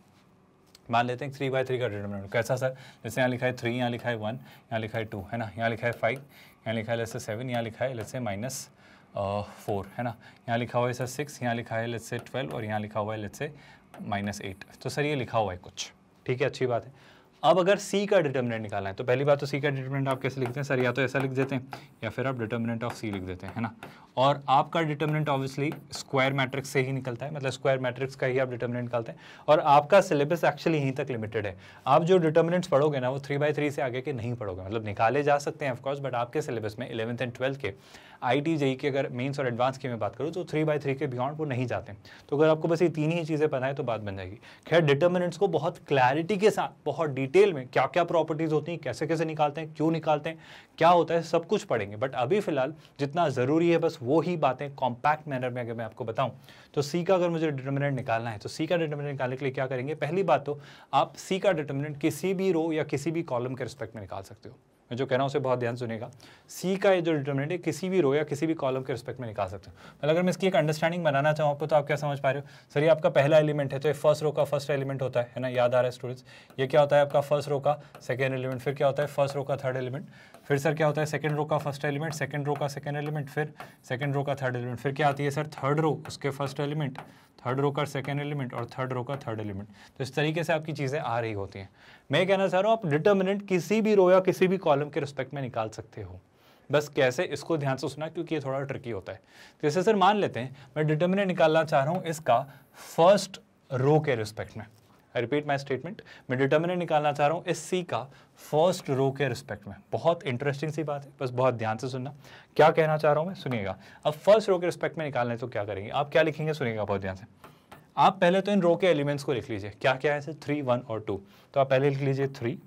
मान लेते हैं 3/3 का डिटर्मिनेंट कैसा? सर जैसे यहाँ लिखा है 3, यहाँ लिखा है 1, यहाँ लिखा है 2, है ना, यहाँ लिखा है 5, यहाँ लिखा है जैसे 7, यहाँ लिखा है जैसे -4, है ना, यहाँ लिखा हुआ है सर 6, यहाँ लिखा है लेट्स से 12, और यहाँ लिखा हुआ है लेट्स से -8। तो सर ये लिखा हुआ है कुछ, ठीक है, अच्छी बात है। अब अगर C का डिटर्मिनेंट निकालना है तो पहली बात तो C का डिटर्मिनेंट आप कैसे लिखते हैं? सर या तो ऐसा लिख देते हैं या फिर आप डिटर्मिनेंट ऑफ C लिख देते हैं, है ना। और आपका डिटर्मिनेंट ऑब्वियसली स्क्वायर मैट्रिक्स से ही निकलता है, मतलब स्क्वायर मैट्रिक्स का ही आप डिटर्मिनेंट निकालते हैं। और आपका सिलेबस एक्चुअली यहीं तक लिमिटेड है, आप जो डिटर्मिनेंट्स पढ़ोगे ना वो 3/3 से आगे के नहीं पढ़ोगे, मतलब निकाले जा सकते हैं ऑफकोर्स, बट आपके सिलेबस में 11th एंड 12th के IIT JEE की अगर मेंस और एडवांस की मैं बात करूँ तो 3/3 के बियॉन्ड वो नहीं जाते। तो अगर आपको बस ये 3 ही चीज़ें पता है तो बात बन जाएगी। खैर डिटर्मिनेंट्स को बहुत क्लैरिटी के साथ, बहुत डिटेल में क्या क्या प्रॉपर्टीज़ होती हैं, कैसे कैसे निकालते हैं, क्यों निकालते हैं, क्या होता है, सब कुछ पढ़ेंगे। बट अभी फिलहाल जितना ज़रूरी है बस वो ही बातें कॉम्पैक्ट मैनर में अगर मैं आपको बताऊं तो C का अगर मुझे डिटर्मिनेंट निकालना है तो C का डिटर्मिनेंट निकालने के लिए क्या करेंगे? पहली बात तो आप C का डिटर्मिनेंट किसी भी रो या किसी भी कॉलम के रिस्पेक्ट में निकाल सकते हो। मैं जो कह रहा हूँ उसे बहुत ध्यान सुनिएगा। C का ये जो डिटर्मिनेंट है किसी भी रो या किसी भी कॉलम के रिस्पेक्ट में निकाल सकते हो। मतलब अगर मैं इसकी एक अंडरस्टैंडिंग बनाना चाहूँ आपको तो आप क्या समझ पा रहे हो? सर ये आपका पहला एलिमेंट है तो ये फर्स्ट रो का फर्स्ट एलिमेंट होता है ना, याद आ रहा है स्टूडेंट्स? ये क्या होता है आपका फर्स्ट रो का सेकेंड एलिमेंट, फिर क्या होता है फर्स्ट रो का थर्ड एलिमेंट, फिर सर क्या होता है सेकंड रो का फर्स्ट एलिमेंट, सेकंड रो का सेकंड एलिमेंट, फिर सेकंड रो का थर्ड एलिमेंट, फिर क्या आती है सर थर्ड रो उसके फर्स्ट एलिमेंट, थर्ड रो का सेकंड एलिमेंट और थर्ड रो का थर्ड एलिमेंट। तो इस तरीके से आपकी चीज़ें आ रही होती हैं। मैं कहना चाह रहा हूँ आप डिटर्मिनेंट किसी भी रो या किसी भी कॉलम के रिस्पेक्ट में निकाल सकते हो। बस कैसे, इसको ध्यान से सुना क्योंकि ये थोड़ा ट्रिकी होता है। जैसे सर मान लेते हैं मैं डिटर्मिनेंट निकालना चाह रहा हूँ इसका फर्स्ट रो के रिस्पेक्ट में। आई रिपीट माई स्टेटमेंट, मैं डिटर्मिनेंट निकालना चाह रहा हूँ इस C का फर्स्ट रो के रिस्पेक्ट में। बहुत इंटरेस्टिंग सी बात है, बस बहुत ध्यान से सुनना क्या कहना चाह रहा हूँ मैं, सुनिएगा। अब फर्स्ट रो के रिस्पेक्ट में निकालना है तो क्या करेंगे? आप क्या लिखेंगे? सुनिएगा बहुत ध्यान से। आप पहले तो इन रो के एलिमेंट्स को लिख लीजिए, क्या क्या है सर 3, 1 और 2। तो आप पहले लिख लीजिए 3,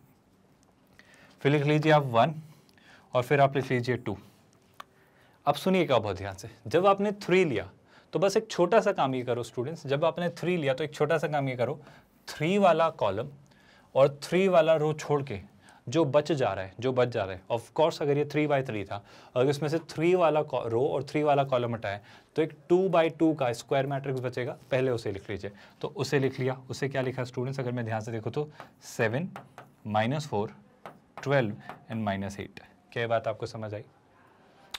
फिर लिख लीजिए आप 1 और फिर आप लिख लीजिए 2। अब सुनिएगा बहुत ध्यान से, जब आपने 3 लिया तो बस एक छोटा सा काम ये करो स्टूडेंट्स, जब आपने 3 लिया तो एक छोटा सा काम ये करो, 3 वाला कॉलम और 3 वाला रो छोड़ के जो बच जा रहा है, ऑफ कोर्स अगर ये 3/3 था, अगर इसमें से 3 वाला रो और 3 वाला कॉलम हटाए तो एक 2/2 का स्क्वायर मैट्रिक्स बचेगा, पहले उसे लिख लीजिए। तो उसे लिख लिया, उसे क्या लिखा स्टूडेंट्स? अगर मैं ध्यान से देखो तो 7, -4, 12 एंड -8। क्या ये बात आपको समझ आई?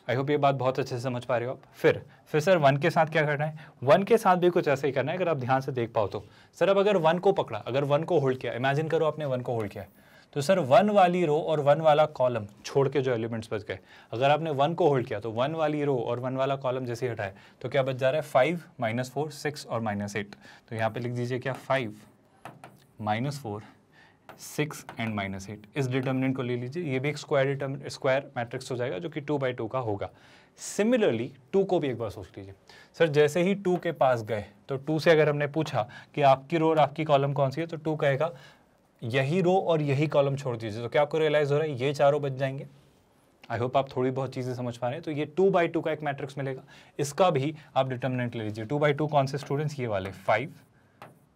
आई होप ये बात बहुत अच्छे से समझ पा रहे हो आप। फिर सर 1 के साथ क्या करना है? 1 के साथ भी कुछ ऐसा ही करना है, अगर आप ध्यान से देख पाओ तो। सर अब अगर 1 को पकड़ा, अगर 1 को होल्ड किया, इमेजिन करो आपने 1 को होल्ड किया है, तो सर 1 वाली रो और 1 वाला कॉलम छोड़ के जो एलिमेंट्स बच गए, अगर आपने 1 को होल्ड किया तो 1 वाली रो और 1 वाला कॉलम जैसे ही हटाए तो क्या बच जा रहा है 5, -4, 6 और -8। तो यहाँ पे लिख दीजिए क्या 5, -4 6 एंड -8। इस डिटर्मिनेंट को ले लीजिए, ये भी एक स्क्वायर मैट्रिक्स हो जाएगा जो कि 2/2 का होगा। सिमिलरली 2 को भी एक बार सोच लीजिए। सर जैसे ही 2 के पास गए तो 2 से अगर हमने पूछा कि आपकी रो और आपकी कॉलम कौन सी है, तो 2 कहेगा यही रो और यही कॉलम छोड़ दीजिए। तो क्या आपको रियलाइज हो रहा है, ये चारों बच जाएंगे। आई होप आप थोड़ी बहुत चीज़ें समझ पा रहे हैं। तो ये 2/2 का एक मैट्रिक्स मिलेगा, इसका भी आप डिटर्मिनेंट ले लीजिए। 2/2 कौन से स्टूडेंट्स, ये वाले 5,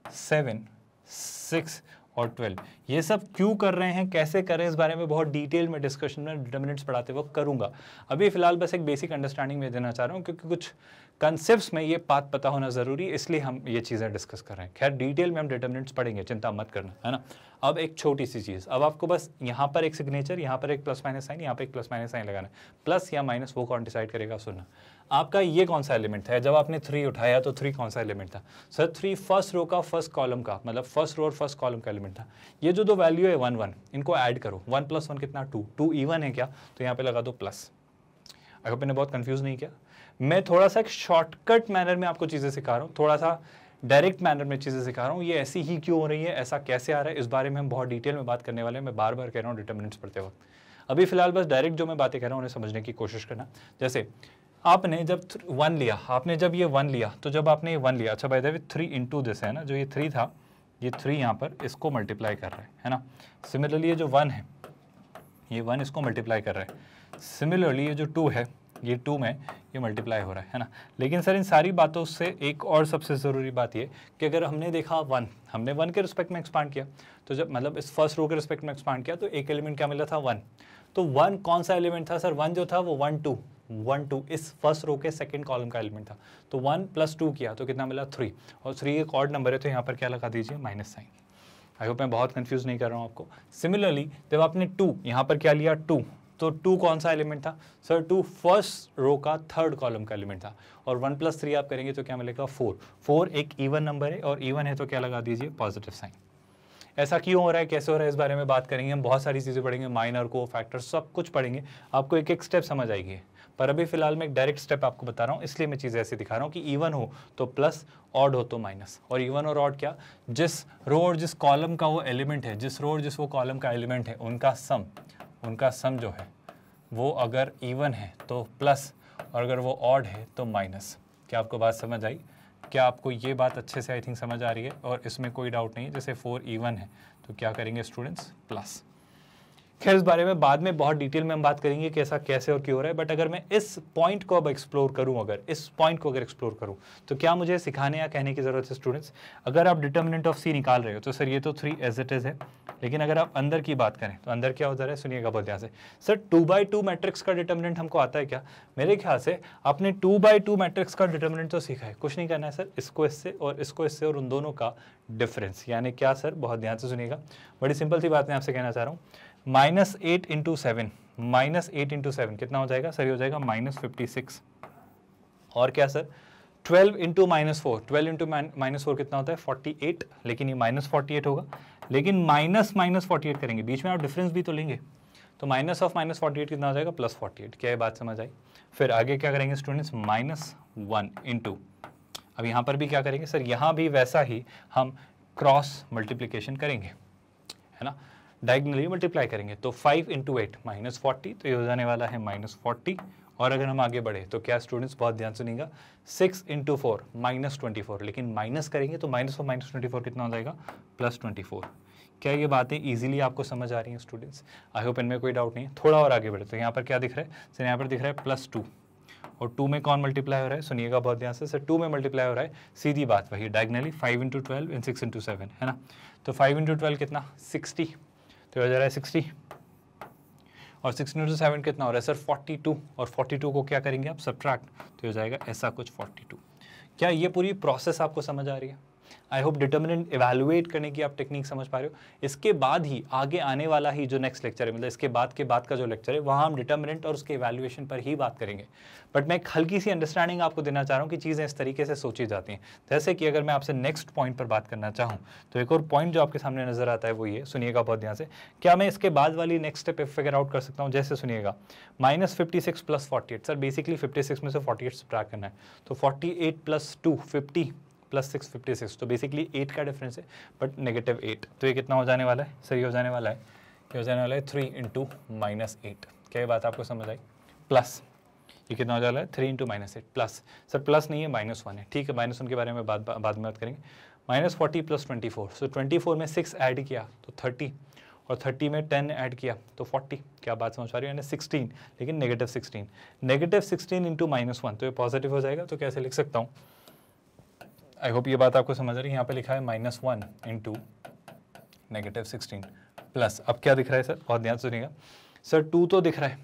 7, 6 और 12। ये सब क्यों कर रहे हैं, कैसे करें, इस बारे में बहुत डिटेल में डिस्कशन में डिटर्मिनेंट्स पढ़ाते वक्त करूंगा। अभी फिलहाल बस एक बेसिक अंडरस्टैंडिंग में देना चाह रहा हूँ, क्योंकि कुछ कंसेप्ट्स में ये बात पता होना जरूरी है, इसलिए हम ये चीज़ें डिस्कस कर रहे हैं। खैर डिटेल में हम डिटर्मिनेंट्स पढ़ेंगे, चिंता मत करना, है ना। अब एक छोटी सी चीज़, अब आपको बस यहाँ पर एक सिग्नेचर, यहाँ पर एक प्लस माइनस साइन, यहाँ पर एक प्लस माइनस साइन लगाना है। प्लस या माइनस वो कौन डिसाइड करेगा, सुनना। आपका ये कौन सा एलिमेंट था, जब आपने 3 उठाया तो 3 कौन सा एलिमेंट था? सर 3 फर्स्ट रो का फर्स्ट कॉलम का, मतलब फर्स्ट रो और फर्स्ट कॉलम का एलिमेंट था। ये जो दो वैल्यू है 1 1, इनको ऐड करो। 1 + 1 कितना, 2। 2 इवन है क्या, तो यहाँ पे लगा दो प्लस। आई होप मैंने बहुत कंफ्यूज नहीं किया। मैं थोड़ा सा एक शॉर्टकट मैनर में आपको चीज़ें सिखा रहा हूँ, थोड़ा सा डायरेक्ट मैनर में चीज़ें सिखा रहा हूँ। ये ऐसी ही क्यों हो रही है, ऐसा कैसे आ रहा है, इस बारे में हम बहुत डिटेल में बात करने वाले हैं। मैं बार बार कह रहा हूँ डिटर्मिनेंट्स पढ़ते वक्त। अभी फिलहाल बस डायरेक्ट जो मैं बातें कह रहा हूँ उन्हें समझने की कोशिश करना। जैसे आपने जब 1 लिया, आपने जब ये 1 लिया, तो जब आपने ये 1 लिया, अच्छा by the way 3 into this है ना, जो ये 3 था, ये 3 यहाँ पर इसको मल्टीप्लाई कर रहा है ना। सिमिलरली ये जो 1 है, ये 1 इसको मल्टीप्लाई कर रहा है। सिमिलरली ये जो 2 है, ये 2 में ये मल्टीप्लाई हो रहा है ना। लेकिन सर इन सारी बातों से एक और सबसे ज़रूरी बात ये कि अगर हमने देखा 1, हमने 1 के रिस्पेक्ट में एक्सपांड किया, तो जब मतलब इस फर्स्ट रो के रिस्पेक्ट में एक्सपांड किया तो एक एलिमेंट क्या मिला था, 1। तो 1 कौन सा एलिमेंट था सर, 1 जो था वो 1 2 इस फर्स्ट रो के सेकंड कॉलम का एलिमेंट था। तो 1 + 2 किया तो कितना मिला, 3। और 3 एक ऑड नंबर है, तो यहाँ पर क्या लगा दीजिए, माइनस साइन। आई होप मैं बहुत कंफ्यूज नहीं कर रहा हूँ आपको। सिमिलरली जब आपने 2 यहाँ पर क्या लिया, 2, तो 2 कौन सा एलिमेंट था सर, 2 फर्स्ट रो का थर्ड कॉलम का एलिमेंट था। और 1 + 3 आप करेंगे तो क्या मिलेगा, 4। 4 एक इवन नंबर है, और इवन है तो क्या लगा दीजिए, पॉजिटिव साइन। ऐसा क्यों हो रहा है, कैसे हो रहा है, इस बारे में बात करेंगे हम। बहुत सारी चीज़ें पढ़ेंगे, माइनर को फैक्टर सब कुछ पढ़ेंगे, आपको एक एक स्टेप समझ आएगी। पर अभी फिलहाल मैं एक डायरेक्ट स्टेप आपको बता रहा हूँ, इसलिए मैं चीज़ें ऐसे दिखा रहा हूँ कि इवन हो तो प्लस, ऑड हो तो माइनस। और इवन और ऑड क्या, जिस रो और जिस कॉलम का वो एलिमेंट है, जिस रो और जिस वो कॉलम का एलिमेंट है, उनका सम जो है वो अगर इवन है तो प्लस, और अगर वो ऑड है तो माइनस। क्या आपको बात समझ आई? क्या आपको ये बात अच्छे से आई थिंक समझ आ रही है? और इसमें कोई डाउट नहीं है। जैसे 4 इवन है तो क्या करेंगे स्टूडेंट्स, प्लस। खैर इस बारे में बाद में बहुत डिटेल में हम बात करेंगे कि ऐसा कैसे और क्यों हो रहा है। बट अगर मैं इस पॉइंट को अब एक्सप्लोर करूं, एक्सप्लोर करूं, तो क्या मुझे सिखाने या कहने की जरूरत है स्टूडेंट्स? अगर आप डिटर्मिनेंट ऑफ सी निकाल रहे हो तो सर ये तो 3 एज इट इज है, लेकिन अगर आप अंदर की बात करें तो अंदर क्या होता है, सुनिएगा बहुत ध्यान से। सर 2/2 मैट्रिक्स का डिटर्मिनेंट हमको आता है क्या? मेरे ख्याल से आपने 2/2 मैट्रिक्स का डिटर्मिनेंट तो सीखा है, कुछ नहीं करना है सर, इसको इससे और इसको इससे और उन दोनों का डिफरेंस, यानी क्या सर, बहुत ध्यान से सुनिएगा, बड़ी सिंपल सी बात मैं आपसे कहना चाह रहा हूँ। -8 × 7, -8 × 7 कितना हो जाएगा सर, ये हो जाएगा -56। और क्या सर, 12 × -4, 12 × -4 कितना होता है, 48, लेकिन ये -48 होगा। लेकिन माइनस 48 करेंगे, बीच में आप डिफरेंस भी तो लेंगे, तो माइनस ऑफ -48 कितना हो जाएगा, +48। क्या ये बात समझ आई? फिर आगे क्या करेंगे स्टूडेंट्स, -1 × अब यहाँ पर भी क्या करेंगे सर, यहाँ भी वैसा ही हम क्रॉस मल्टीप्लिकेशन करेंगे, है ना, डायगनली मल्टीप्लाई करेंगे। तो 5 × 8 -40, तो ये हो जाने वाला है -40। और अगर हम आगे बढ़े तो क्या स्टूडेंट्स, बहुत ध्यान सुनिएगा, 6 × 4 -24, लेकिन माइनस करेंगे तो माइनस ऑफ -24 कितना हो जाएगा, +24। क्या ये बातें इजीली आपको समझ आ रही हैं स्टूडेंट्स? आई होप इनमें कोई डाउट नहीं है। थोड़ा और आगे बढ़े तो यहाँ पर क्या दिख रहा है सर, यहाँ पर दिख रहा है +2, और 2 में कौन मल्टीप्लाई हो रहा है, सुनिएगा बहुत ध्यान से, सर 2 में मल्टीप्लाई हो रहा है, सीधी बात वही डायगनली 5 × 12 and 6 × 7, है ना। तो 5 × 12 कितना, 60, तो हो जा रहा है 60, और 6 × 7 कितना हो रहा है सर, 42, और 42 को क्या करेंगे आप, सब्ट्रैक्ट, तो हो जाएगा ऐसा कुछ 42। क्या ये पूरी प्रोसेस आपको समझ आ रही है? आई होप डिटर्मिनेंट इवैल्यूएट करने की आप टेक्निक समझ पा रहे हो। इसके बाद ही आगे आने वाला ही जो नेक्स्ट लेक्चर है, मतलब इसके बाद का जो लेक्चर है, वहाँ हम डिटर्मिनेंट और उसके इवैल्यूएशन पर ही बात करेंगे। बट मैं एक हल्की सी अंडरस्टैंडिंग आपको देना चाह रहा हूँ कि चीज़ें इस तरीके से सोची जाती हैं। जैसे कि अगर मैं आपसे नेक्स्ट पॉइंट पर बात करना चाहूँ तो एक और पॉइंट जो आपके सामने नजर आता है वो ये, सुनिएगा बहुत ध्यान से, क्या मैं इसके बाद वाली नेक्स्ट स्टेप फिगर आउट कर सकता हूँ? जैसे सुनिएगा, -56 + 48, सर बेसिकली 56 में से 48 सब्ट्रैक्ट करना है, तो 48 + 2 50 प्लस 6 56, तो बेसिकली 8 का डिफरेंस है बट नेगेटिव 8। तो ये कितना हो जाने वाला है सर? ये हो जाने वाला है, ये हो जाने वाला है 3 इंटू -8। क्या ये बात आपको समझ आई? प्लस ये कितना हो जाएगा? 3 इंटू -8 प्लस, सर प्लस नहीं है -1 है, ठीक है -1 के बारे में बाद में बात करेंगे। -40 प्लस 24, सो 24 में 6 ऐड किया तो 30, और 30 में 10 ऐड किया तो 40। क्या बात समझ पा रही है? यानी 16, लेकिन -16, -16 इंटू -1, तो ये पॉजिटिव हो जाएगा। तो कैसे लिख सकता हूँ? आई होप ये बात आपको समझ आ रही है। यहाँ पे लिखा है -1 इंटू -16 प्लस, अब क्या दिख रहा है सर? बहुत ध्यान सुनिएगा सर, 2 तो दिख रहा है,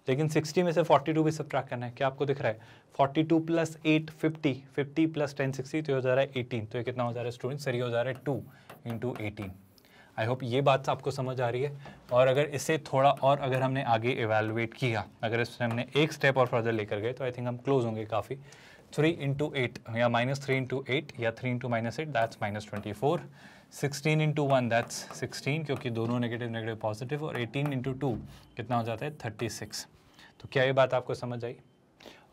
लेकिन 60 में से 42 भी सबट्रैक्ट करना है। क्या आपको दिख रहा है? 42 प्लस 8 50, 50 प्लस 10 60, तो ये हो जा रहा है 18। तो ये कितना हो जा रहा है स्टूडेंट? सर ये हो जा रहा है 2 इंटू 18। आई होप ये बात आपको समझ आ रही है। और अगर इसे थोड़ा और अगर हमने आगे इवेलुएट किया, अगर इसमें हमने एक स्टेप और फर्दर लेकर गए, तो आई थिंक हम क्लोज होंगे काफ़ी। 3 इंटू 8 या -3 इंटू 8 या 3 इंटू -8 दैट्स -24, 16 इंटू 1 दैट्स 16, क्योंकि दोनों नेगेटिव नेगेटिव पॉजिटिव, और 18 इंटू 2 कितना हो जाता है? 36। तो क्या ये बात आपको समझ आई?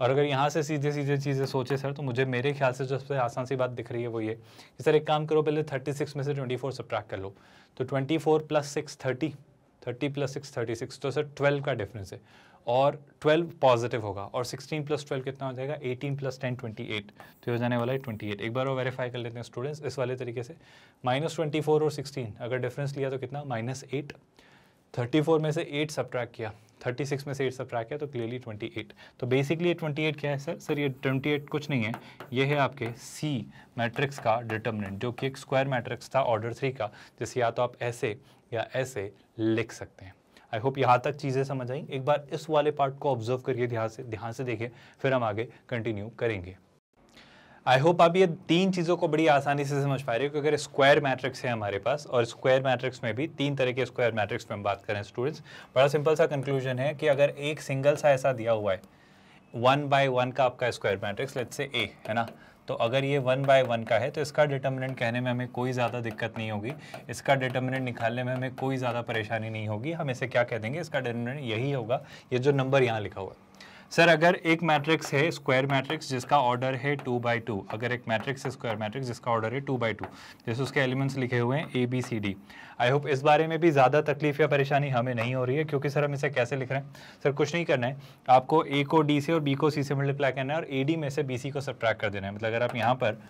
और अगर यहाँ से सीधे सीधे चीज़ें सोचे सर, तो मुझे मेरे ख्याल से जो सबसे आसान सी बात दिख रही है वो ये कि सर एक काम करो, पहले 36 में से 24 सब्ट्रैक्ट कर लो। तो 24 प्लस 6 30, 30 प्लस 6 36, तो सर 12 का डिफरेंस है, और 12 पॉजिटिव होगा, और 16 प्लस 12 कितना हो जाएगा? 18 प्लस 10 28, तो हो जाने वाला है 28। एक बार वो वेरीफाई कर लेते हैं स्टूडेंट्स इस वाले तरीके से। -24 और 16 अगर डिफरेंस लिया तो कितना? -8। 34 में से 8 सब्ट्रैक्ट किया, 36 में से 8 सब्ट्रैक्ट किया, तो क्लियरली 28। तो बेसिकली ये 28 क्या है सर? सर ये 28 कुछ नहीं है, ये है आपके सी मैट्रिक्स का डिटर्मिनेंट, जो कि एक स्क्वायर मैट्रिक्स था ऑर्डर 3 का, जिसे या तो आप ऐसे या ऐसे लिख सकते हैं। आई होप यहाँ तक चीज़ें समझ आई। एक बार इस वाले पार्ट को ऑब्जर्व करिए, ध्यान से देखिए, फिर हम आगे कंटिन्यू करेंगे। आई होप आप ये 3 चीज़ों को बड़ी आसानी से समझ पा रहे हो कि अगर स्क्वायर मैट्रिक्स है हमारे पास, और स्क्वायर मैट्रिक्स में भी 3 तरह के स्क्वायर मैट्रिक्स में हम बात करें स्टूडेंट्स, बड़ा सिंपल सा कंक्लूजन है कि अगर एक सिंगल सा ऐसा दिया हुआ है 1 बाय 1 का आपका स्क्वायर मैट्रिक्स, लेट्स से ए है ना, तो अगर ये 1 बाय 1 का है तो इसका डिटर्मिनेंट कहने में हमें कोई ज़्यादा दिक्कत नहीं होगी, इसका डिटर्मिनेंट निकालने में हमें कोई ज़्यादा परेशानी नहीं होगी। हम इसे क्या कह देंगे? इसका डिटर्मिनेंट यही होगा, ये जो नंबर यहाँ लिखा हुआ है। सर अगर एक मैट्रिक्स है स्क्वायर मैट्रिक्स जिसका ऑर्डर है 2 बाई 2, अगर एक मैट्रिक्स है स्क्वायर मैट्रिक्स जिसका ऑर्डर है 2 बाई 2, जैसे उसके एलिमेंट्स लिखे हुए हैं ABCD, आई होप इस बारे में भी ज़्यादा तकलीफ या परेशानी हमें नहीं हो रही है, क्योंकि सर हम इसे कैसे लिख रहे हैं? सर कुछ नहीं करना है, आपको A को D से और B को C से मल्टीप्लाई करना है, और AD में से BC को सब्ट्रैक्ट कर देना है। मतलब अगर आप यहाँ पर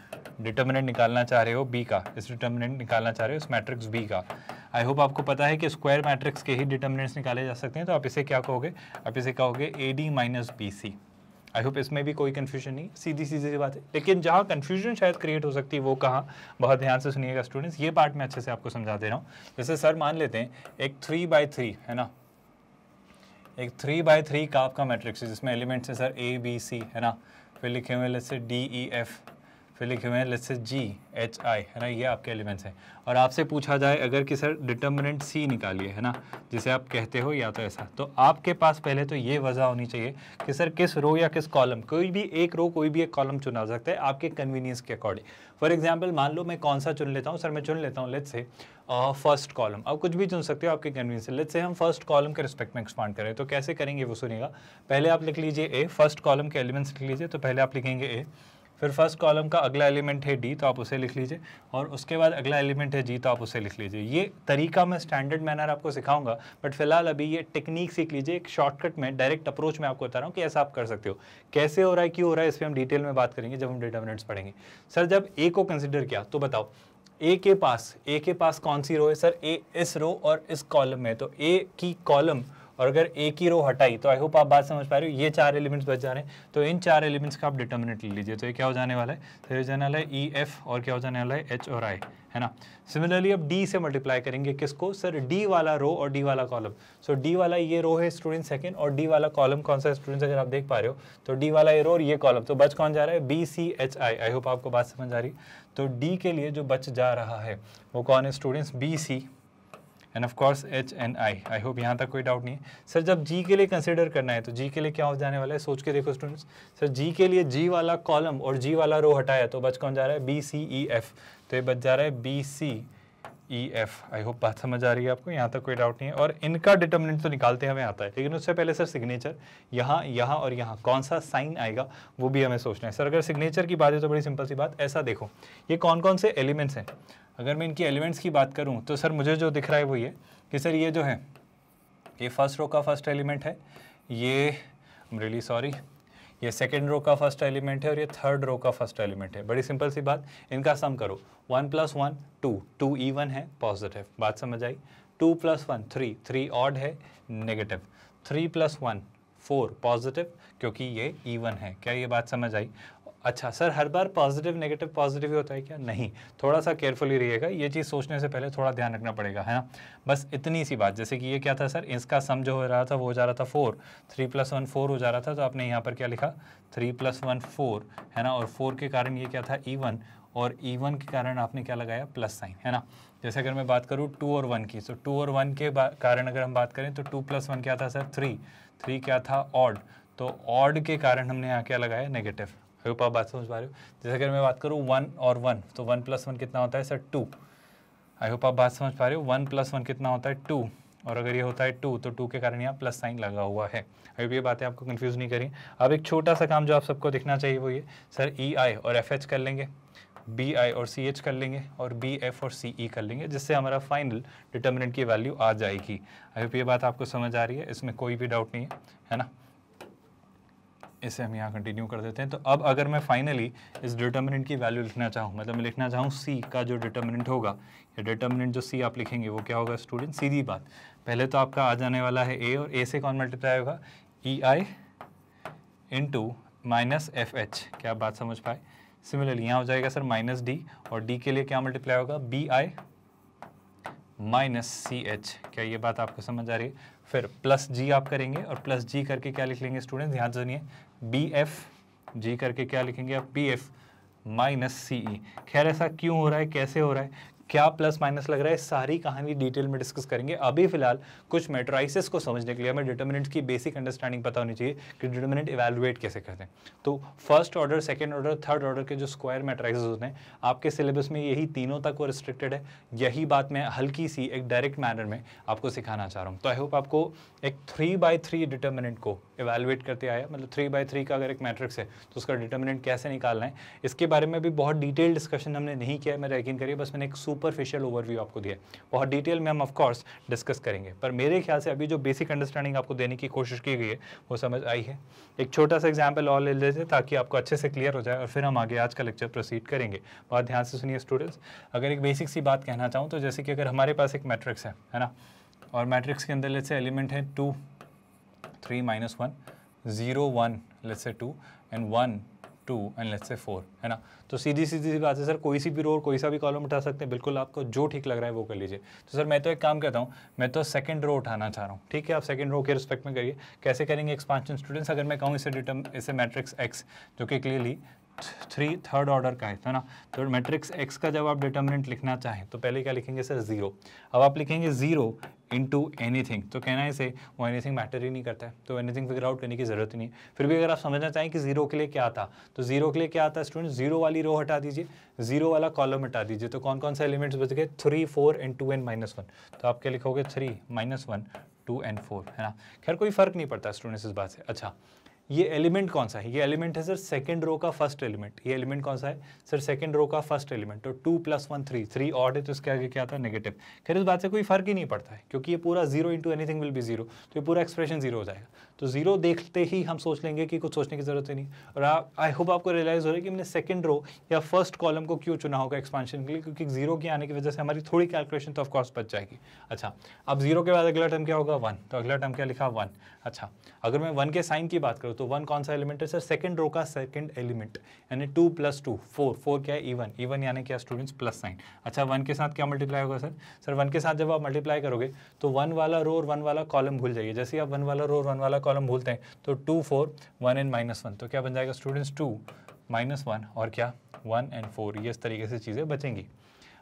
डिटर्मिनेंट निकालना चाह रहे हो B का, इस डिटर्मिनेंट निकालना चाह रहे हो इस मैट्रिक्स B का, आई होप आपको पता है कि स्क्वायर मैट्रिक्स के ही डिटर्मिनेंट्स निकाले जा सकते हैं, तो आप इसे क्या कहोगे? आप इसे कहोगे AD minus BC। I hope इसमें भी कोई कन्फ्यूजन नहीं, सीधी सीधी सी बात है। लेकिन जहाँ कन्फ्यूजन शायद क्रिएट हो सकती है वो कहाँ, बहुत ध्यान से सुनिएगा स्टूडेंट्स, ये पार्ट मैं अच्छे से आपको समझा दे रहा हूँ। जैसे सर मान लेते हैं एक 3 बाई 3 है ना, एक 3 बाई 3 का आपका मैट्रिक्स है जिसमें एलिमेंट्स है सर ABC है ना, फिर लिखे हुए लेट्स से DEF, फिर लिखे हुए हैं लेट्स से GHI है ना, ये आपके एलिमेंट्स हैं। और आपसे पूछा जाए अगर कि सर डिटर्मिनेंट C निकालिए है ना, जिसे आप कहते हो या तो ऐसा, तो आपके पास पहले तो ये वजह होनी चाहिए कि सर किस रो या किस कॉलम, कोई भी एक रो कोई भी एक कॉलम चुना जा सकता है आपके कन्वीनियंस के अकॉर्डिंग। फॉर एग्जाम्पल मान लो मैं कौन सा चुन लेता हूँ? सर मैं चुन लेता हूँ लेट्स से फर्स्ट कॉलम, अब कुछ भी चुन सकते हो आपके कन्वीनियंस से। लेट्स से हम फर्स्ट कॉलम के रिस्पेक्ट में एक्सपांड करें, तो कैसे करेंगे वो सुनिएगा। पहले आप लिख लीजिए A, फर्स्ट कॉलम के एलिमेंट्स लिख लीजिए, तो पहले आप लिखेंगे A, फिर फर्स्ट कॉलम का अगला एलिमेंट है D, तो आप उसे लिख लीजिए, और उसके बाद अगला एलिमेंट है G, तो आप उसे लिख लीजिए। ये तरीका मैं स्टैंडर्ड मैनर आपको सिखाऊंगा, बट फिलहाल अभी ये टेक्निक सीख लीजिए, एक शॉर्टकट में डायरेक्ट अप्रोच में आपको बता रहा हूँ कि ऐसा आप कर सकते हो। कैसे हो रहा है, क्यों हो रहा है, इस पर हम डिटेल में बात करेंगे जब हम डिटर्मिनेंट्स पढ़ेंगे। सर जब A को कंसिडर किया तो बताओ A के पास कौन सी रो है? सर A इस रो और इस कॉलम में, तो A की कॉलम और अगर A की रो हटाई, तो आई होप आप बात समझ पा रहे हो, ये 4 एलिमेंट्स बच जा रहे हैं, तो इन 4 एलिमेंट्स का आप डिटर्मिनेंट ले लीजिए। तो ये क्या हो जाने वाला है? तो ये हो जाने वाला है EF, और क्या हो जाने वाला है? H और I है ना। सिमिलरली अब D से मल्टीप्लाई करेंगे किसको? सर D वाला रो और D वाला कॉलम। सो D वाला ये रो है स्टूडेंट सेकंड, और D वाला कॉलम कौन सा है स्टूडेंट्स? अगर आप देख पा रहे हो तो D वाला ये रो और ये कॉलम, तो बच कौन जा रहा है? BCHI। आई होप आपको बात समझ आ रही। तो D के लिए जो बच जा रहा है वो कौन है students? BC and of course H and I। I hope यहाँ तक कोई डाउट नहीं है। सर जब G के लिए कंसिडर करना है तो G के लिए क्या हो जाने वाला है? सोच के देखो स्टूडेंट्स। सर G के लिए G वाला कॉलम और G वाला रो हटाया तो बच कौन जा रहा है? BCEF। तो ये बच जा रहा है BC EF। आई होप बात समझ आ रही है आपको, यहाँ तक कोई डाउट नहीं है। और इनका डिटर्मिनेंट तो निकालते हमें आता है, लेकिन उससे पहले सर सिग्नेचर यहाँ, यहाँ और यहाँ कौन सा साइन आएगा वो भी हमें सोचना है। सर अगर सिग्नेचर की बात है तो बड़ी सिंपल सी बात, ऐसा देखो ये कौन कौन से एलिमेंट्स हैं। अगर मैं इनकी एलिमेंट्स की बात करूँ तो सर मुझे जो दिख रहा है वो ये कि सर ये जो है ये फर्स्ट रो का फर्स्ट एलिमेंट है, ये रियली सॉरी ये सेकेंड रो का फर्स्ट एलिमेंट है और ये थर्ड रो का फर्स्ट एलिमेंट है। बड़ी सिंपल सी बात, इनका सम करो 1 + 1 2, 2 इवन है पॉजिटिव, बात समझ आई। 2 + 1 3, 3 ऑड है नेगेटिव। 3 + 1 4 पॉजिटिव क्योंकि ये इवन है। क्या ये बात समझ आई? अच्छा सर हर बार पॉजिटिव नेगेटिव पॉजिटिव ही होता है क्या? नहीं, थोड़ा सा केयरफुली रहिएगा, ये चीज़ सोचने से पहले थोड़ा ध्यान रखना पड़ेगा, है ना। बस इतनी सी बात, जैसे कि ये क्या था सर, इसका सम जो हो रहा था वो हो जा रहा था 4, 3 + 1 4 हो जा रहा था, तो आपने यहाँ पर क्या लिखा 3 + 1 4, है ना। और 4 के कारण ये क्या था इवन, और इवन के कारण आपने क्या लगाया प्लस साइन, है ना। जैसे अगर मैं बात करूँ 2 और 1 की, तो 2 और 1 के कारण अगर हम बात करें तो 2 + 1 क्या था सर 3, 3 क्या था ऑड, तो ऑड के कारण हमने यहाँ क्या लगाया नेगेटिव। आई होप आप बात समझ पा रहे हो। जैसे अगर मैं बात करूँ 1 और 1, तो 1 + 1 कितना होता है सर 2। आई होप आप बात समझ पा रहे हो। 1 + 1 कितना होता है 2, और अगर ये होता है 2 तो 2 के कारण यहाँ प्लस साइन लगा हुआ है। आई होप ये बातें आपको कंफ्यूज नहीं करी। अब एक छोटा सा काम जो आप सबको दिखना चाहिए वो ये, सर EI और FH कर लेंगे, BI और CH कर लेंगे, और BF और CE कर लेंगे, जिससे हमारा फाइनल डिटर्मिनेंट की वैल्यू आ जाएगी। आई होप ये बात आपको समझ आ रही है, इसमें कोई भी डाउट नहीं है ना। इसे हम यहाँ कंटिन्यू कर देते हैं। तो अब अगर मैं फाइनली इस डिटर्मिनेंट की वैल्यू लिखना चाहूँ, मतलब मैं लिखना चाहूँ C का जो डिटर्मिनेंट होगा, या डिटर्मिनेंट जो C आप लिखेंगे वो क्या होगा स्टूडेंट, सीधी बात, पहले तो आपका आ जाने वाला है A, और A से कौन मल्टीप्लाई होगा EI इंटू माइनस FH। क्या आप बात समझ पाए? सिमिलरली यहाँ हो जाएगा सर -D, और D के लिए क्या मल्टीप्लाई होगा BI माइनस CH। क्या ये बात आपको समझ आ रही है? फिर +G आप करेंगे, और +G करके क्या लिख लेंगे स्टूडेंट्स, ध्यान से सुनिए, BF G करके क्या लिखेंगे आप BF माइनस CE। खैर ऐसा क्यों हो रहा है, कैसे हो रहा है, क्या प्लस माइनस लग रहा है, सारी कहानी डिटेल में डिस्कस करेंगे। अभी फिलहाल कुछ मैट्राइसेस को समझने के लिए हमें डिटर्मिनेंट्स की बेसिक अंडरस्टैंडिंग पता होनी चाहिए कि डिटर्मिनेंट इवैल्यूएट कैसे करते हैं। तो first order, second order, third order के जो स्क्वायर मैट्राइसेस होते हैं, आपके सिलेबस में यही तीनों तक वो रिस्ट्रिक्टेड है। यही बात मैं हल्की सी एक डायरेक्ट मैनर में आपको सिखाना चाह रहा हूँ। तो आई होप आपको एक 3/3 डिटर्मिनेंट को इवैल्यूएट करते आया, मतलब 3/3 का अगर एक मैट्रिक्स है तो उसका डिटर्मिनेंट कैसे निकालना है, इसके बारे में भी बहुत डिटेल डिस्कशन हमने नहीं किया है, मेरा यकीन करिए, बस मैंने एक सुपरफिशियल ओवरव्यू आपको दिया। बहुत डिटेल में हम ऑफ कोर्स डिस्कस करेंगे, पर मेरे ख्याल से अभी जो बेसिक अंडरस्टैंडिंग आपको देने की कोशिश की गई है वो समझ आई है। एक छोटा सा एग्जाम्पल और ले लेते हैं ताकि आपको अच्छे से क्लियर हो जाए, और फिर हम आगे आज का लेक्चर प्रोसीड करेंगे। बहुत ध्यान से सुनिए स्टूडेंट्स। अगर एक बेसिक सी बात कहना चाहूँ तो जैसे कि अगर हमारे पास एक मैट्रिक्स है ना, और मैट्रिक्स के अंदर लेट्स से एलिमेंट है 2 3 -1 0 1 let's say 2 and 1 2 and let's say 4, है ना। तो सीधी सी बात है सर, कोई सी भी रो और कोई सा भी कॉलम उठा सकते हैं, बिल्कुल आपको जो ठीक लग रहा है वो कर लीजिए। तो सर मैं तो एक काम करता हूँ, मैं तो सेकंड रो उठाना चाह रहा हूँ, ठीक है, आप सेकंड रो के रिस्पेक्ट में करिए। कैसे करेंगे एक्सपांशन स्टूडेंट्स, अगर मैं कहूँ इसे मैट्रिक्स X जो कि क्लियरली थर्ड ऑर्डर का है ना, तो मैट्रिक्स X का जब आप डिटर्मिनेंट लिखना चाहें तो पहले क्या लिखेंगे सर 0। अब आप लिखेंगे 0 इंटू एनीथिंग, तो कहना है इसे वो एनीथिंग मैटर ही नहीं करता है, तो एनीथिंग फिगर आउट करने की जरूरत ही नहीं है। फिर भी अगर आप समझना चाहें कि 0 के लिए क्या था, तो 0 के लिए क्या आता है स्टूडेंट, 0 वाली रो हटा दीजिए, 0 वाला कॉलम हटा दीजिए, तो कौन कौन से एलिमेंट्स बच गए 3 4 एंड 2 एंड -1। तो आप क्या लिखोगे 3 -1 2 एंड 4, है ना। खैर कोई फर्क नहीं पड़ता स्टूडेंट्स इस बात से। अच्छा ये एलिमेंट कौन सा है, ये एलिमेंट है सर सेकंड रो का फर्स्ट एलिमेंट। ये एलिमेंट कौन सा है सर, सेकंड रो का फर्स्ट एलिमेंट। तो 2 + 1 3, 3 ऑड है तो इसके आगे क्या आता है नेगेटिव। खैर इस बात से कोई फर्क ही नहीं पड़ता है, क्योंकि ये पूरा 0 इंटू एनीथिंग विल बी 0, तो ये पूरा एक्सप्रेशन 0 हो जाएगा। तो 0 देखते ही हम सोच लेंगे कि कुछ सोचने की जरूरत ही नहीं। और आई होप आपको रियलाइज हो रहा है कि मैंने सेकंड रो या फर्स्ट कॉलम को क्यों चुना होगा एक्सपांशन के लिए, क्योंकि 0 के आने की वजह से हमारी थोड़ी कैलकुलेशन तो ऑफकोर्स बच जाएगी। अच्छा अब 0 के बाद अगला टर्म क्या होगा 1, तो अगला टर्म क्या लिखा 1। अच्छा अगर मैं 1 के साइन की बात करूँ तो 1 कौन सा एलिमेंट है सर, सेकंड रो का सेकंड एलिमेंट, यानी 2 + 2 4, 4 क्या है इवन, इवन यानी क्या स्टूडेंट्स प्लस साइन। अच्छा 1 के साथ क्या मल्टीप्लाई होगा सर 1 के साथ जब आप मल्टीप्लाई करोगे तो 1 वाला रो और 1 वाला कॉलम भूल जाइए। जैसे आप 1 वाला रो और 1 वाला कॉलम भूलते हैं तो 2 4 1 एंड -1, तो क्या बन जाएगा स्टूडेंट्स 2 -1 और क्या 1 एंड 4, ये इस तरीके से चीज़ें बचेंगी।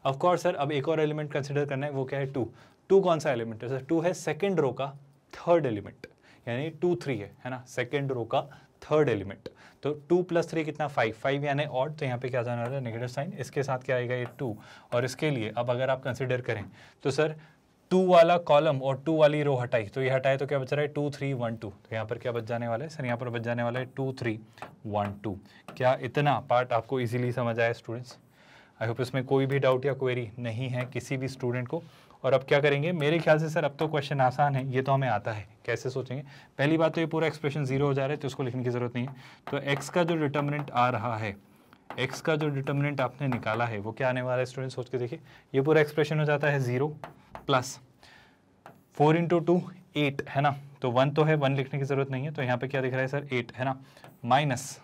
ऑफ कोर्स सर अब एक और एलिमेंट कंसिडर करना है, वो क्या है 2। 2 कौन सा एलिमेंट है सर, 2 है सेकंड रो का थर्ड एलिमेंट, यानी 2 3 है ना, सेकंड रो का थर्ड एलिमेंट। तो 2 + 3 कितना 5, 5 यानी ऑड, तो यहाँ पे क्या जाने वाला है नेगेटिव साइन, इसके साथ क्या आएगा ये 2, और इसके लिए अब अगर आप कंसिडर करें तो सर 2 वाला कॉलम और 2 वाली रो हटाई, तो ये हटाए तो क्या बच रहा है 2 3 1 2, तो यहाँ पर क्या बच जाने वाला है सर, यहाँ पर बच जाने वाला है 2 3 1 2। क्या इतना पार्ट आपको इजीली समझ आया स्टूडेंट्स? आई होप इसमें कोई भी डाउट या क्वेरी नहीं है किसी भी स्टूडेंट को। और अब क्या करेंगे, मेरे ख्याल से सर अब तो क्वेश्चन आसान है, ये तो हमें आता है, कैसे सोचेंगे। पहली बात तो ये पूरा एक्सप्रेशन 0 हो जा रहा है तो उसको लिखने की जरूरत नहीं है। तो x का जो डिटर्मिनेंट आ रहा है, x का जो डिटर्मिनेंट आपने निकाला है वो क्या आने वाला है स्टूडेंट, सोच के देखिए। ये पूरा एक्सप्रेशन हो जाता है 0 प्लस 4 × 2 8 है ना, तो 1 तो है, 1 लिखने की जरूरत नहीं है, तो यहाँ पे क्या दिख रहा है सर 8 है ना, माइनस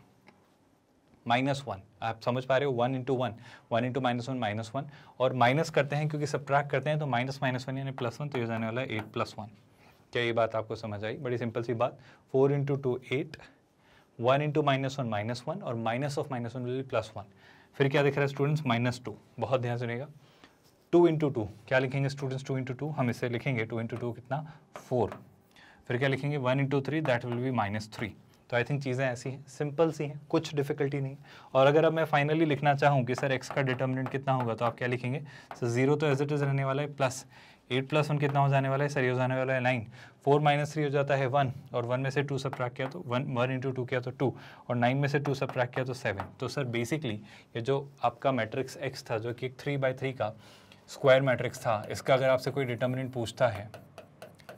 -1, आप समझ पा रहे हो, 1 × 1, 1 × -1 -1, और माइनस करते हैं क्योंकि सब्ट्रैक्ट करते हैं तो -1 यानी +1, तो ये जाने वाला है 8 + 1। क्या ये बात आपको समझ आई? बड़ी सिंपल सी बात, 4 × 2 8, 1 × -1 -1, और माइनस ऑफ -1 विल बी +1। फिर क्या दिख रहा है स्टूडेंट्स, -2, बहुत ध्यान सुनिएगा। 2 × 2 क्या लिखेंगे स्टूडेंट्स, 2 × 2 हम इसे लिखेंगे 2 × 2 कितना 4। फिर क्या लिखेंगे 1 × 3 दैट विल बी -3। तो आई थिंक चीज़ें ऐसी हैं, सिंपल सी हैं, कुछ डिफिकल्टी नहीं। और अगर अब मैं फाइनली लिखना चाहूँ कि सर x का डिटर्मिनेंट कितना होगा, तो आप क्या लिखेंगे सर, 0 तो एज इट इज़ रहने वाला है, प्लस 8 + 1 कितना हो जाने वाला है सर, ये हो जाने वाला है 9, 4 - 3 हो जाता है 1, और 1 में से 2 सब्ट्रैक्ट किया तो 1 × 2 किया तो 2, और 9 में से 2 सब्ट्रैक्ट किया तो 7। तो सर बेसिकली ये जो आपका मैट्रिक्स x था, जो कि 3/3 का स्क्वायर मैट्रिक्स था, इसका अगर आपसे कोई डिटर्मिनेंट पूछता है,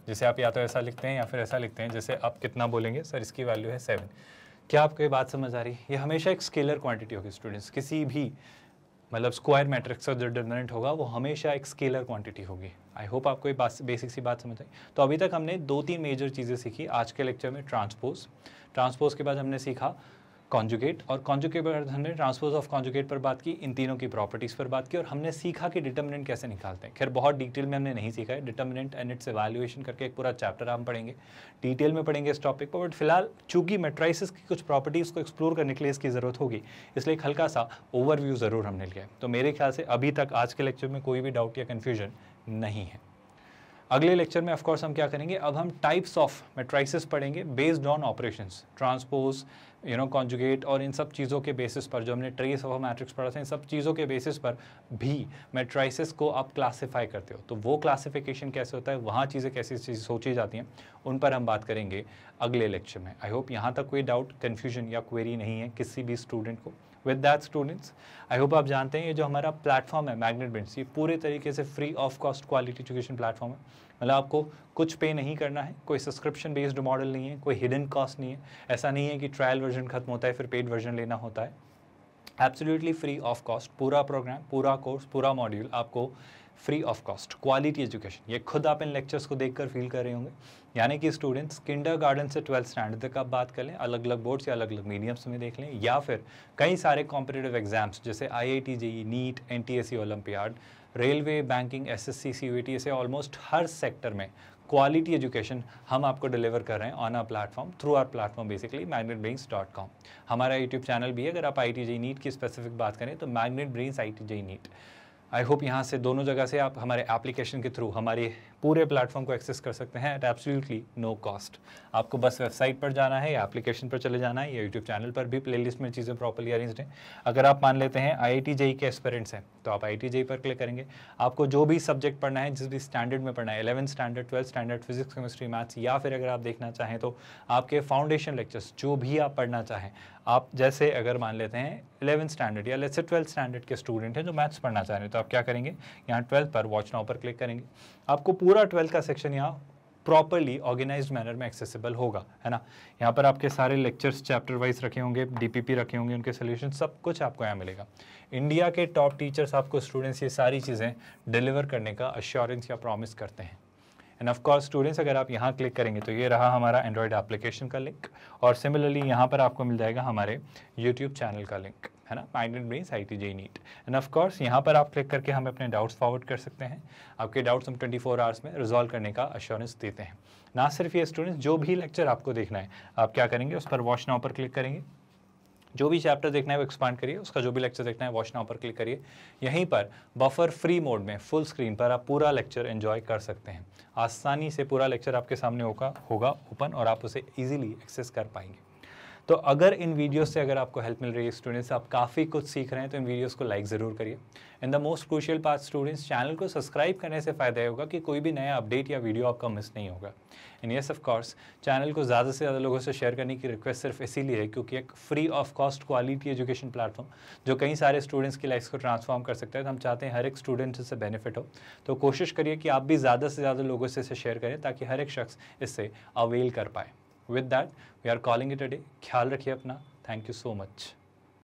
जैसे आप या तो ऐसा लिखते हैं या फिर ऐसा लिखते हैं, जैसे आप कितना बोलेंगे सर, इसकी वैल्यू है 7। क्या आपको ये बात समझ आ रही है? ये हमेशा एक स्केलर क्वांटिटी होगी स्टूडेंट्स, किसी भी मतलब स्क्वायर मैट्रिक्स का जो डिटर्मिनेंट होगा वो हमेशा एक स्केलर क्वांटिटी होगी। आई होप आपको ये बात, बेसिक सी बात समझ आई। तो अभी तक हमने 2-3 मेजर चीज़ें सीखी आज के लेक्चर में। ट्रांसपोज के बाद हमने सीखा कॉन्जुगेट, और कॉन्जुगेट पर हमने ट्रांसपोज ऑफ कॉन्जुगेट पर बात की, इन तीनों की प्रॉपर्टीज़ पर बात की, और हमने सीखा कि डिटर्मिनेंट कैसे निकालते हैं। खैर बहुत डिटेल में हमने नहीं सीखा है, डिटर्मिनेंट एंड इट्स एवैल्यूएशन करके एक पूरा चैप्टर हम पढ़ेंगे, डिटेल में पढ़ेंगे इस टॉपिक पर। बट फिलहाल चूंकि मैट्राइसिस की कुछ प्रॉपर्टीज़ को एक्सप्लोर करने के लिए इसकी ज़रूरत होगी, इसलिए एक हल्का सा ओवरव्यू ज़रूर हमने लिया है। तो मेरे ख्याल से अभी तक आज के लेक्चर में कोई भी डाउट या कन्फ्यूजन नहीं है। अगले लेक्चर में ऑफकोर्स हम क्या करेंगे, अब हम टाइप्स ऑफ मैट्राइसिस पढ़ेंगे based on operations, transpose, conjugate, और इन सब चीज़ों के बेसिस पर जो हमने ट्रेस ऑफ मैट्रिक्स पढ़ा था, इन सब चीज़ों के बेसिस पर भी मैट्राइसिस को आप क्लासिफाई करते हो। तो वो क्लासिफिकेशन कैसे होता है, वहाँ चीज़ें कैसी सोची जाती हैं, उन पर हम बात करेंगे अगले लेक्चर में। आई होप यहाँ तक कोई डाउट, कन्फ्यूजन या क्वेरी नहीं है किसी भी स्टूडेंट को। With that students, I hope आप जानते हैं ये जो हमारा प्लेटफॉर्म है मैग्नेट ब्रेन्स, ये पूरे तरीके से free of cost quality education platform है। मतलब आपको कुछ पे नहीं करना है, कोई सब्सक्रिप्शन बेस्ड मॉडल नहीं है, कोई हिडन कॉस्ट नहीं है। ऐसा नहीं है कि ट्रायल वर्जन खत्म होता है फिर पेड वर्जन लेना होता है। एब्सोल्युटली फ्री ऑफ कॉस्ट पूरा प्रोग्राम, पूरा कोर्स, पूरा मॉड्यूल आपको free of cost quality education. ये खुद आप इन लेक्चर्स को देखकर फील कर रहे होंगे। यानी कि स्टूडेंट्स किंडरगार्टन से 12th स्टैंडर्ड तक आप बात कर लें, अलग अलग बोर्ड्स या अलग अलग मीडियम्स में देख लें, या फिर कई सारे कॉम्पिटिटिव एग्जाम्स जैसे IIT JEE, NEET, NTSE olympiad, railway, banking, SSC, CUET, ऐसे ऑलमोस्ट हर सेक्टर में क्वालिटी एजुकेशन हम आपको डिलीवर कर रहे हैं on our platform, through our platform basically magnetbrains.com। हमारा यूट्यूब चैनल भी है। अगर आप IIT JEE नीट की स्पेसिफिक बात करें तो Magnet Brains IIT JEE NEET. I hope यहाँ से दोनों जगह से आप हमारे एप्लीकेशन के थ्रू हमारे पूरे प्लेटफॉर्म को एक्सेस कर सकते हैं एट एब्सोल्युटली नो कॉस्ट। आपको बस वेबसाइट पर जाना है या एप्लीकेशन पर चले जाना है, या यूट्यूब चैनल पर भी प्लेलिस्ट में चीज़ें प्रॉपर्ली अरेंज्ड हैं। अगर आप मान लेते हैं IIT JEE के एस्पिरेंट्स हैं तो आप IIT JEE पर क्लिक करेंगे। आपको जो भी सब्जेक्ट पढ़ना है, जिस भी स्टैंडर्ड में पढ़ना है, 11th standard, 12th standard, physics, chemistry, maths, या फिर अगर आप देखना चाहें तो आपके फाउंडेशन लेक्चर्स जो भी आप पढ़ना चाहें, आप जैसे अगर मान लेते हैं 11th स्टैंडर्ड या लेट्स से 12th स्टैंडर्ड के स्टूडेंट हैं जो मैथ्स पढ़ना चाह रहे हैं, तो आप क्या करेंगे, यहाँ 12th पर वॉच नाउ पर क्लिक करेंगे। आपको पूरा 12th का सेक्शन यहाँ प्रॉपरली ऑर्गेनाइज्ड मैनर में एक्सेसिबल होगा, है ना। यहाँ पर आपके सारे लेक्चर्स चैप्टर वाइज रखे होंगे, DPP रखे होंगे, उनके सोल्यूशन सब कुछ आपको यहाँ मिलेगा। इंडिया के टॉप टीचर्स आपको स्टूडेंट्स ये सारी चीज़ें डिलीवर करने का अश्योरेंस या प्रॉमिस करते हैं। एंड ऑफ कोर्स स्टूडेंट्स, अगर आप यहाँ क्लिक करेंगे तो ये रहा हमारा एंड्रॉयड एप्लीकेशन का लिंक, और सिमिलरली यहाँ पर आपको मिल जाएगा हमारे यूट्यूब चैनल का लिंक, है ना, Magnet Brains IIT JEE NEET. And of course यहाँ पर आप क्लिक करके हमें अपने डाउट्स फॉरवर्ड कर सकते हैं। आपके डाउट्स हम 24 आवर्स में रिजॉल्व करने का अश्योरेंस देते हैं। ना सिर्फ ये स्टूडेंट्स, जो भी लेक्चर आपको देखना है आप क्या करेंगे, उस पर वॉच नाउ पर क्लिक करेंगे। जो भी चैप्टर देखना है वो एक्सपांड करिए, उसका जो भी लेक्चर देखना है वॉच नाउ पर क्लिक करिए। यहीं पर बफर फ्री मोड में फुल स्क्रीन पर आप पूरा लेक्चर एंजॉय कर सकते हैं। आसानी से पूरा लेक्चर आपके सामने होगा ओपन, और आप उसे इजीली एक्सेस कर पाएंगे। तो अगर इन वीडियोस से अगर आपको हेल्प मिल रही है स्टूडेंट्स, आप काफ़ी कुछ सीख रहे हैं, तो इन वीडियोस को लाइक ज़रूर करिए। And the most crucial part students, channel को सब्सक्राइब करने से फ़ायदा ये होगा कि कोई भी नया अपडेट या वीडियो आपका मिस नहीं होगा। And yes of course, channel को ज़्यादा से ज़्यादा लोगों से शेयर करने की रिक्वेस्ट सिर्फ इसीलिए है क्योंकि एक free of cost quality education platform जो कई सारे स्टूडेंट्स की लाइफ को ट्रांसफॉर्म कर सकता है, तो हम चाहते हैं हर एक स्टूडेंट इससे बेनिफिट हो। तो कोशिश करिए कि आप भी ज़्यादा से ज़्यादा लोगों से इसे शेयर करें ताकि हर एक शख्स इससे अवेल कर पाए। With that we are calling it a day. ख्याल रखिए अपना। Thank you so much.